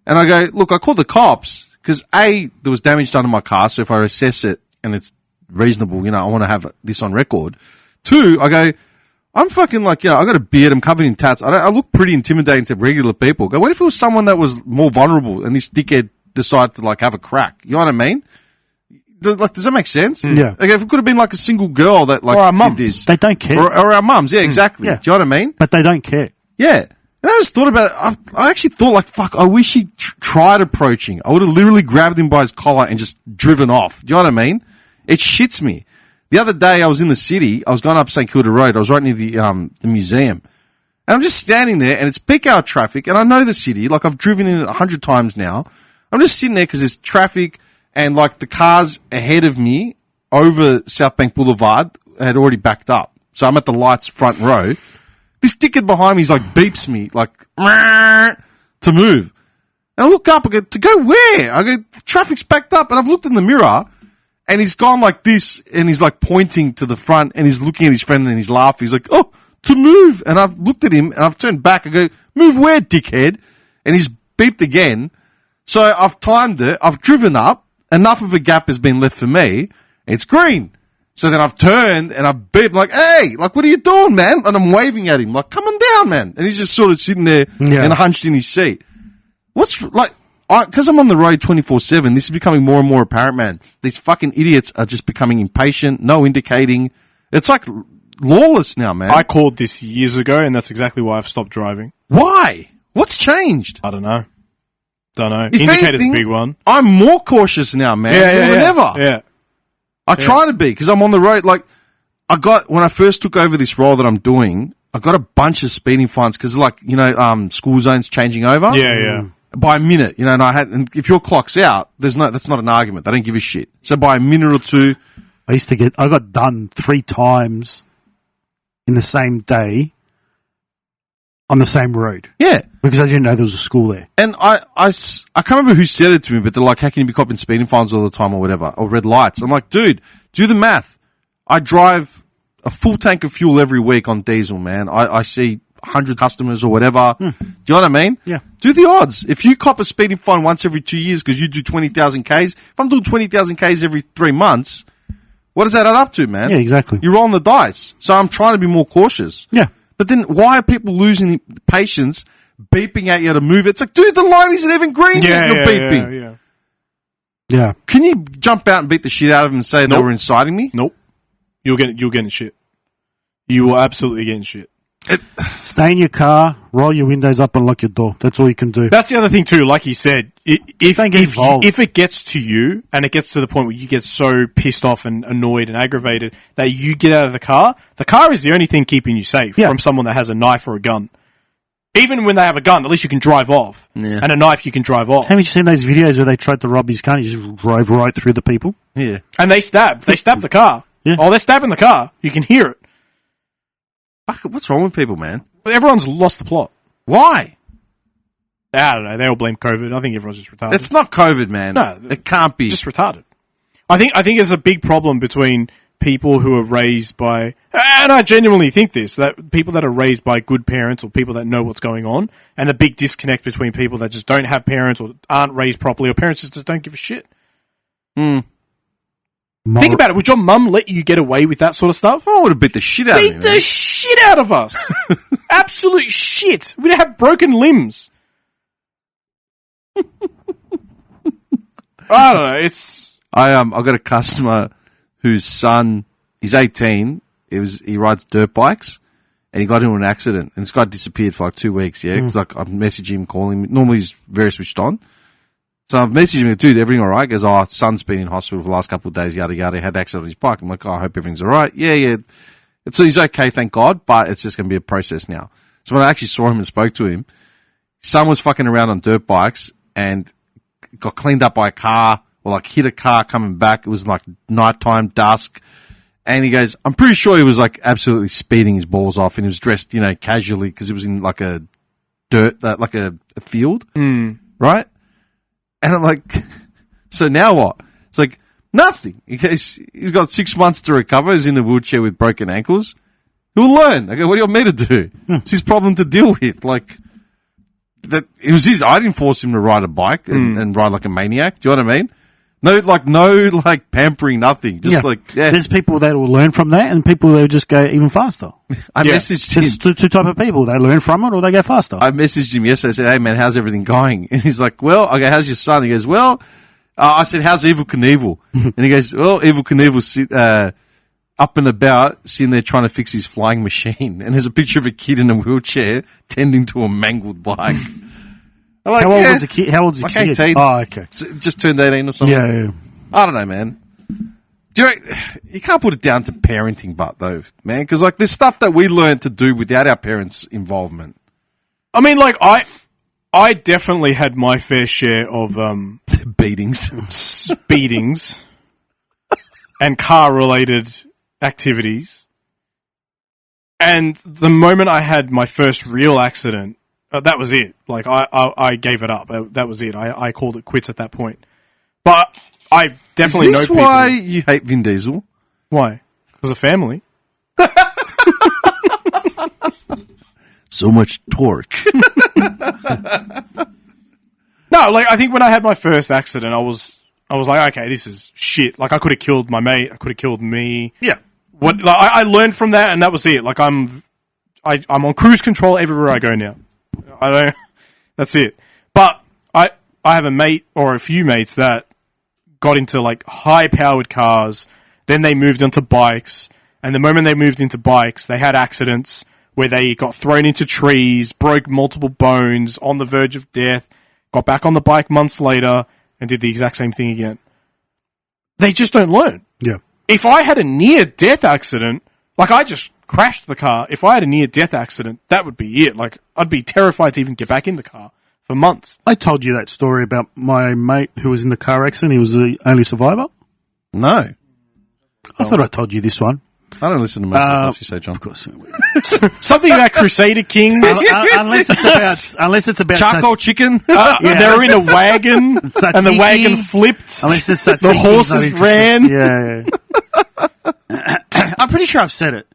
And I go, look, I called the cops because there was damage done to my car. So if I assess it and it's reasonable, I want to have this on record. 2, I go, I'm fucking I got a beard. I'm covered in tats. I look pretty intimidating to regular people. I go, what if it was someone that was more vulnerable and this dickhead decided to have a crack? You know what I mean? Does that make sense? Yeah. If it could have been a single girl that or our mums, did this. they don't care. Or our mums, yeah, exactly. Yeah. Do you know what I mean? But they don't care. Yeah. And I just thought about it. I actually thought, fuck, I wish he tried approaching. I would have literally grabbed him by his collar and just driven off. Do you know what I mean? It shits me. The other day, I was in the city. I was going up St Kilda Road. I was right near the museum. And I'm just standing there, and it's peak hour traffic, and I know the city. I've driven in it 100 times now. I'm just sitting there because there's traffic, and, the cars ahead of me over South Bank Boulevard had already backed up. So I'm at the lights front row. This dickhead behind me is beeps me, to move. And I look up, I go, to go where? I go, the traffic's backed up. And I've looked in the mirror, and he's gone like this, and he's pointing to the front, and he's looking at his friend, and he's laughing. He's like, oh, to move. And I've looked at him, and I've turned back. I go, move where, dickhead? And he's beeped again. So I've timed it. I've driven up. Enough of a gap has been left for me. It's green. So then I've turned and I've beeped hey, what are you doing, man? And I'm waving at him come on down, man. And he's just sort of sitting there and hunched in his seat. What's because I'm on the road 24/7, this is becoming more and more apparent, man. These fucking idiots are just becoming impatient, no indicating. It's lawless now, man. I called this years ago and that's exactly why I've stopped driving. Why? What's changed? I don't know. Indicator's a big one. I'm more cautious now, man. More than ever. Yeah. I try to be because I'm on the road. When I first took over this role that I'm doing, I got a bunch of speeding fines because, like, school zones changing over. Yeah. By a minute, and if your clock's out, that's not an argument. They don't give a shit. So by a minute or two, I got done 3 times in the same day on the same road. Yeah. Because I didn't know there was a school there. And I can't remember who said it to me, but they're like, how can you be copping speeding fines all the time or whatever, or red lights? I'm like, dude, do the math. I drive a full tank of fuel every week on diesel, man. I see 100 customers or whatever. Do you know what I mean? Yeah. Do the odds. If you cop a speeding fine once every 2 years because you do 20,000 Ks, if I'm doing 20,000 Ks every 3 months, what does that add up to, man? Yeah, exactly. You're rolling the dice. So I'm trying to be more cautious. Yeah. But then why are people losing patience, beeping at you to move? It's like, dude, the light isn't even green yet. You're beeping. Yeah. Can you jump out and beat the shit out of them and say they were inciting me? Nope. You're getting shit. You are absolutely getting shit. Stay in your car, roll your windows up and lock your door. That's all you can do. That's the other thing too, like you said. If it gets to you and it gets to the point where you get so pissed off and annoyed and aggravated that you get out of the car is the only thing keeping you safe from someone that has a knife or a gun. Even when they have a gun, at least you can drive off. Yeah. And a knife you can drive off. Haven't you seen those videos where they tried to rob his car and he just drove right through the people? Yeah. And they stabbed the car. Yeah. Oh, they're stabbing the car. You can hear it. Fuck, what's wrong with people, man? Everyone's lost the plot. Why? I don't know. They all blame COVID. I think everyone's just retarded. It's not COVID, man. No, it can't be. Just retarded. I think there's a big problem between people who are raised by, and I genuinely think this, that people that are raised by good parents or people that know what's going on, and the big disconnect between people that just don't have parents or aren't raised properly or parents just don't give a shit. Think about it. Would your mum let you get away with that sort of stuff? I would have beat the shit out of me. Beat the shit out of us. Absolute shit. We'd have broken limbs. I don't know. I got a customer whose son, he's 18. He rides dirt bikes, and he got into an accident. And this guy disappeared for like 2 weeks. Yeah, because like I messaged him, calling him. Normally he's very switched on. So I'm messaging him, dude, everything all right? He goes, son's been in hospital for the last couple of days, yada, yada. He had an accident on his bike. I'm like, I hope everything's all right. Yeah. So he's okay, thank God, but it's just going to be a process now. So when I actually saw him and spoke to him, his son was fucking around on dirt bikes and got cleaned up by a car or like hit a car coming back. It was like nighttime, dusk. And he goes, I'm pretty sure he was like absolutely speeding his balls off and he was dressed, casually because he was in like a like a field, right? And I'm like, so now what? It's like, nothing. He's got 6 months to recover. He's in a wheelchair with broken ankles. He'll learn. I go, what do you want me to do? It's his problem to deal with. Like, that it was his. I didn't force him to ride a bike and ride like a maniac. Do you know what I mean? No pampering, nothing. Just There's people that will learn from that and people that will just go even faster. I messaged him. There's two type of people. They learn from it or they go faster. I messaged him yesterday. I said, hey, man, how's everything going? And he's like, well, okay, how's your son? He goes, well, I said, how's Evel Knievel? And he goes, well, Evel Knievel's up and about, sitting there trying to fix his flying machine. And there's a picture of a kid in a wheelchair tending to a mangled bike. Like, how old was the kid? How old's the kid? 18. Oh, okay. Just turned 18 or something. Yeah. I don't know, man. You can't put it down to parenting, but though, man, because like there's stuff that we learned to do without our parents' involvement. I mean, like I definitely had my fair share of beatings, speedings, and car-related activities. And the moment I had my first real accident, that was it. Like, I gave it up. That was it. I called it quits at that point. But I definitely know people. Is this why you hate Vin Diesel? Why? Because of family. So much torque. No, like, I think when I had my first accident, I was like, okay, this is shit. Like, I could have killed my mate. I could have killed me. Yeah. I learned from that, and that was it. Like, I'm on cruise control everywhere I go now. That's it. But I have a mate or a few mates that got into like high powered cars. Then they moved onto bikes. And the moment they moved into bikes, they had accidents where they got thrown into trees, broke multiple bones, on the verge of death, got back on the bike months later and did the exact same thing again. They just don't learn. Yeah. If I had a near death accident, like I just crashed the car, if I had a near-death accident, that would be it. Like, I'd be terrified to even get back in the car for months. I told you that story about my mate who was in the car accident. He was the only survivor. No. I thought I told you this one. I don't listen to most of the stuff you say, John. Of course. Something about Crusader Kings. unless it's about charcoal chicken. They were in a wagon, and the wagon flipped. Unless it's the horses ran. Yeah. I'm pretty sure I've said it.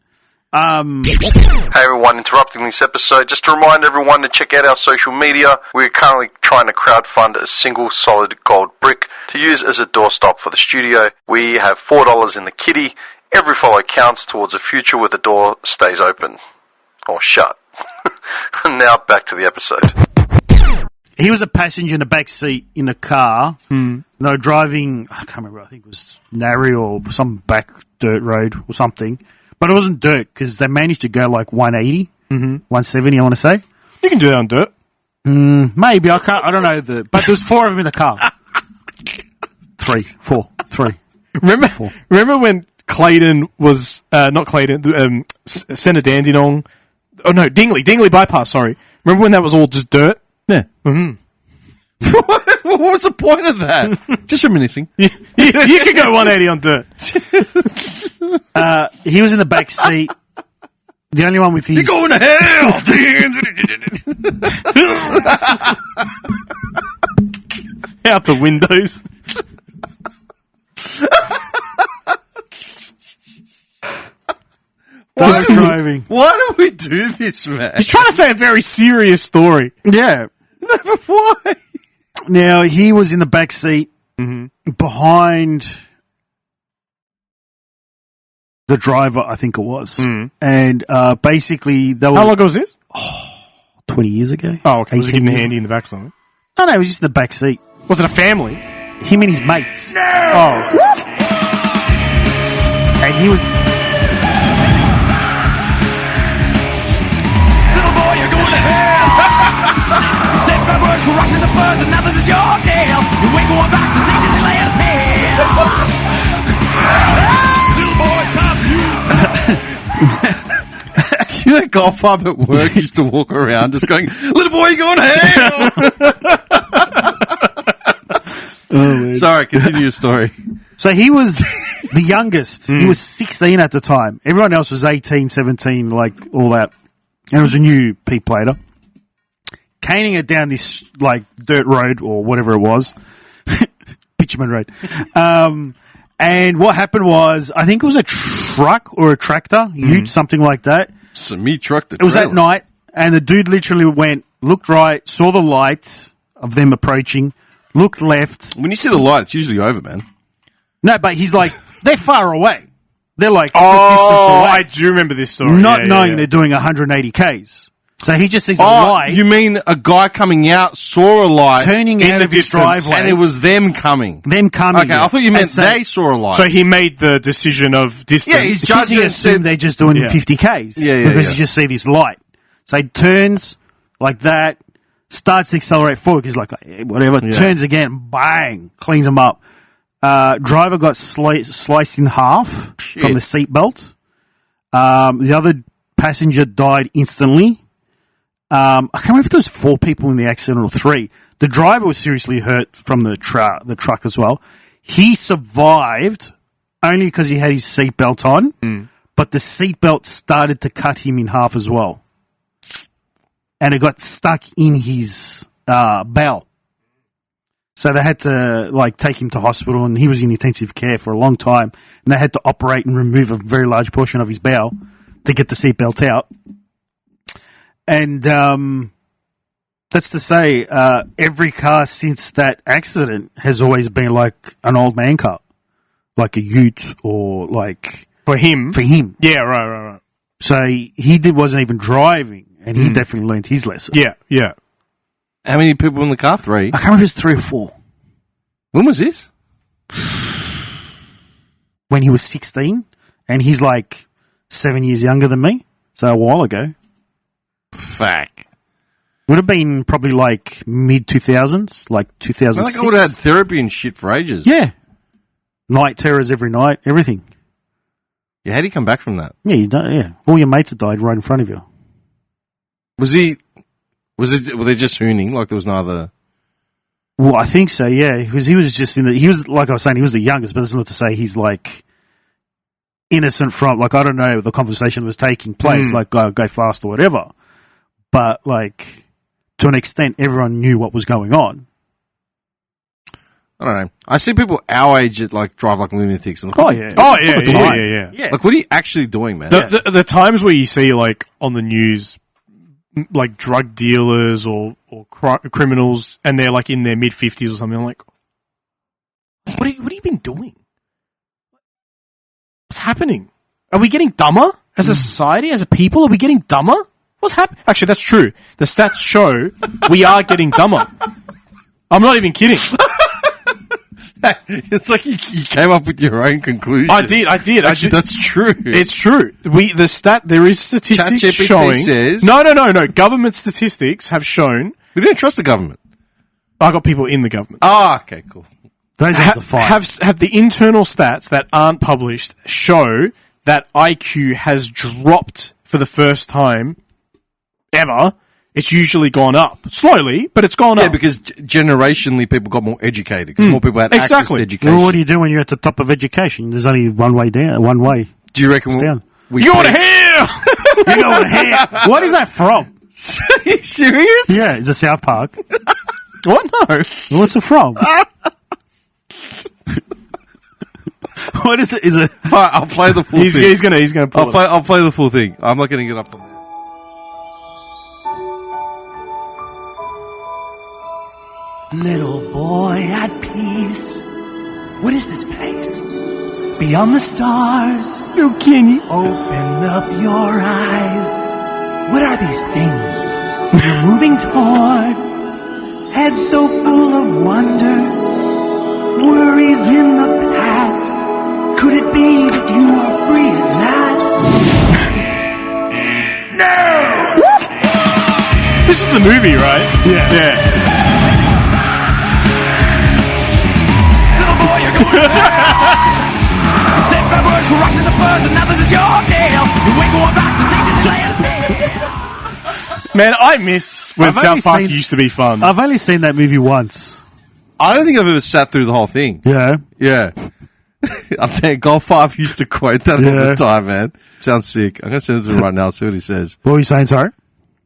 Hey everyone, interrupting this episode just to remind everyone to check out our social media. We're currently trying to crowdfund a single solid gold brick to use as a doorstop for the studio. We have $4 in the kitty. Every follow counts towards a future where the door stays open. Or shut. Now back to the episode. He was a passenger in the back seat in a car. They were driving, I can't remember, I think it was Narry or some back dirt road or something. But it wasn't dirt because they managed to go like 180, 170, I want to say. You can do that on dirt. Maybe, I don't know. But there was 4 of them in the car. 3. Remember when Clayton was, not Clayton, Senator Dandenong, oh no, Dingley bypass, sorry. Remember when that was all just dirt? Yeah. What was the point of that? Just reminiscing. You could go 180 on dirt. He was in the back seat. The only one with his... You're going to hell! Out the windows. Driving. Why do we do this, man? He's trying to say a very serious story. Yeah. No, but why? Now, he was in the back seat behind the driver, I think it was. And basically... they were, how long ago was this? 20 years ago. Oh, okay. Was he getting handy in the back or something? No, he was just in the back seat. Was it a family? Him and his mates. No! Oh. And he was... Little boy, you're going to hell! You said bad words for rushing the birds, and now this is your tale. You ain't going back to see Disneyland's tail. Little boy, time for you. You know, golf up at work used to walk around just going, little boy, you're going to hell! Oh, sorry, continue your story. So he was the youngest. He was 16 at the time. Everyone else was 18, 17, like all that. And it was a new P-plater. Caning it down this like dirt road or whatever it was. Bitumen road. And what happened was, I think it was a truck or a tractor, ute, something like that. So me trucked it was at night, and the dude literally went, looked right, saw the light of them approaching, looked left. When you see the light, it's usually over, man. No, but he's like, they're far away. They're like, distance away. I do remember this story. Not knowing they're doing 180 Ks. So he just sees a light. You mean a guy coming out saw a light turning out of his driveway, and it was them coming. Okay, I thought you meant they saw a light. So he made the decision of distance. Yeah, he's judging and assumed they're just doing 50 Ks. Because you just see this light. So he turns like that, starts to accelerate forward. He's like, whatever. Turns again, bang, cleans him up. Driver got sliced in half from the seatbelt. The other passenger died instantly. I can't remember if there was 4 people in the accident or 3. The driver was seriously hurt from the truck as well. He survived only because he had his seatbelt on, but the seatbelt started to cut him in half as well. And it got stuck in his bowel. So they had to like take him to hospital, and he was in intensive care for a long time. And they had to operate and remove a very large portion of his bowel to get the seatbelt out. And that's to say, every car since that accident has always been like an old man car, like a ute or like for him. Yeah, right. So he wasn't even driving, and he definitely learned his lesson. Yeah. How many people in the car? 3? I can't remember if it was 3 or 4. When was this? When he was 16, and he's like 7 years younger than me, so a while ago. Fuck. Would have been probably like mid-2000s, like 2006. I would have had therapy and shit for ages. Yeah. Night terrors every night, everything. Yeah, how did he come back from that? Yeah, you don't. Yeah, all your mates have died right in front of you. Were they just hooning? Like there was no other. Well, I think so. Yeah, because he was just he was like I was saying, he was the youngest, but that's not to say he's like innocent from. Like I don't know the conversation was taking place. Like go fast or whatever, but like to an extent, everyone knew what was going on. I don't know. I see people our age that like drive like lunatics. And yeah. Like, what are you actually doing, man? The times where you see like on the news, like drug dealers or criminals, and they're like in their mid-50s or something. I'm like, what have you been doing? What's happening? Are we getting dumber as a society, as a people? Are we getting dumber? What's happening? Actually, that's true. The stats show we are getting dumber. I'm not even kidding. It's like you came up with your own conclusion. I did. Actually, that's true. It's true. There is statistics ChatGPT showing. Says, No. Government statistics have shown. We don't trust the government. I got people in the government. Okay, cool. Those are the fine. Have the internal stats that aren't published show that IQ has dropped for the first time ever. It's usually gone up. Slowly, but it's gone up. Yeah, because generationally people got more educated. Because more people had access to education. Well, what do you do when you're at the top of education? There's only one way down. One way. Do you reckon down? You want to hear? You want to hear? What is that from? Are you serious? Yeah, is it South Park? What? No. What's it from? What is it? Is it? All right, I'll play the full thing. He's gonna pull it. I'll play the full thing. I'm not going to get up on that. Little boy at peace. What is this place? Beyond the stars. No kidding. Open up your eyes. What are these things you're moving toward? Head so full of wonder. Worries in the past. Could it be that you are free at last? No! This is the movie, right? Yeah. Man, I miss when South Park used to be fun. I've only seen that movie once. I don't think I've ever sat through the whole thing. Yeah. I'm telling you, Golf 5 used to quote that all the time, man. Sounds sick. I'm going to send it to him right now, see what he says. What were you saying, sorry?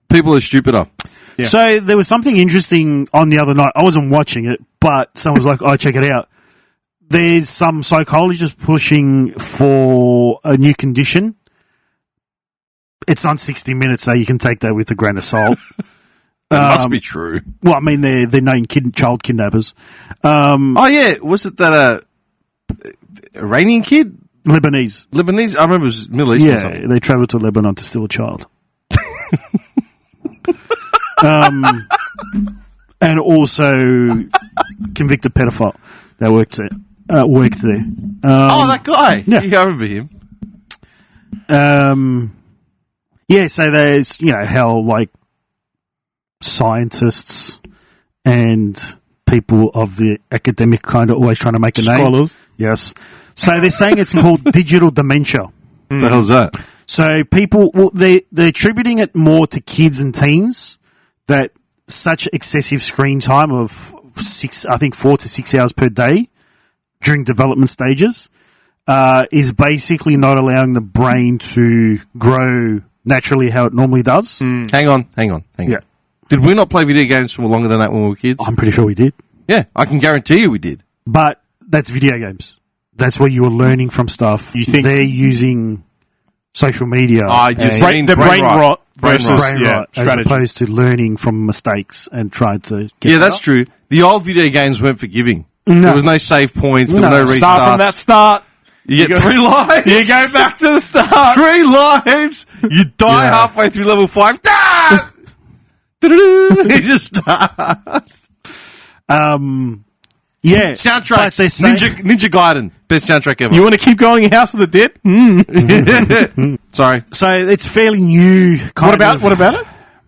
People are stupider. Yeah. So there was something interesting on the other night. I wasn't watching it, but someone was like, oh, check it out. There's some psychologists pushing for a new condition. It's on 60 Minutes, so you can take that with a grain of salt. It must be true. Well, I mean, they're known child kidnappers. Oh, yeah. Was it that Iranian kid? Lebanese. I remember it was Middle East or something. Yeah, they travelled to Lebanon to steal a child. And also convicted pedophile that worked there. That guy. Yeah, I remember him. Yeah, so there's, how, like, scientists and people of the academic kind are always trying to make a name. Scholars. Yes. So they're saying it's called digital dementia. What the hell's that? So people, they're attributing it more to kids and teens, that such excessive screen time of 4 to 6 hours per day during development stages is basically not allowing the brain to grow naturally how it normally does. Hang on. Yeah. Did we not play video games for longer than that when we were kids? I'm pretty sure we did. Yeah, I can guarantee you we did. But that's video games. That's where you're learning from stuff. You think they're using social media. Brain rot versus as opposed to learning from mistakes and trying to get Yeah, that's true. The old video games weren't forgiving. No. There was no save points. There were no restarts. Start from that start. You get 3 lives. You go back to the start. 3 lives. You die halfway through level 5. Ah! You just start. Yeah. Soundtracks. Ninja Gaiden. Best soundtrack ever. You want to keep going House of the Dead? Sorry. So it's fairly new. What about it?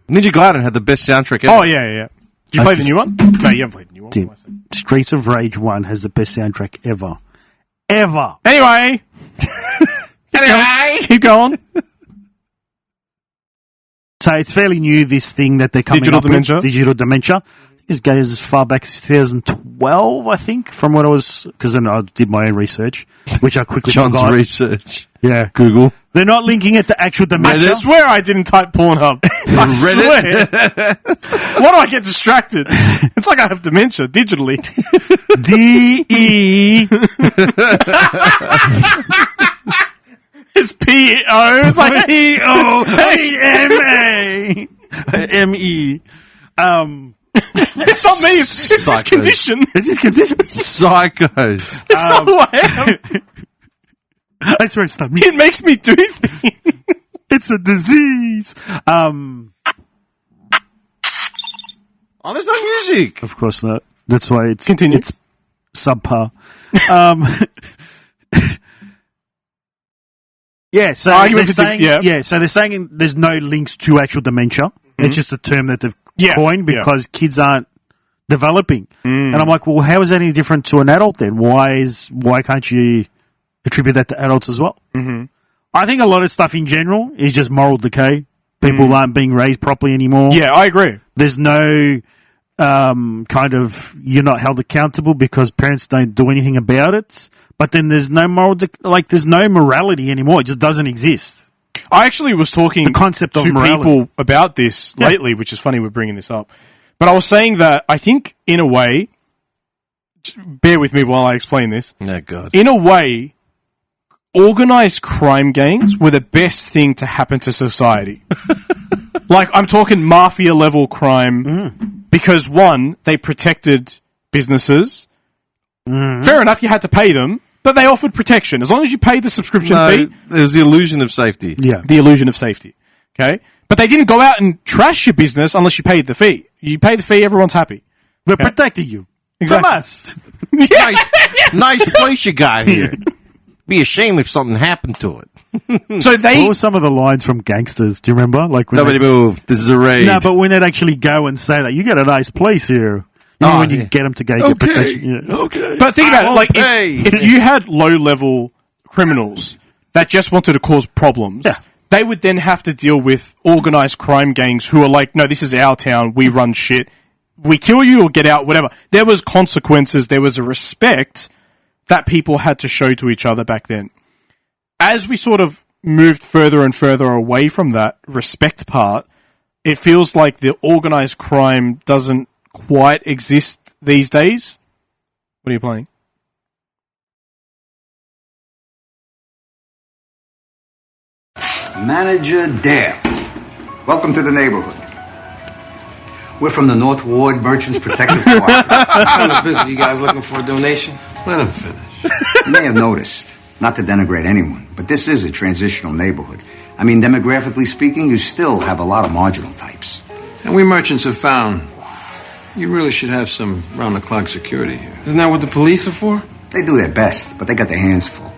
Ninja Gaiden had the best soundtrack ever. Oh, yeah. Did you play the new one? No, you haven't played the new one. Streets of Rage 1 has the best soundtrack ever. Ever. Anyway. Anyway, keep going. So it's fairly new, this thing that they're coming Digital up dementia. with. Digital dementia. This goes as far back as 2012, I think, from when I was... Because then I did my own research, which I quickly John's forgot. research. Yeah. Google. They're not linking it to actual dementia. I swear I didn't type Pornhub. I swear. Why do I get distracted? It's like I have dementia digitally. D-E... It's P-O. It's like P-O-A-M-A. M-E. It's not me. It's this condition. It's this condition. Psychos. It's not who I am. I swear it's not me. It makes me do things. It's a disease. Oh, there's no music. Of course not. That's why it's Continue. It's subpar. Yeah, so they're saying, so they're saying there's no links to actual dementia. Mm-hmm. It's just a term that they've coined because kids aren't developing. And I'm like, well, how is that any different to an adult then? Why can't you attribute that to adults as well? Mm-hmm. I think a lot of stuff in general is just moral decay. People aren't being raised properly anymore. Yeah, I agree. There's no kind of, you're not held accountable because parents don't do anything about it. But then there's no there's no morality anymore. It just doesn't exist. I actually was talking the concept of to morality. people about this lately, which is funny we're bringing this up. But I was saying that I think, in a way, bear with me while I explain this. Oh, God. In a way, organized crime gangs were the best thing to happen to society. Like, I'm talking mafia-level crime because, one, they protected businesses. Fair enough, you had to pay them, but they offered protection. As long as you paid the subscription fee. There's the illusion of safety. Yeah. The illusion of safety. Okay? But they didn't go out and trash your business unless you paid the fee. You pay the fee, everyone's happy. We're protecting you. Exactly. From us. Nice place you got here. Be a shame if something happened to it. So what were some of the lines from gangsters? Do you remember? Like when Nobody move. This is a raid. No, but when they'd actually go and say that, you got a nice place here. When you get them to go get protection. Yeah. Okay. But think about it. Like, if you had low-level criminals that just wanted to cause problems, they would then have to deal with organized crime gangs who are like, no, this is our town. We run shit. We kill you or get out, whatever. There was consequences. There was a respect that people had to show to each other back then. As we sort of moved further and further away from that respect part, it feels like the organized crime doesn't quite exist these days. What are you playing? Manager Dale. Welcome to the neighborhood. We're from the North Ward Merchants Protective Department. What kind of business? You guys looking for a donation? Let him finish. You may have noticed, not to denigrate anyone, but this is a transitional neighborhood. I mean, demographically speaking, you still have a lot of marginal types. And we merchants have found you really should have some round-the-clock security here. Isn't that what the police are for? They do their best, but they got their hands full.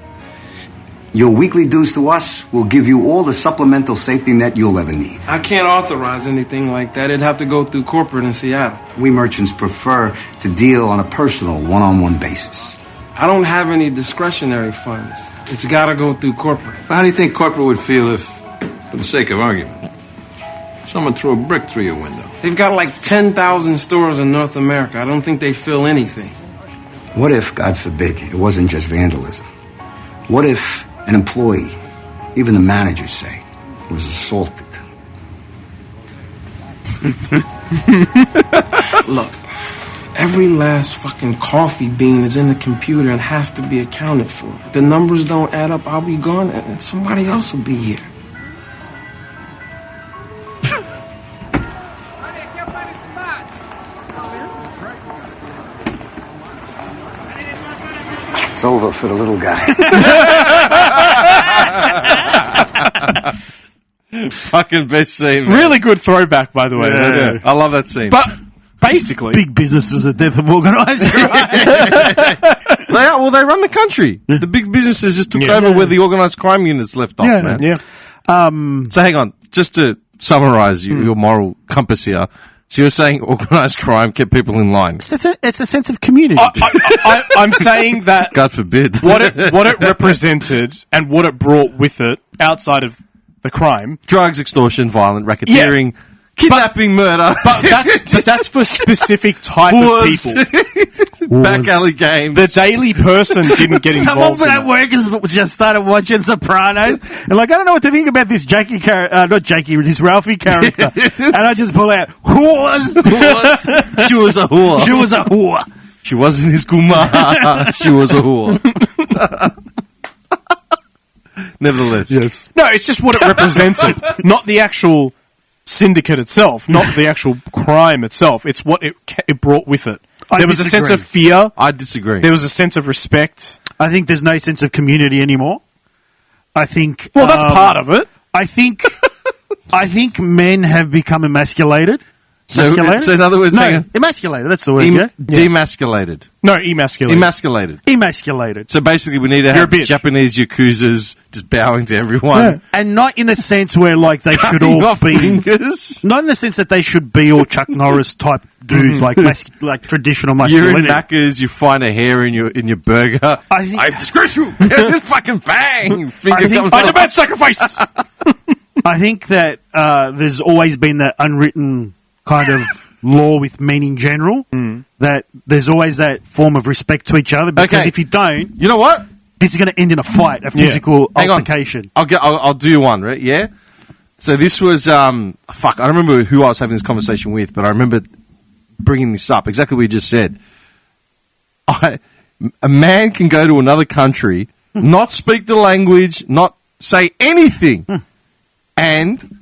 Your weekly dues to us will give you all the supplemental safety net you'll ever need. I can't authorize anything like that. It'd have to go through corporate in Seattle. We merchants prefer to deal on a personal, one-on-one basis. I don't have any discretionary funds. It's got to go through corporate. But how do you think corporate would feel if, for the sake of argument, someone threw a brick through your window? They've got like 10,000 stores in North America. I don't think they feel anything. What if, God forbid, it wasn't just vandalism? What if an employee, even the managers say, was assaulted? Look, every last fucking coffee bean is in the computer and has to be accounted for. If the numbers don't add up, I'll be gone and somebody else will be here. It's over for the little guy. Fucking best scene, man. Really good throwback, by the way. Yeah. I love that scene. But basically, big business was the death of organized crime. They run the country. The big businesses just took over where the organized crime units left off, man. Yeah. So hang on, just to summarize your moral compass here. So you're saying organised crime kept people in line? It's a sense of community. I'm saying that God forbid what it represented and what it brought with it outside of the crime: drugs, extortion, violent racketeering, kidnapping, murder. But that's for specific type of people. Back alley games. The daily person didn't get involved. Some of that workers just started watching Sopranos and like, I don't know what to think about this this Ralphie character. And I just pull out, whores. She was a whore. She was a whore. She wasn't his kuma. She was a whore. Nevertheless. Yes. No, it's just what it represented. Not the actual syndicate itself, not the actual crime itself. It's what it brought with it. There was a sense of fear. I disagree. There was a sense of respect. I think there's no sense of community anymore. I think... Well, that's part of it. I think men have become emasculated. So in other words... emasculated, that's the word, Demasculated. No, emasculated. Emasculated. So basically we need to have Japanese Yakuzas just bowing to everyone. Yeah. And not in the sense where like they should all be... fingers. Not in the sense that they should be all Chuck Norris type dudes, like traditional masculinity. You're in Macca's, you find a hair in your burger. I disgrace you! Fucking bang! Finger comes I demand sacrifice! I think that there's always been that unwritten kind of law with men in general, that there's always that form of respect to each other, because if you don't... You know what? This is going to end in a fight, a physical altercation. I'll do you one, right? Yeah? So this was... I don't remember who I was having this conversation with, but I remember bringing this up, exactly what you just said. A man can go to another country, not speak the language, not say anything, and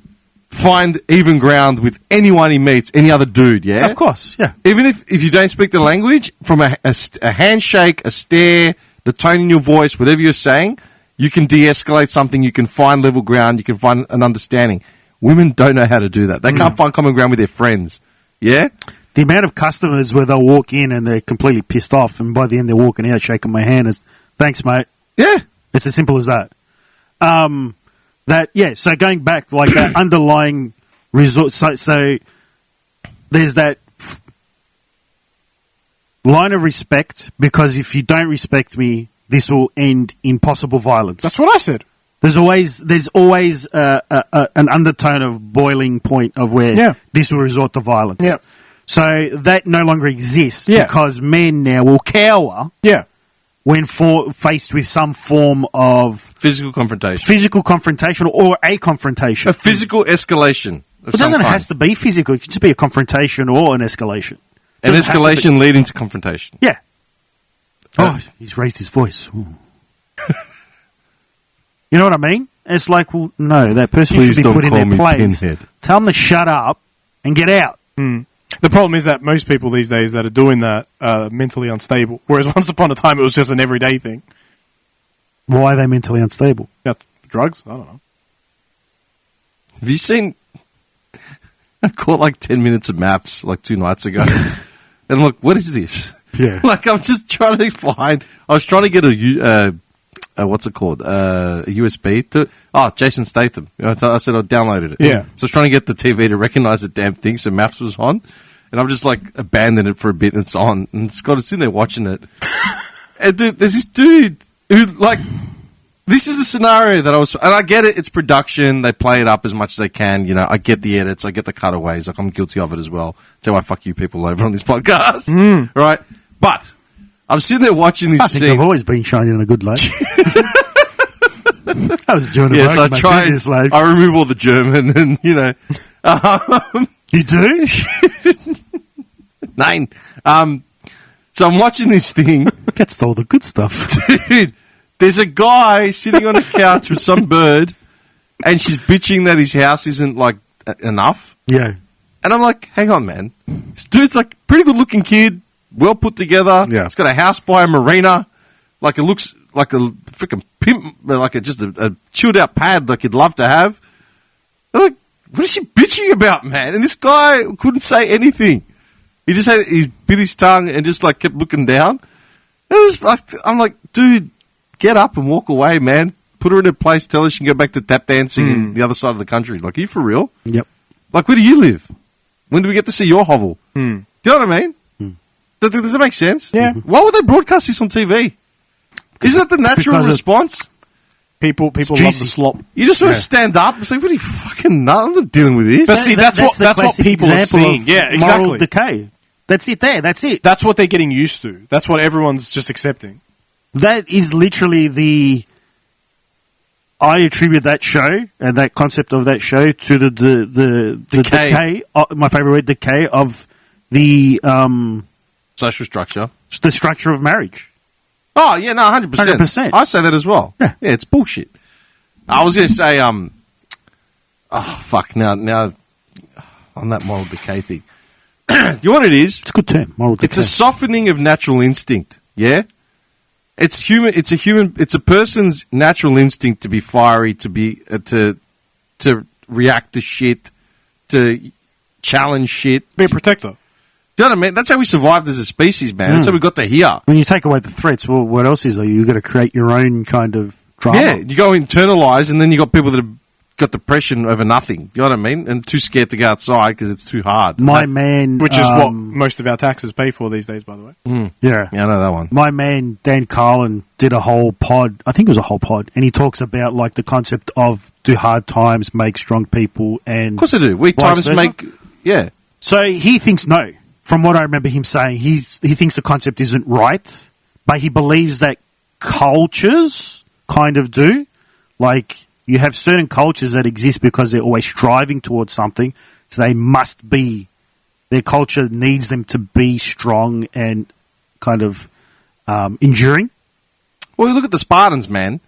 find even ground with anyone he meets, any other dude, yeah? Of course, yeah. Even if you don't speak the language, from a handshake, a stare, the tone in your voice, whatever you're saying, you can de-escalate something, you can find level ground, you can find an understanding. Women don't know how to do that. They can't find common ground with their friends, yeah? The amount of customers where they'll walk in and they're completely pissed off, and by the end they're walking out shaking my hand as, thanks, mate. Yeah. It's as simple as that. So going back, like that underlying result, so there's that line of respect, because if you don't respect me, this will end in possible violence. That's what I said. There's always an undertone of boiling point of where this will resort to violence. Yeah. So that no longer exists because men now will cower. Yeah. When faced with some form of physical confrontation or a confrontation. A physical escalation. It doesn't have to be physical. It can just be a confrontation or an escalation. An escalation leading to confrontation. Yeah. Oh, he's raised his voice. You know what I mean? It's like, well, no, that person should be put in their place. Pinhead. Tell them to shut up and get out. The problem is that most people these days that are doing that are mentally unstable, whereas once upon a time it was just an everyday thing. Why are they mentally unstable? That's drugs? I don't know. Have you seen... I caught like 10 minutes of maps like 2 nights ago. And look, what is this? Yeah. Like I'm just trying to find... I was trying to get what's it called? A USB to... Oh, Jason Statham. I said I downloaded it. Yeah. So I was trying to get the TV to recognize the damn thing, so maps was on. And I've just like abandoned it for a bit and it's on. And Scott is sitting there watching it. And dude, there's this dude who like... This is the scenario that I was... And I get it, it's production. They play it up as much as they can. You know, I get the edits. I get the cutaways. Like, I'm guilty of it as well. That's how I fuck you people over on this podcast. Right? But... I'm sitting there watching this scene. I think I've always been shining in a good light. I was doing it so I try and I remove all the German and, you know. You do? 9. So I'm watching this thing. That's all the good stuff. Dude, there's a guy sitting on a couch with some bird and she's bitching that his house isn't, like, enough. Yeah. And I'm like, hang on, man. This dude's, like, pretty good-looking kid. Well put together. Yeah. It's got a house by a marina. Like it looks like a freaking pimp, like just a chilled out pad like you'd love to have. I'm like, what is she bitching about, man? And this guy couldn't say anything. He just he bit his tongue and just like kept looking down. It was like, I'm like, dude, get up and walk away, man. Put her in her place. Tell her she can go back to tap dancing in the other side of the country. Like, are you for real? Yep. Like, where do you live? When do we get to see your hovel? Do you know what I mean? Does it make sense? Yeah. Why would they broadcast this on TV? Isn't that the natural response? People love the slop. You just want to stand up and say, "What are you fucking nuts? I'm not dealing with this." But see, that's what people are seeing. Yeah, exactly. Moral decay. That's it. That's it. That's what they're getting used to. That's what everyone's just accepting. That is literally I attribute that show and that concept of that show to the decay. My favorite word, decay of the social structure, the structure of marriage. Oh yeah, no, 100%. I say that as well. Yeah, it's bullshit. I was going to say, now on that moral decay thing. You know what it is? It's a good term. Moral decay. It's a softening of natural instinct. Yeah, it's human. It's a person's natural instinct to be fiery, to be to react to shit, to challenge shit, be a protector. Do you know what I mean? That's how we survived as a species, man. That's how we got to here. When you take away the threats, well, what else is there? You've got to create your own kind of drama. Yeah, you go internalise, and then you got people that have got depression over nothing. Do you know what I mean? And too scared to go outside because it's too hard. Which is what most of our taxes pay for these days, by the way. Yeah. Yeah, I know that one. My man, Dan Carlin, did a whole pod. I think it was a whole pod. And he talks about like the concept of do hard times make strong people? And of course they do. Weak times make... Yeah. So he thinks no. From what I remember him saying, he thinks the concept isn't right, but he believes that cultures kind of do. Like, you have certain cultures that exist because they're always striving towards something, so they must be, their culture needs them to be strong and kind of enduring. Well, you look at the Spartans, man.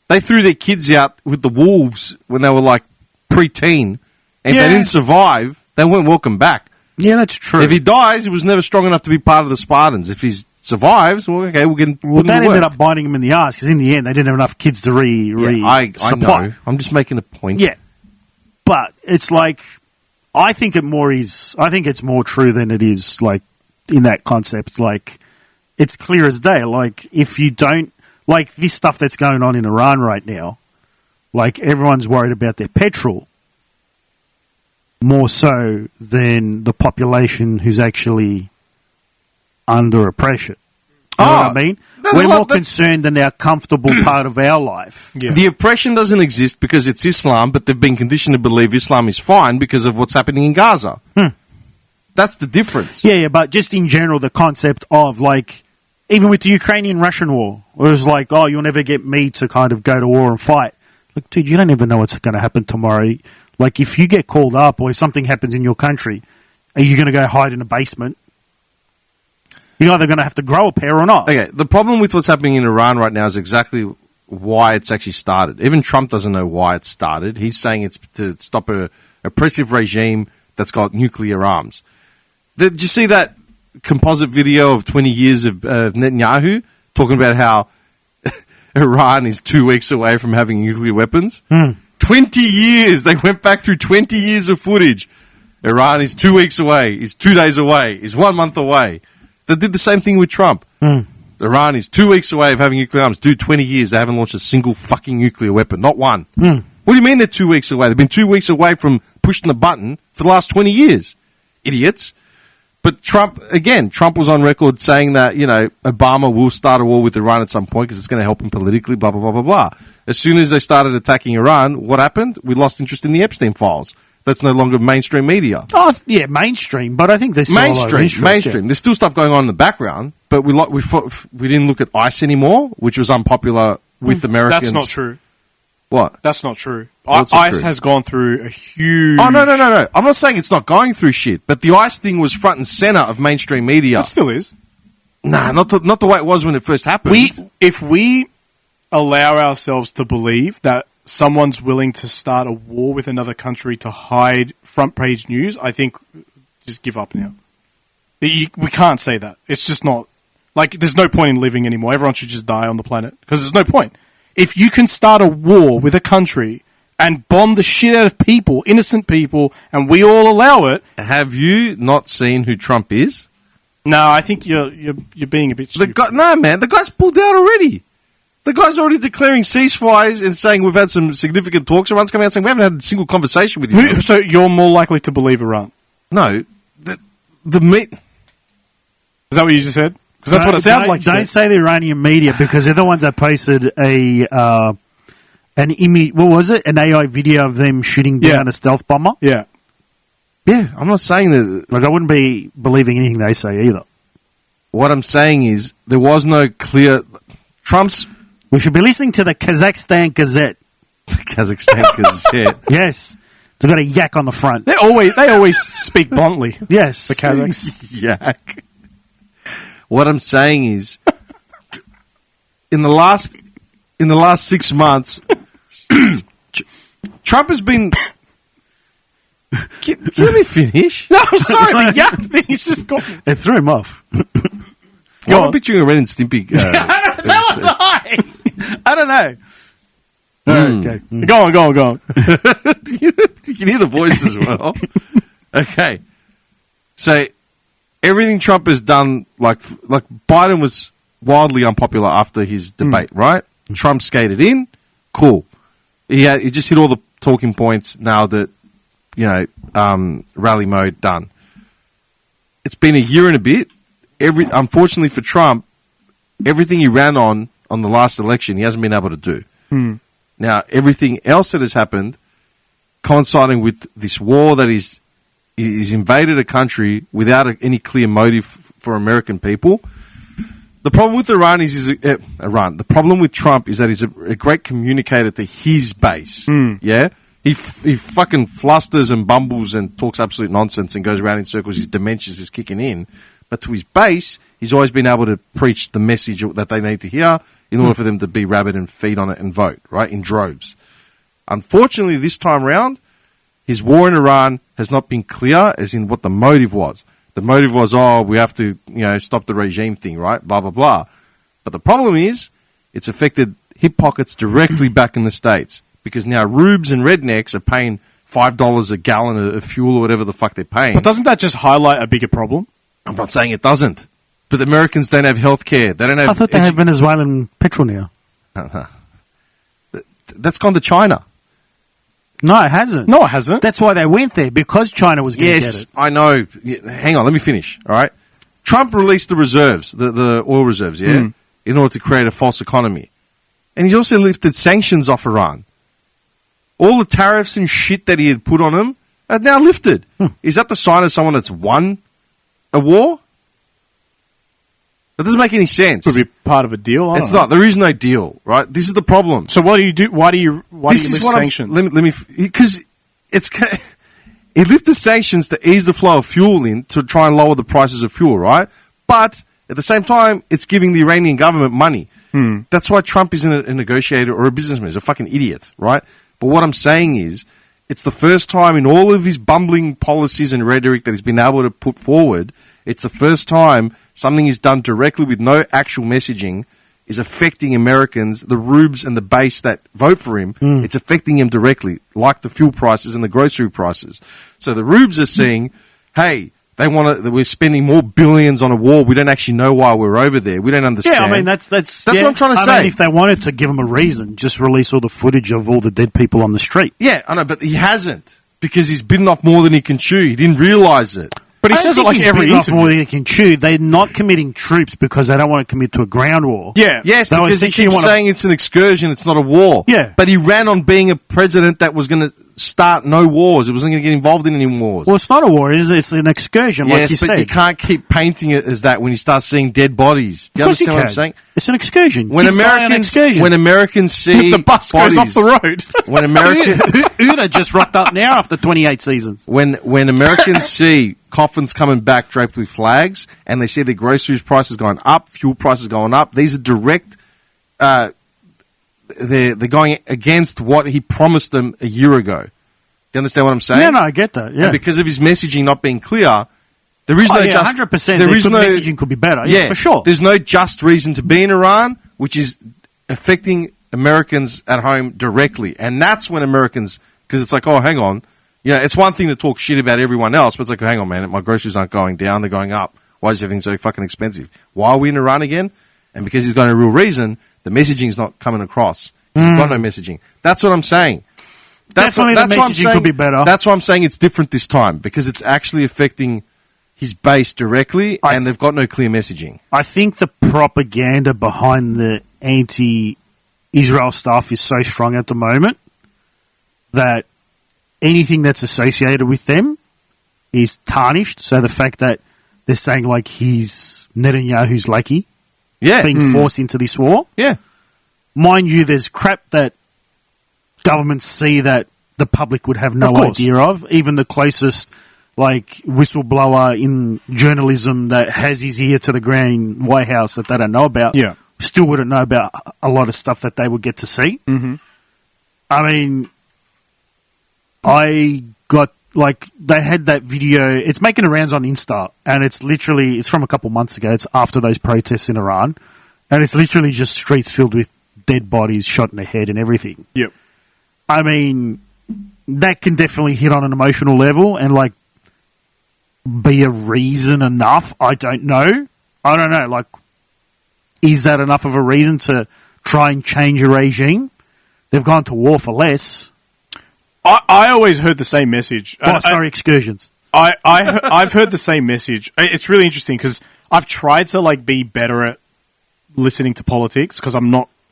They threw their kids out with the wolves when they were like pre-teen, and if they didn't survive, they weren't welcome back. Yeah, that's true. If he dies, he was never strong enough to be part of the Spartans. If he survives, well, okay, we'll get. Well, that ended up biting him in the ass because in the end they didn't have enough kids to I know. I'm just making a point. Yeah, but it's like I think it's more true than it is like in that concept. Like it's clear as day. Like if you don't like this stuff that's going on in Iran right now, like everyone's worried about their petrol. More so than the population who's actually under oppression. You know what I mean? We're more concerned in our comfortable part of our life. Yeah. The oppression doesn't exist because it's Islam, but they've been conditioned to believe Islam is fine because of what's happening in Gaza. That's the difference. Yeah, but just in general, the concept of like, even with the Ukrainian-Russian war, it was like, oh, you'll never get me to kind of go to war and fight. Like, dude, you don't even know what's going to happen tomorrow. Like, if you get called up or if something happens in your country, are you going to go hide in a basement? You're either going to have to grow a pair or not. Okay, the problem with what's happening in Iran right now is exactly why it's actually started. Even Trump doesn't know why it started. He's saying it's to stop an oppressive regime that's got nuclear arms. Did you see that composite video of 20 years of Netanyahu talking about how Iran is 2 weeks away from having nuclear weapons? 20 years. They went back through 20 years of footage. Iran is 2 weeks away, is 2 days away, is 1 month away. They did the same thing with Trump. Iran is 2 weeks away of having nuclear arms. Dude, 20 years, they haven't launched a single fucking nuclear weapon. Not one. What do you mean they're 2 weeks away? They've been 2 weeks away from pushing the button for the last 20 years. Idiots. But Trump was on record saying that, you know, Obama will start a war with Iran at some point because it's going to help him politically, blah, blah, blah, blah, blah. As soon as they started attacking Iran, what happened? We lost interest in the Epstein files. That's no longer mainstream media. Oh, yeah, mainstream, but I think there's still a lot of interest, mainstream. Yeah. There's still stuff going on in the background, but we didn't look at ICE anymore, which was unpopular with Americans. That's not true. What? That's not true. ICE has gone through a huge... Oh, no. I'm not saying it's not going through shit, but the ICE thing was front and center of mainstream media. It still is. Nah, not the way it was when it first happened. If we allow ourselves to believe that someone's willing to start a war with another country to hide front page news, I think just give up now. We can't say that. It's just not... Like, there's no point in living anymore. Everyone should just die on the planet. Because there's no point. If you can start a war with a country and bomb the shit out of people, innocent people, and we all allow it... Have you not seen who Trump is? No, I think you're being a bit stupid. No, man, the guy's pulled out already. The guy's already declaring ceasefires and saying we've had some significant talks. Iran's coming out saying we haven't had a single conversation with you. So you're more likely to believe Iran? No, the meat. Is that what you just said? Because that's what it sounded like. Don't say the Iranian media because they're the ones that posted an image. What was it? An AI video of them shooting down a stealth bomber. Yeah. Yeah, I'm not saying that. Like I wouldn't be believing anything they say either. What I'm saying is there was no clear. Trump's. We should be listening to the Kazakhstan Gazette. The Kazakhstan Gazette. Yes. It's got a yak on the front. They always speak bluntly. Yes. The Kazakhs. Yak. What I'm saying is, in the last 6 months, Trump has been. Can we finish? No, I'm sorry. The yak thing is just gone. It threw him off. I'm picturing a Ren and Stimpy. So was I. I don't know. Okay. Go on. You can hear the voice as well. Okay. So everything Trump has done, like Biden was wildly unpopular after his debate, right? Trump skated in, cool. He just hit all the talking points. Now that rally mode done. It's been a year and a bit. Unfortunately for Trump, everything he ran on the last election, he hasn't been able to do. Now, everything else that has happened, coinciding with this war that he's invaded a country without any clear motive for American people. The problem with Iran the problem with Trump is that he's a great communicator to his base. Yeah? He fucking flusters and bumbles and talks absolute nonsense and goes around in circles. His dementia is kicking in. But to his base, he's always been able to preach the message that they need to hear in order for them to be rabid and feed on it and vote, right, in droves. Unfortunately, this time round, his war in Iran has not been clear as in what the motive was. The motive was, we have to, stop the regime thing, right, blah, blah, blah. But the problem is, it's affected hip pockets directly back in the States because now rubes and rednecks are paying $5 a gallon of fuel or whatever the fuck they're paying. But doesn't that just highlight a bigger problem? I'm not saying it doesn't. But the Americans don't have health care. They don't have. I thought they have Venezuelan petrol now. That's gone to China. No, it hasn't. No, it hasn't. That's why they went there, because China was going to get it. I know. Hang on, let me finish. All right. Trump released the reserves, the oil reserves, in order to create a false economy. And he's also lifted sanctions off Iran. All the tariffs and shit that he had put on them are now lifted. Is that the sign of someone that's won a war? That doesn't make any sense. Could be part of a deal. It's not. There is no deal, right? This is the problem. So what do you do? Why do you lift sanctions? Let me because he lifted sanctions to ease the flow of fuel in to try and lower the prices of fuel, right? But at the same time, it's giving the Iranian government money. That's why Trump isn't a negotiator or a businessman. He's a fucking idiot, right? But what I'm saying is, it's the first time in all of his bumbling policies and rhetoric that he's been able to put forward, it's the first time something is done directly with no actual messaging is affecting Americans, the rubes and the base that vote for him. It's affecting him directly, like the fuel prices and the grocery prices. So the rubes are saying, hey, we're spending more billions on a war. We don't actually know why we're over there. We don't understand. Yeah, I mean, that's what I'm trying to say. I mean, if they wanted to give him a reason, just release all the footage of all the dead people on the street. Yeah, I know, but he hasn't, because he's bitten off more than he can chew. He didn't realise it. But he says it like every interview. More than he can chew. They're not committing troops because they don't want to commit to a ground war. Yeah. Yes, because he keeps saying it's an excursion, it's not a war. Yeah. But he ran on being a president that was going to start no wars. It wasn't going to get involved in any wars. Well, it's not a war. It's an excursion, like you said. Yes, but you can't keep painting it as that when you start seeing dead bodies. Do you understand what I'm saying? It's an excursion. When Americans see the bus bodies, goes off the road. When Una just rocked up now after 28 seasons. When Americans see coffins coming back draped with flags, and they see the groceries prices going up, fuel prices going up, these are direct. They're going against what he promised them a year ago. Do you understand what I'm saying? Yeah, no, I get that. Yeah, and because of his messaging not being clear, there is no just 100%. Messaging could be better. Yeah, for sure. There's no just reason to be in Iran, which is affecting Americans at home directly, and that's when Americans, because it's like, oh, hang on, it's one thing to talk shit about everyone else, but it's like, hang on, man, my groceries aren't going down; they're going up. Why is everything so fucking expensive? Why are we in Iran again? And because he's got a real reason, the messaging is not coming across. He's got no messaging. That's what I'm saying. Definitely the messaging could be better. That's why I'm saying it's different this time, because it's actually affecting his base directly, and they've got no clear messaging. I think the propaganda behind the anti-Israel stuff is so strong at the moment that anything that's associated with them is tarnished. So the fact that they're saying like he's Netanyahu's lackey, being forced into this war. Yeah. Mind you, there's crap that governments see that the public would have no idea of. Even the closest whistleblower in journalism that has his ear to the ground in White House that they don't know about, still wouldn't know about a lot of stuff that they would get to see. Mm-hmm. I mean, I got they had that video. It's making the rounds on Insta, and it's from a couple months ago. It's after those protests in Iran, and it's literally just streets filled with dead bodies, shot in the head, and everything. Yep. I mean, that can definitely hit on an emotional level, and be a reason enough? I don't know. Is that enough of a reason to try and change a regime? They've gone to war for less. I always heard the same message. Excursions. I've heard the same message. It's really interesting because I've tried to be better at listening to politics because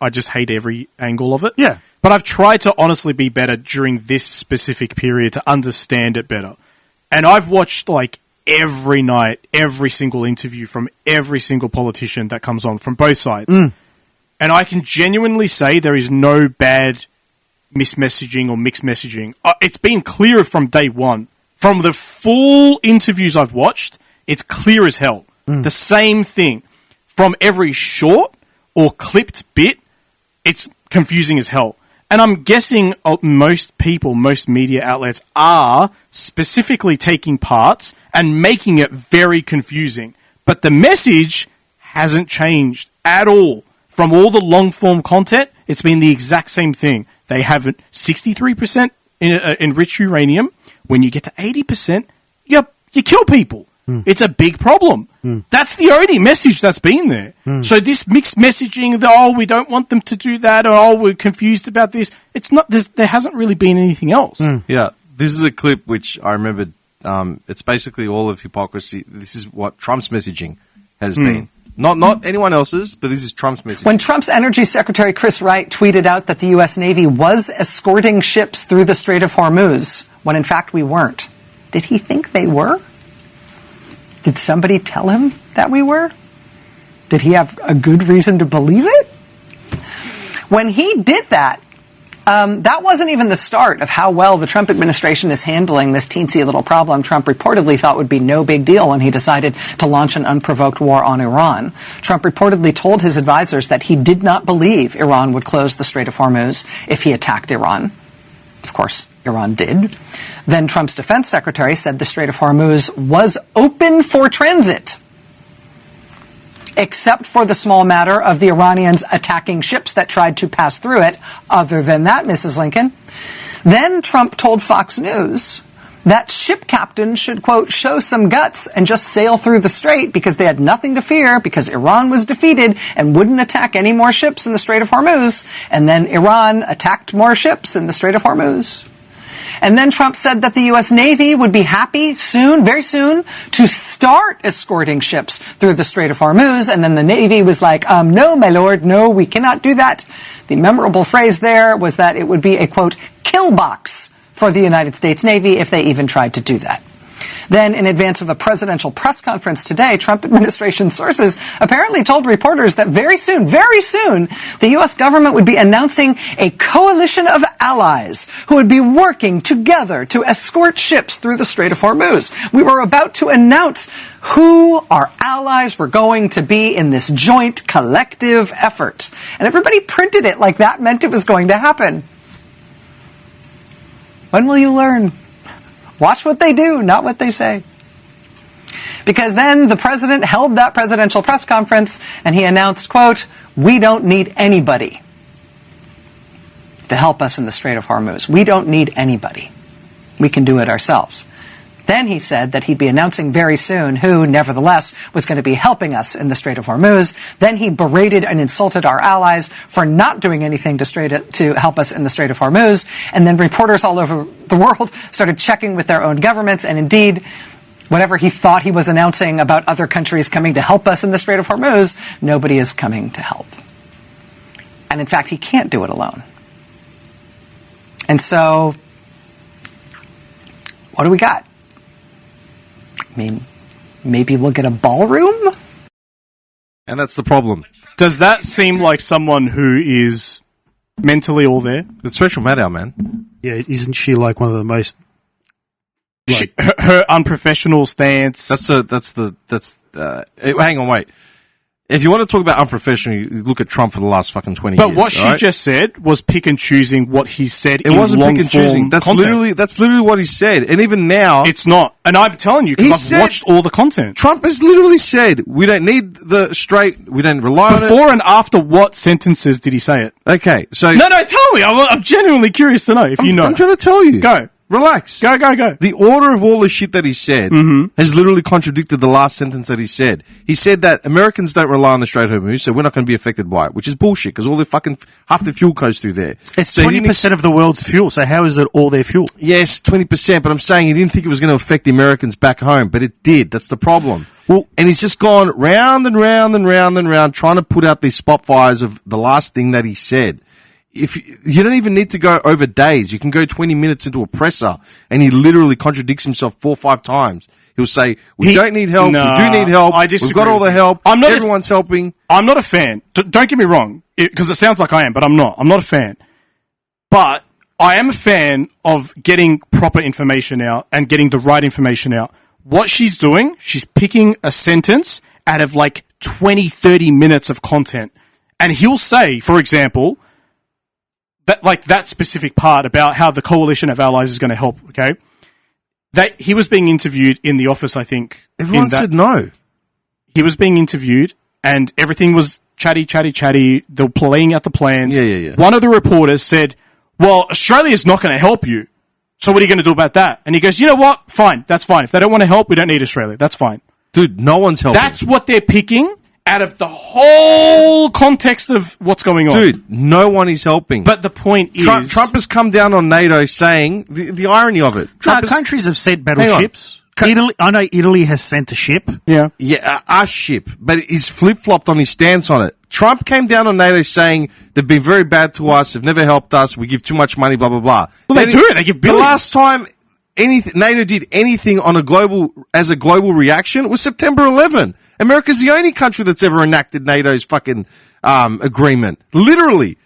I just hate every angle of it. Yeah. But I've tried to honestly be better during this specific period to understand it better. And I've watched every night, every single interview from every single politician that comes on from both sides. And I can genuinely say there is no bad mismessaging or mixed messaging. It's been clear from day one. From the full interviews I've watched, it's clear as hell. The same thing. From every short or clipped bit, it's confusing as hell. And I'm guessing most people, most media outlets are specifically taking parts and making it very confusing. But the message hasn't changed at all. From all the long-form content, it's been the exact same thing. They have 63% enriched uranium. When you get to 80%, you kill people. It's a big problem. That's the only message that's been there. So this mixed messaging, we don't want them to do that, or we're confused about this. It's not. There hasn't really been anything else. Yeah, this is a clip which I remembered. It's basically all of hypocrisy. This is what Trump's messaging has been. Not anyone else's, but this is Trump's message. When Trump's Energy Secretary Chris Wright tweeted out that the U.S. Navy was escorting ships through the Strait of Hormuz, when in fact we weren't, did he think they were? Did somebody tell him that we were? Did he have a good reason to believe it? When he did that, that wasn't even the start of how well the Trump administration is handling this teensy little problem Trump reportedly thought would be no big deal when he decided to launch an unprovoked war on Iran. Trump reportedly told his advisors that he did not believe Iran would close the Strait of Hormuz if he attacked Iran. Of course, Iran did. Then Trump's defense secretary said the Strait of Hormuz was open for transit, except for the small matter of the Iranians attacking ships that tried to pass through it. Other than that, Mrs. Lincoln. Then Trump told Fox News that ship captains should, quote, show some guts and just sail through the strait because they had nothing to fear because Iran was defeated and wouldn't attack any more ships in the Strait of Hormuz. And then Iran attacked more ships in the Strait of Hormuz. And then Trump said that the U.S. Navy would be happy soon, very soon, to start escorting ships through the Strait of Hormuz. And then the Navy was like, no, my lord, no, we cannot do that. The memorable phrase there was that it would be a, quote, kill box for the United States Navy if they even tried to do that. Then, in advance of a presidential press conference today, Trump administration sources apparently told reporters that very soon, the U.S. government would be announcing a coalition of allies who would be working together to escort ships through the Strait of Hormuz. We were about to announce who our allies were going to be in this joint collective effort. And everybody printed it like that meant it was going to happen. When will you learn? Watch what they do, not what they say. Because then the president held that presidential press conference and he announced, quote, we don't need anybody to help us in the Strait of Hormuz. We don't need anybody. We can do it ourselves. Then he said that he'd be announcing very soon who, nevertheless, was going to be helping us in the Strait of Hormuz. Then he berated and insulted our allies for not doing anything to help us in the Strait of Hormuz. And then reporters all over the world started checking with their own governments, and indeed, whatever he thought he was announcing about other countries coming to help us in the Strait of Hormuz, nobody is coming to help. And in fact, he can't do it alone. And so, what do we got? I mean, maybe we'll get a ballroom? And that's the problem. Does that seem like someone who is mentally all there? It's Rachel Maddow, man. Yeah, isn't she like one of the most... Her unprofessional stance. Hang on, wait. If you want to talk about unprofessional, you look at Trump for the last fucking 20 years. But what she just said was pick and choosing what he said in long-form It wasn't pick and choosing. That's literally what he said. And even now... It's not. And I'm telling you, because I've watched all the content. Trump has literally said, we don't need the straight, we don't rely on it. Before and after what sentences did he say it? Okay, so... No, tell me. I'm genuinely curious to know if you know. I'm trying to tell you. Go. Relax. Go. The order of all the shit that he said has literally contradicted the last sentence that he said. He said that Americans don't rely on the Strait of Hormuz, so we're not going to be affected by it, which is bullshit, because all the fucking, half the fuel goes through there. It's 20% of the world's fuel, so how is it all their fuel? Yes, 20%, but I'm saying he didn't think it was going to affect the Americans back home, but it did. That's the problem. Well, and he's just gone round and round and round and round trying to put out these spot fires of the last thing that he said. If you don't even need to go over days, you can go 20 minutes into a presser, and he literally contradicts himself 4 or 5 times. He'll say, "We don't need help. We do need help. We've got all the help. Everyone's helping." I'm not a fan. Don't get me wrong, because it sounds like I am, but I'm not. I'm not a fan. But I am a fan of getting proper information out and getting the right information out. What she's doing, she's picking a sentence out of like 20, 30 minutes of content, and he'll say, for example, that specific part about how the coalition of allies is going to help, okay? That he was being interviewed in the office, I think. Everyone said no. He was being interviewed, and everything was chatty. They were playing out the plans. Yeah. One of the reporters said, well, Australia's not going to help you, so what are you going to do about that? And he goes, you know what? Fine, that's fine. If they don't want to help, we don't need Australia. That's fine. Dude, no one's helping. That's what they're picking out of the whole context of what's going on. Dude, no one is helping. But the point is... Trump has come down on NATO saying... The irony of it. Countries have sent battleships. I know Italy has sent a ship. Yeah, a ship. But he's flip-flopped on his stance on it. Trump came down on NATO saying they've been very bad to us, they've never helped us, we give too much money, blah, blah, blah. Well, they do. They give billions. The last time NATO did anything on a global reaction was September 11. America's the only country that's ever enacted NATO's fucking agreement. Literally.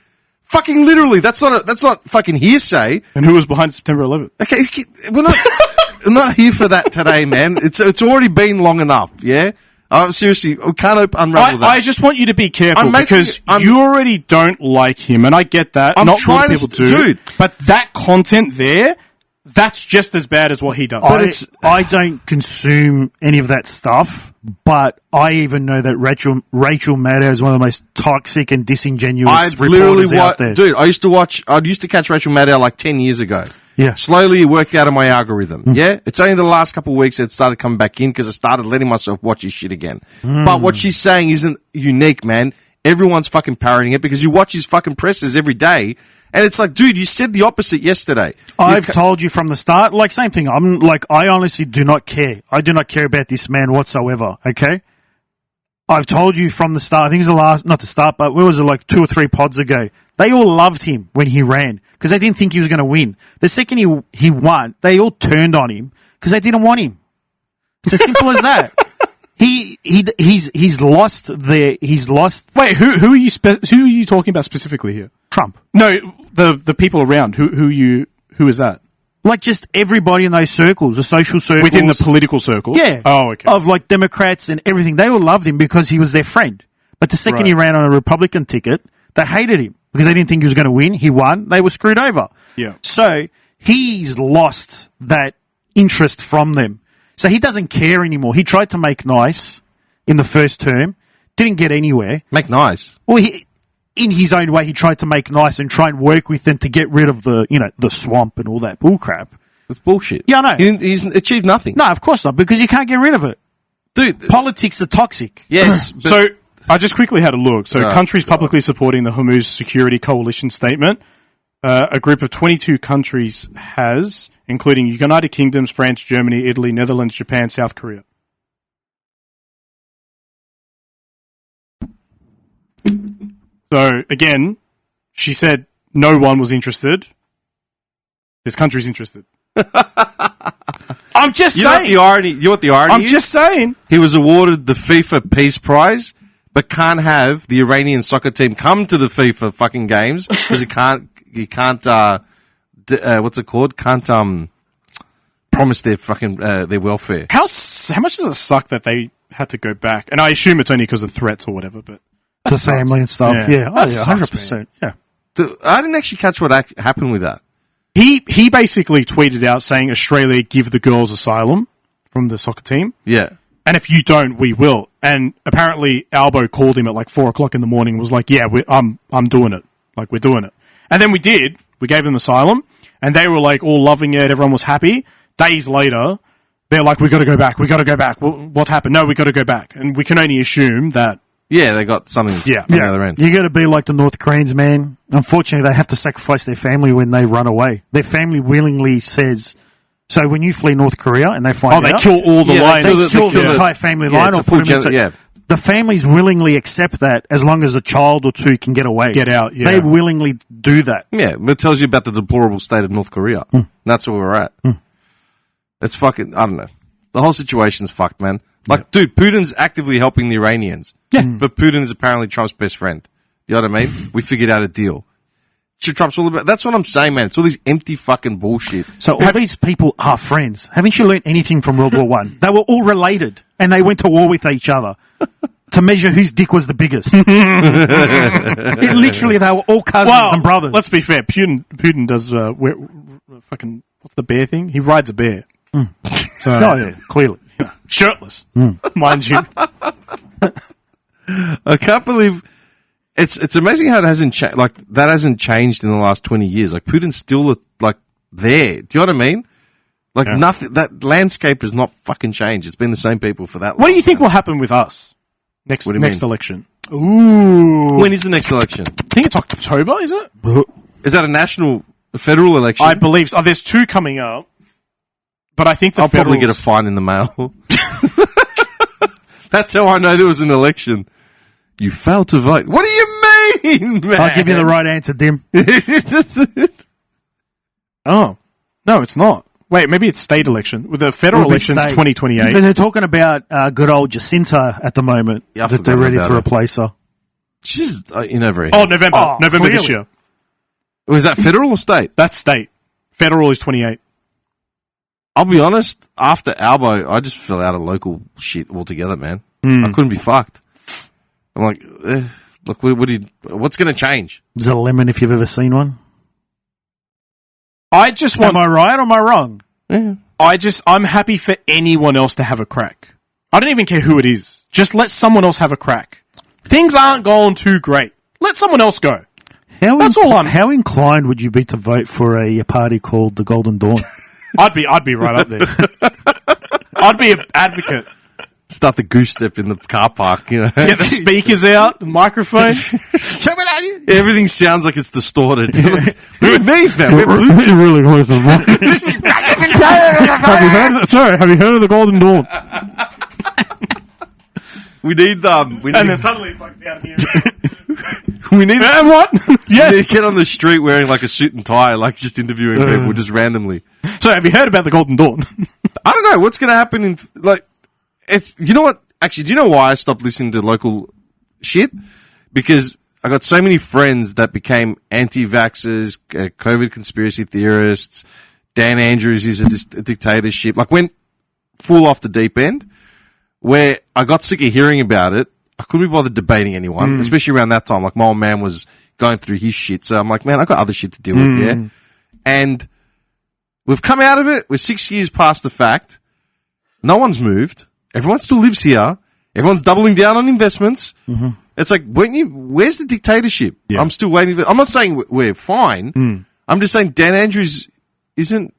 Fucking literally. That's not fucking hearsay. And who was behind September 11th? Okay, we're not here for that today, man. It's already been long enough, yeah? Seriously, we can't unravel that. I just want you to be careful because you already don't like him, and I get that. I'm not trying people to, do. dude. But that content there, that's just as bad as what he does. I don't consume any of that stuff, but I even know that Rachel Maddow is one of the most toxic and disingenuous reporters out there. Dude, I used to catch Rachel Maddow like 10 years ago. Yeah. Slowly it worked out of my algorithm. Yeah. It's only the last couple of weeks that it started coming back in because I started letting myself watch his shit again. But what she's saying isn't unique, man. Everyone's fucking parroting it because you watch his fucking presses every day. And it's like, dude, you said the opposite yesterday. I've told you from the start, like, same thing. I'm like, I honestly do not care. I do not care about this man whatsoever, okay? I've told you from the start, I think it was not the start, but where was it, like 2 or 3 pods ago? They all loved him when he ran because they didn't think he was going to win. The second he won, they all turned on him because they didn't want him. It's as simple as that. He's lost. Wait, who are you talking about specifically here? Trump. No, the people around. Who is that? Like just everybody in those circles, the social circles. Within the political circles? Yeah. Oh, okay. Of like Democrats and everything. They all loved him because he was their friend. But the second he ran on a Republican ticket, they hated him because they didn't think he was going to win. He won. They were screwed over. Yeah. So he's lost that interest from them. So he doesn't care anymore. He tried to make nice in the first term. Didn't get anywhere. Make nice? Well, in his own way, he tried to make nice and try and work with them to get rid of the swamp and all that bullcrap. It's bullshit. Yeah, I know. He's achieved nothing. No, of course not, because you can't get rid of it. Dude. Politics are toxic. Yes. So I just quickly had a look. So countries publicly supporting the Hormuz Security Coalition statement. A group of 22 countries has, including United Kingdoms, France, Germany, Italy, Netherlands, Japan, South Korea. So, again, she said no one was interested. This country's interested. I'm just saying. You know what the irony is? I'm just saying. He was awarded the FIFA Peace Prize, but can't have the Iranian soccer team come to the FIFA fucking games because he can't, what's it called? Can't, promise their fucking, their welfare. How much does it suck that they had to go back? And I assume it's only because of threats or whatever, but. To family and stuff, yeah. Oh, yeah, 100%. Yeah. I didn't actually catch what happened with that. He basically tweeted out saying Australia give the girls asylum from the soccer team. Yeah. And if you don't, we will. And apparently Albo called him at like 4:00 in the morning and was like, yeah, I'm doing it. Like, we're doing it. And then we did. We gave them asylum. And they were like all loving it. Everyone was happy. Days later, they're like, we got to go back. We got to go back. What's happened? No, we got to go back. And we can only assume that. Yeah, they got something on the other end. You got to be like the North Koreans, man. Unfortunately, they have to sacrifice their family when they run away. Their family willingly says. So when you flee North Korea and they find out, they kill all the lines. They kill the entire family line. Or put them into, the families willingly accept that as long as a child or two can get away. Get out, yeah. They willingly do that. Yeah, but it tells you about the deplorable state of North Korea. And that's where we're at. It's fucking, I don't know. The whole situation's fucked, man. Like, dude, Putin's actively helping the Iranians. Yeah. But Putin is apparently Trump's best friend. You know what I mean? We figured out a deal. Trump's all about. That's what I'm saying, man. It's all these empty fucking bullshit. So all these people are friends. Haven't you learned anything from World War One? They were all related, and they went to war with each other to measure whose dick was the biggest. Literally, they were all cousins and brothers. Let's be fair. Putin does fucking what's the bear thing? He rides a bear. So, yeah, clearly shirtless, mind you. I can't believe. It's amazing how it hasn't that hasn't changed in the last 20 years. Like, Putin's still like there. Do you know what I mean? Like, nothing. That landscape has not fucking changed. It's been the same people for that long. What do you think will happen with us next election? Ooh, when is the next election? I think it's October. Is it? Is that a federal election? I believe so. There's two coming up, but I think I'll probably get a fine in the mail. That's how I know there was an election. You failed to vote. What do you mean, man? I'll give you the right answer, Dim. Oh. No, it's not. Wait, maybe it's state election. With the federal election's 2028. They're talking about good old Jacinta at the moment. Yeah, that they're ready to replace her. She's November. November this year. Was that federal or state? That's state. Federal is 28. I'll be honest, after Albo, I just fell out of local shit altogether, man. I couldn't be fucked. I'm like, look, what's going to change? Is it a lemon if you've ever seen one? Am I right or am I wrong? Yeah. I'm happy for anyone else to have a crack. I don't even care who it is. Just let someone else have a crack. Things aren't going too great. Let someone else go. How inclined would you be to vote for a party called the Golden Dawn? I'd be right up there. I'd be an advocate. Start the goose step in the car park, you know. Get the speakers out, the microphone. Everything sounds like it's distorted. Look at me, man. We're really close to have you heard of the Golden Dawn? We need and then suddenly it's like down here. We need and what? Yeah, we need to get on the street wearing like a suit and tie, like just interviewing people just randomly. So, have you heard about the Golden Dawn? I don't know what's going to happen in like. It's, you know what? Actually, do you know why I stopped listening to local shit? Because I got so many friends that became anti-vaxxers, COVID conspiracy theorists. Dan Andrews is a dictatorship. Like, went full off the deep end, where I got sick of hearing about it. I couldn't be bothered debating anyone, especially around that time. Like, my old man was going through his shit. So I'm like, man, I got other shit to deal with, yeah? And we've come out of it. We're 6 years past the fact. No one's moved. Everyone still lives here. Everyone's doubling down on investments. It's like, where's the dictatorship? Yeah. I'm still waiting. I'm not saying we're fine. I'm just saying Dan Andrews isn't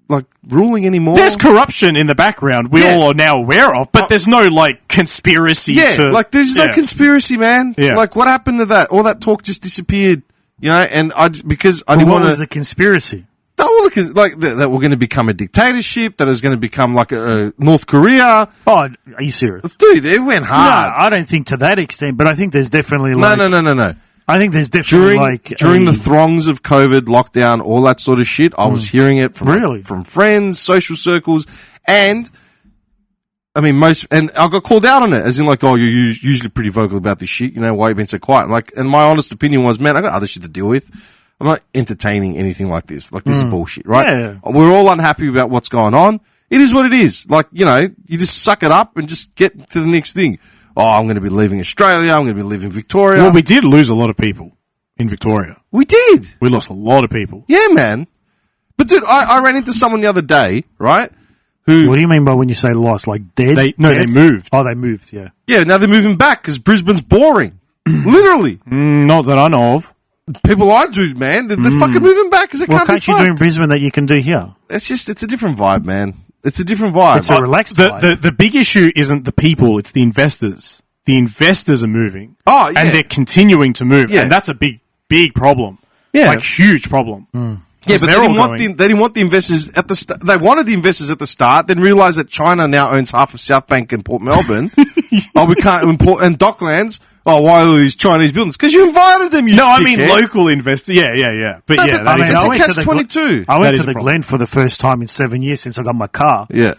like ruling anymore. There's corruption in the background we all are now aware of, but there's no like conspiracy. Like there's no conspiracy, man. Yeah. Like what happened to that? All that talk just disappeared, you know. And because I didn't want to. What was the conspiracy? That we're going to become a dictatorship. That is going to become like a North Korea. Oh, are you serious, dude? It went hard. No, I don't think to that extent, but I think there's definitely like no. I think there's definitely during the throngs of COVID, lockdown, all that sort of shit. I was hearing it from friends, social circles, and I mean and I got called out on it, as in like, oh, you're usually pretty vocal about this shit. You know, why you been so quiet? And my honest opinion was, man, I got other shit to deal with. I'm not entertaining anything like this. Like, this is bullshit, right? Yeah. We're all unhappy about what's going on. It is what it is. Like, you know, you just suck it up and just get to the next thing. Oh, I'm going to be leaving Australia. I'm going to be leaving Victoria. Well, we did lose a lot of people in Victoria. We did. We lost a lot of people. Yeah, man. But, dude, I ran into someone the other day, right? Who? What do you mean by when you say lost? Like dead? They moved. Oh, they moved, yeah. Yeah, now they're moving back because Brisbane's boring. Literally. Not that I know of. People I do, man. They're fucking moving back because they can't be you do in Brisbane that you can do here? It's a different vibe, man. It's a different vibe. It's a relaxed vibe. The big issue isn't the people, it's the investors. The investors are moving. Oh, yeah. And they're continuing to move. Yeah. And that's a big problem. Yeah. Like, huge problem. Yeah, but they didn't want the investors at the start. They wanted the investors at the start, then realised that China now owns half of South Bank and Port Melbourne. Oh, we can't import, and Docklands. Oh, why are these Chinese buildings? Because you invited them, No, I mean local investors. Yeah. But it's a catch-22. I went to the Glen for the first time in 7 years since I got my car. Yeah.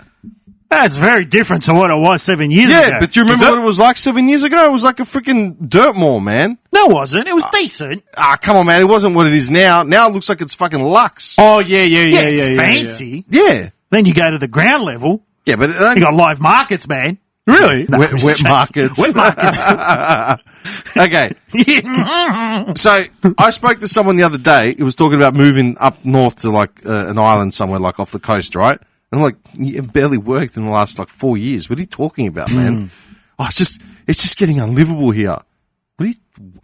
That's very different to what it was 7 years ago. Yeah, but do you remember what it was like 7 years ago? It was like a freaking dirt mall, man. No, it wasn't. It was decent. Come on, man. It wasn't what it is now. Now it looks like it's fucking luxe. Oh, yeah. It's fancy. Yeah. Then you go to the ground level. Yeah, but you got live markets, man. Really? Wet markets. Wet markets. Okay. So I spoke to someone the other day. He was talking about moving up north to like an island somewhere, like off the coast, right? And I'm like, you barely worked in the last like 4 years. What are you talking about, man? Oh, it's just getting unlivable here.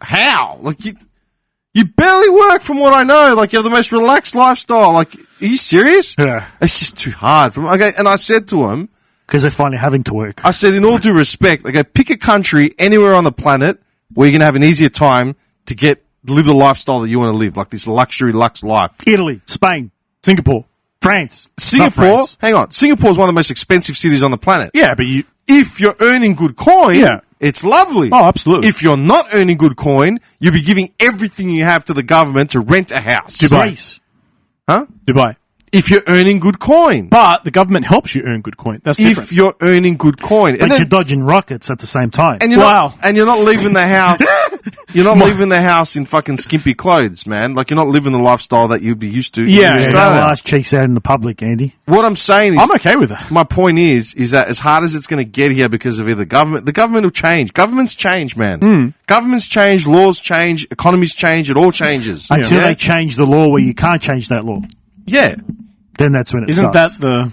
How? Like you barely work, from what I know. Like, you have the most relaxed lifestyle. Like, are you serious? Yeah. It's just too hard. And I said to him, because they're finally having to work. I said, in all due respect, pick a country anywhere on the planet where you're going to have an easier time to live the lifestyle that you want to live, like this luxury life. Italy, Spain, Singapore, France. Hang on. Singapore is one of the most expensive cities on the planet. Yeah, but if you're earning good coin, it's lovely. Oh, absolutely. If you're not earning good coin, you'll be giving everything you have to the government to rent a house. Dubai. Huh? Dubai. If you're earning good coin. But the government helps you earn good coin. That's different. If you're earning good coin. But you're dodging rockets at the same time. And you're not leaving the house. You're not leaving the house in fucking skimpy clothes, man. Like, you're not living the lifestyle that you'd be used to in Australia. No ass cheeks out in the public, Andy. What I'm saying is, I'm okay with that. My point is that as hard as it's going to get here because of the government will change. Governments change, man. Governments change, laws change, economies change, it all changes. Until they change the law where you can't change that law. Yeah. Then that's when it Isn't sucks. that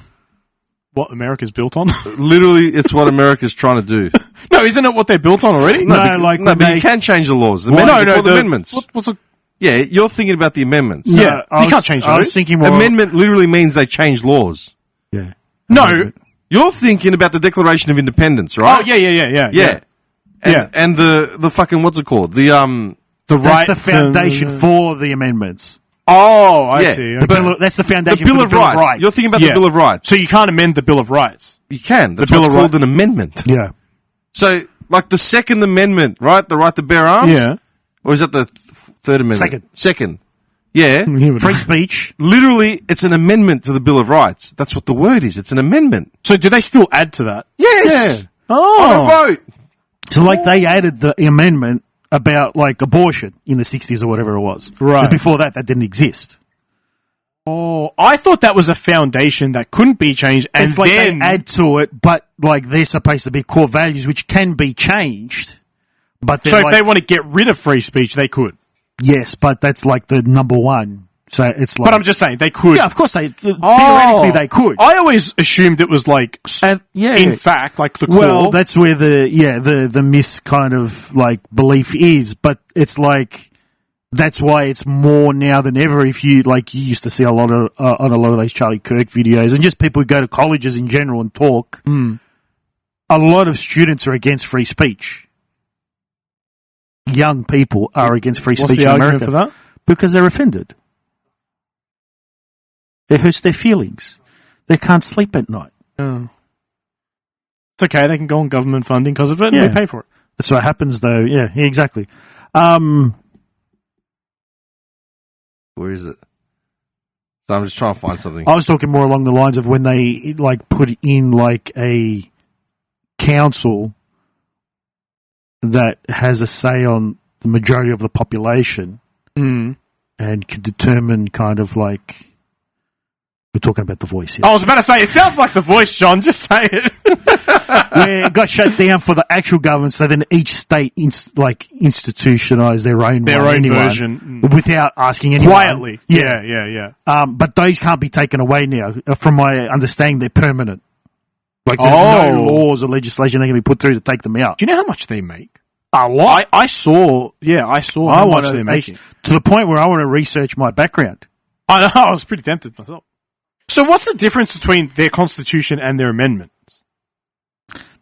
what America's built on? Literally, it's what America's trying to do. No, isn't it what they're built on already? But you can change the laws. The amendments. Yeah, you're thinking about the amendments. Yeah, you can't change those. I was thinking more... Amendment literally means they change laws. Yeah. No. You're thinking about the Declaration of Independence, right? Oh, yeah. And the fucking, what's it called? The That's the foundation for the amendments. Oh, I see. Okay. That's the foundation the Bill for of the Bill of Rights. You're thinking about the Bill of Rights. So you can't amend the Bill of Rights. You can. That's the what's Bill of called an amendment. Yeah. So, like the Second Amendment, right? The right to bear arms? Yeah. Or is that the Third Amendment? Second. Yeah. Free speech. Literally, it's an amendment to the Bill of Rights. That's what the word is. It's an amendment. So do they still add to that? Yes. Yeah. Oh. On a vote. So, like, they added the amendment about, like, abortion in the 60s or whatever it was. Right. Because before that didn't exist. Oh, I thought that was a foundation that couldn't be changed, and it's like then they add to it, but like they're supposed to be core values which can be changed. But so if they want to get rid of free speech, they could. Yes, but that's like the number one. So it's like. But I'm just saying they could. Yeah, of course they. Theoretically, they could. I always assumed it was like. In fact, like the core. Well, that's where the mis kind of like belief is, but it's like. that's why it's more now than ever. If you you used to see a lot of on a lot of those Charlie Kirk videos, and just people who go to colleges in general and talk. A lot of students are against free speech. Young people are against free speech in America for that? Because they're offended. It hurts their feelings. They can't sleep at night. Oh. It's okay. They can go on government funding because of it, and they pay for it. That's what happens, though. Yeah, exactly. Where is it? So I'm just trying to find something. I was talking more along the lines of when they put in a council that has a say on the majority of the population and can determine kind of we're talking about The Voice here. I was about to say, it sounds like The Voice, John. Just say it. Where it got shut down for the actual government, so then each state institutionalized their own version without asking anyone. Quietly. Yeah. But those can't be taken away now. From my understanding, they're permanent. There's no laws or legislation that can be put through to take them out. Do you know how much they make? A lot. I saw how much they're making. To the point where I want to research my background. I know, I was pretty tempted myself. So what's the difference between their constitution and their amendments?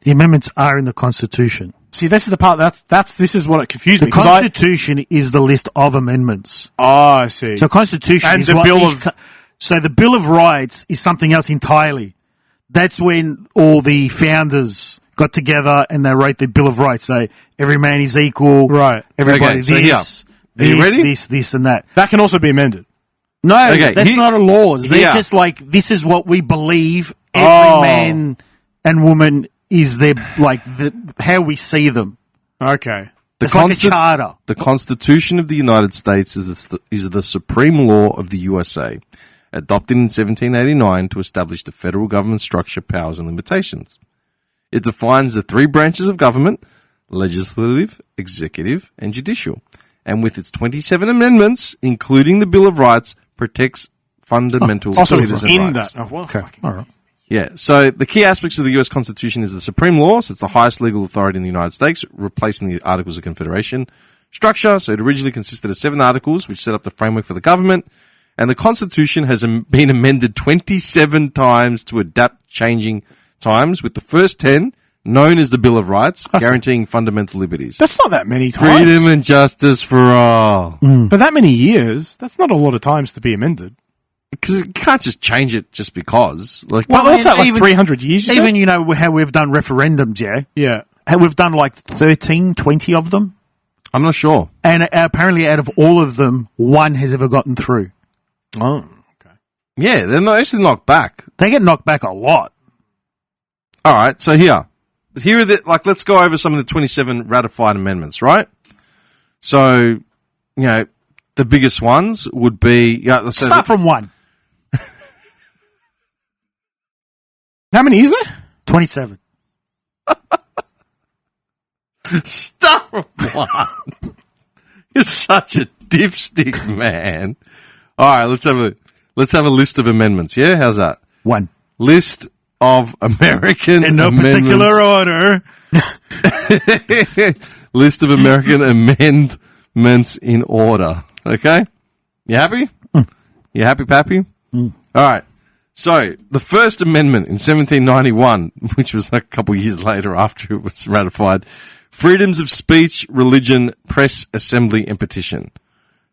The amendments are in the Constitution. See, this is the part this is what it confused me. The Constitution is the list of amendments. Oh, I see. So Constitution and is the what Bill of... So the Bill of Rights is something else entirely. That's when all the founders got together and they wrote the Bill of Rights. So every man is equal. Right. Everybody Okay, so this, and that. That can also be amended. No, that's not a laws. They're just this is what we believe every man and woman is their, how we see them. Okay. It's like a charter. The Constitution of the United States is the supreme law of the USA, adopted in 1789 to establish the federal government structure, powers, and limitations. It defines the three branches of government: legislative, executive, and judicial. And with its 27 amendments, including the Bill of Rights, protects fundamental citizen rights. Okay. All right. Yeah, so the key aspects of the U.S. Constitution is the supreme law, so it's the highest legal authority in the United States, replacing the Articles of Confederation. Structure, so it originally consisted of 7 articles, which set up the framework for the government. And the Constitution has been amended 27 times to adapt changing times, with the first 10 known as the Bill of Rights, guaranteeing fundamental liberties. That's not that many times. Freedom and justice for all. But that many years, that's not a lot of times to be amended. Because you can't just change it just because. What's that, 300 years? Even, how we've done referendums, yeah? Yeah. How we've done 13, 20 of them. I'm not sure. And apparently out of all of them, one has ever gotten through. Oh, okay. Yeah, they're not actually knocked back. They get knocked back a lot. All right, so here are let's go over some of the 27 ratified amendments, right? So, the biggest ones would be... Start from one. How many is there? 27. Start from one. You're such a dipstick, man. All right, let's have a list of amendments. Yeah, how's that? 1. List of American in no particular order. List of American amendments in order. Okay, you happy? You happy, Pappy? All right. So the first amendment in 1791, which was a couple of years later after it was ratified, freedoms of speech, religion, press, assembly, and petition.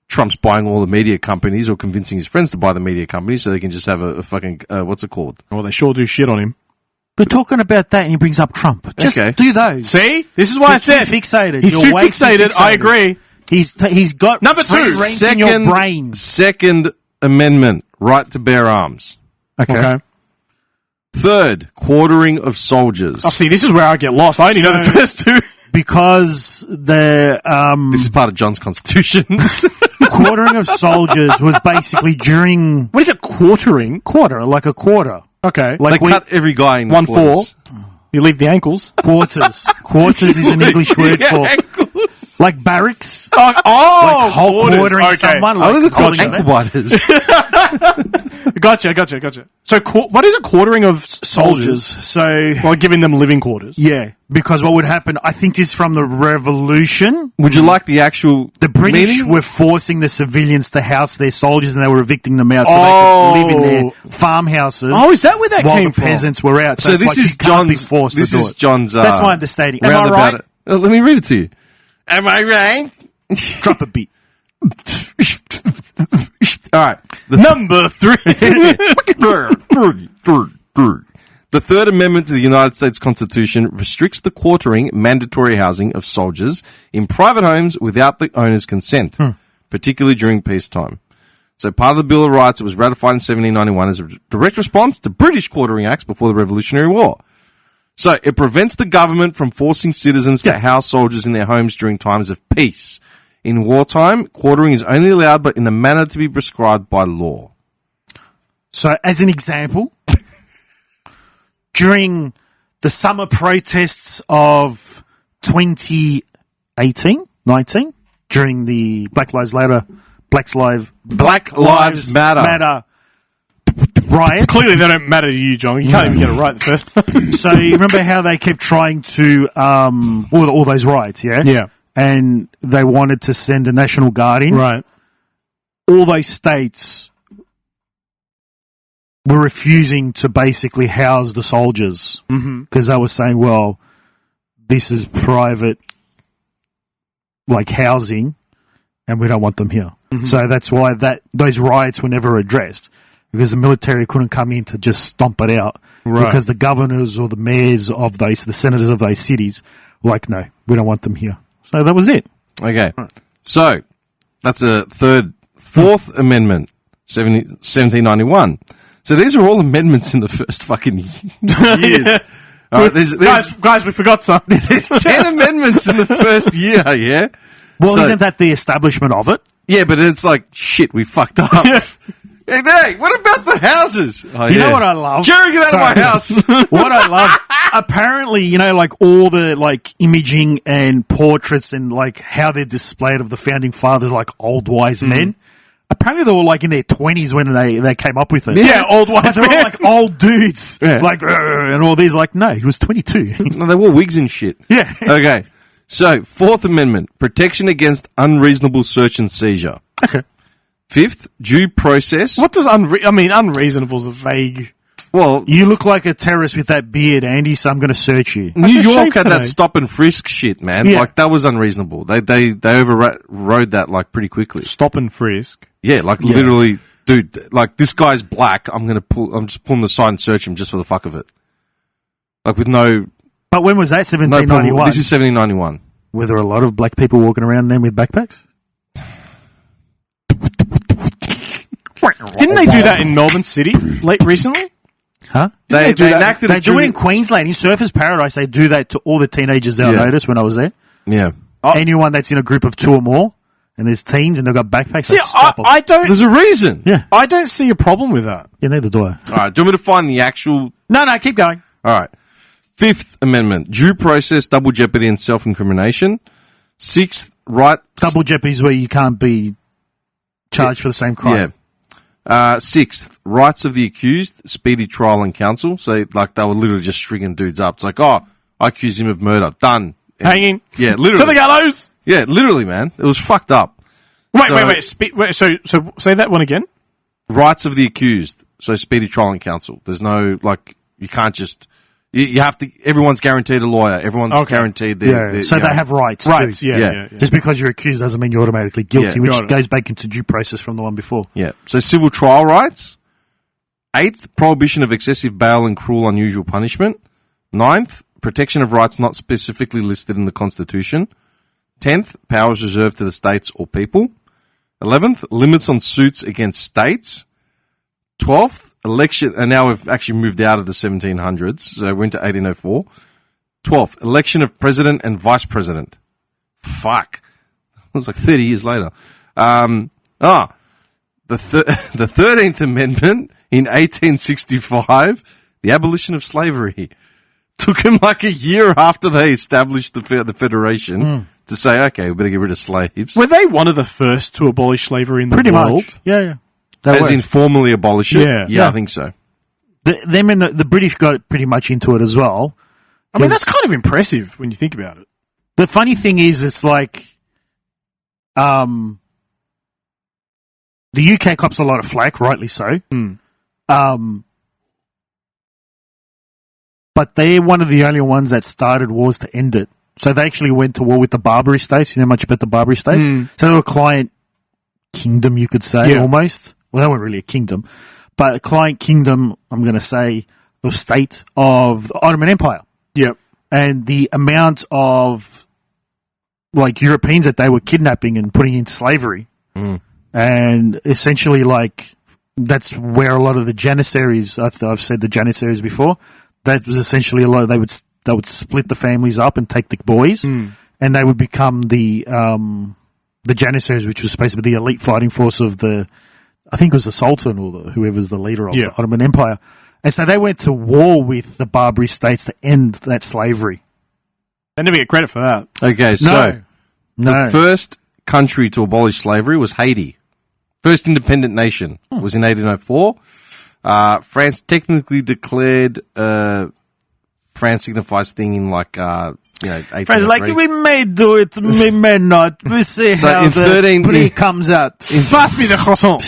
Trump's buying all the media companies or convincing his friends to buy the media companies so they can just have a fucking, what's it called? Well, they sure do shit on him. We're talking about that and he brings up Trump. Just do those. See? This is why I said. Too fixated. He's too fixated. I agree. He's got number 2. In your brain. Second amendment, right to bear arms. Okay. Third, quartering of soldiers. Oh, see, this is where I get lost. I only know the first 2. Because this is part of John's constitution. Quartering of soldiers was basically during... What is it, quartering? Quarter, like a quarter. Okay. They cut every guy in 1/4. You leave the ankles. Quarters. Quarters is an English word for... Ankles. Like barracks. Oh, like whole quartering someone. Like, they're called ankle biters. Gotcha. So, what is a quartering of soldiers? So, giving them living quarters. Yeah, because what would happen? I think this is from the Revolution. Would you like the actual? The British meaning? were forcing the civilians to house their soldiers, and they were evicting them out so they could live in their farmhouses. Oh, is that where that while came the peasants were out? So it's this like is you can't be John's. forced This to do is it. John's. That's my understanding. Am I roundabout right? it. Let me read it to you. Am I right? Drop a beat. All right. Number 3. The Third Amendment to the United States Constitution restricts the quartering, mandatory housing of soldiers in private homes without the owner's consent, particularly during peacetime. So part of the Bill of Rights that was ratified in 1791 as a direct response to British quartering acts before the Revolutionary War. So it prevents the government from forcing citizens to house soldiers in their homes during times of peace. In wartime, quartering is only allowed but in a manner to be prescribed by law. So, as an example, during the summer protests of 2018, 19, during the Black Lives Matter riots. Clearly, they don't matter to you, John. You can't even get it right the first time. So, you remember how they kept trying to, all those riots, yeah? Yeah. And they wanted to send a National Guard in. Right. All those states were refusing to basically house the soldiers because they were saying, well, this is private, like, housing, and we don't want them here. So that's why those riots were never addressed, because the military couldn't come in to just stomp it out. Right. Because the governors or the mayors of the senators of those cities were like, no, we don't want them here. So that was it. Okay. So that's a Fourth Amendment, 1791. So these are all amendments in the first fucking years. All right, guys, we forgot something. There's 10 amendments in the first year, yeah? Well, isn't that the establishment of it? Yeah, but it's like, shit, we fucked up. Hey, what about the houses? Oh, you know what I love? Jerry, get out of my house. What I love, apparently, like all the imaging and portraits and how they're displayed of the founding fathers, like old wise men. Apparently, they were in their 20s when they came up with it. Yeah, old wise men. They were old dudes. Yeah. And all these, no, he was 22. No, they wore wigs and shit. Yeah. Okay. So, Fourth Amendment, protection against unreasonable search and seizure. Okay. Fifth, due process. What does unreasonable is a vague... Well, you look like a terrorist with that beard, Andy, so I'm going to search you. New York had that stop and frisk shit, man. Yeah. That was unreasonable. They overrode that, pretty quickly. Stop and frisk? Yeah, literally, dude, this guy's black, I'm just pulling the side and search him just for the fuck of it. With no... But when was that, 1791? This is 1791. Were there a lot of black people walking around then with backpacks? Didn't they do that in Melbourne City recently? Huh? They enacted They do it in Queensland. In Surfers Paradise, they do that to all the teenagers I noticed when I was there. Yeah. Anyone that's in a group of 2 or more, and there's teens and they've got backpacks, Yeah, stop them. I don't... There's a reason. Yeah. I don't see a problem with that. Yeah, neither do I. All right, do you want me to find the actual... No, keep going. All right. Fifth Amendment, due process, double jeopardy, and self-incrimination. Sixth, right... Double jeopardy is where you can't be charged for the same crime. Yeah. Sixth, rights of the accused, speedy trial and counsel. So, they were literally just stringing dudes up. It's like, I accuse him of murder. Done. Hanging. Yeah, literally. To the gallows. Yeah, literally, man. It was fucked up. Wait. So say that one again. Rights of the accused. So, speedy trial and counsel. There's no, you can't just... You have to... Everyone's guaranteed a lawyer. Everyone's guaranteed their... So they have rights, Rights, too. yeah. Just because you're accused doesn't mean you're automatically guilty, Yeah. which goes back into due process from the one before. Yeah. So civil trial rights. Eighth, prohibition of excessive bail and cruel, unusual punishment. Ninth, protection of rights not specifically listed in the Constitution. 10th, powers reserved to the states or people. 11th, limits on suits against states. 12th, election, and now we've actually moved out of the 1700s, so we're into 1804. 12th, election of president and vice president. Fuck. It was 30 years later. The 13th Amendment in 1865, the abolition of slavery. Took him a year after they established the Federation to say, okay, we better get rid of slaves. Were they one of the first to abolish slavery in the world? Much. Yeah. As in formally abolish it? Yeah, I think so. Them and the British got pretty much into it as well. I mean, that's kind of impressive when you think about it. The funny thing is, it's like, the UK cops a lot of flack, rightly so. But they're one of the only ones that started wars to end it. So they actually went to war with the Barbary states. You know much about the Barbary states? So they were a client kingdom, you could say, almost. Well, they weren't really a kingdom. But a client kingdom, I'm going to say, or state of the Ottoman Empire. Yep. And the amount of, like, Europeans that they were kidnapping and putting into slavery. And essentially, like, that's where a lot of the Janissaries, I've said the Janissaries before, that was essentially a lot of, they would split the families up and take the boys, and they would become the Janissaries, which was supposed to be the elite fighting force of I think it was the Sultan or whoever's the leader of the Ottoman Empire. And so they went to war with the Barbary states to end that slavery. They never get credit for that. Okay, so the first country to abolish slavery was Haiti. First independent nation was in 1804. France technically declared France signifies thing in like France like we may do it, we may not. We see so how the brie comes out. Pass me the croissant.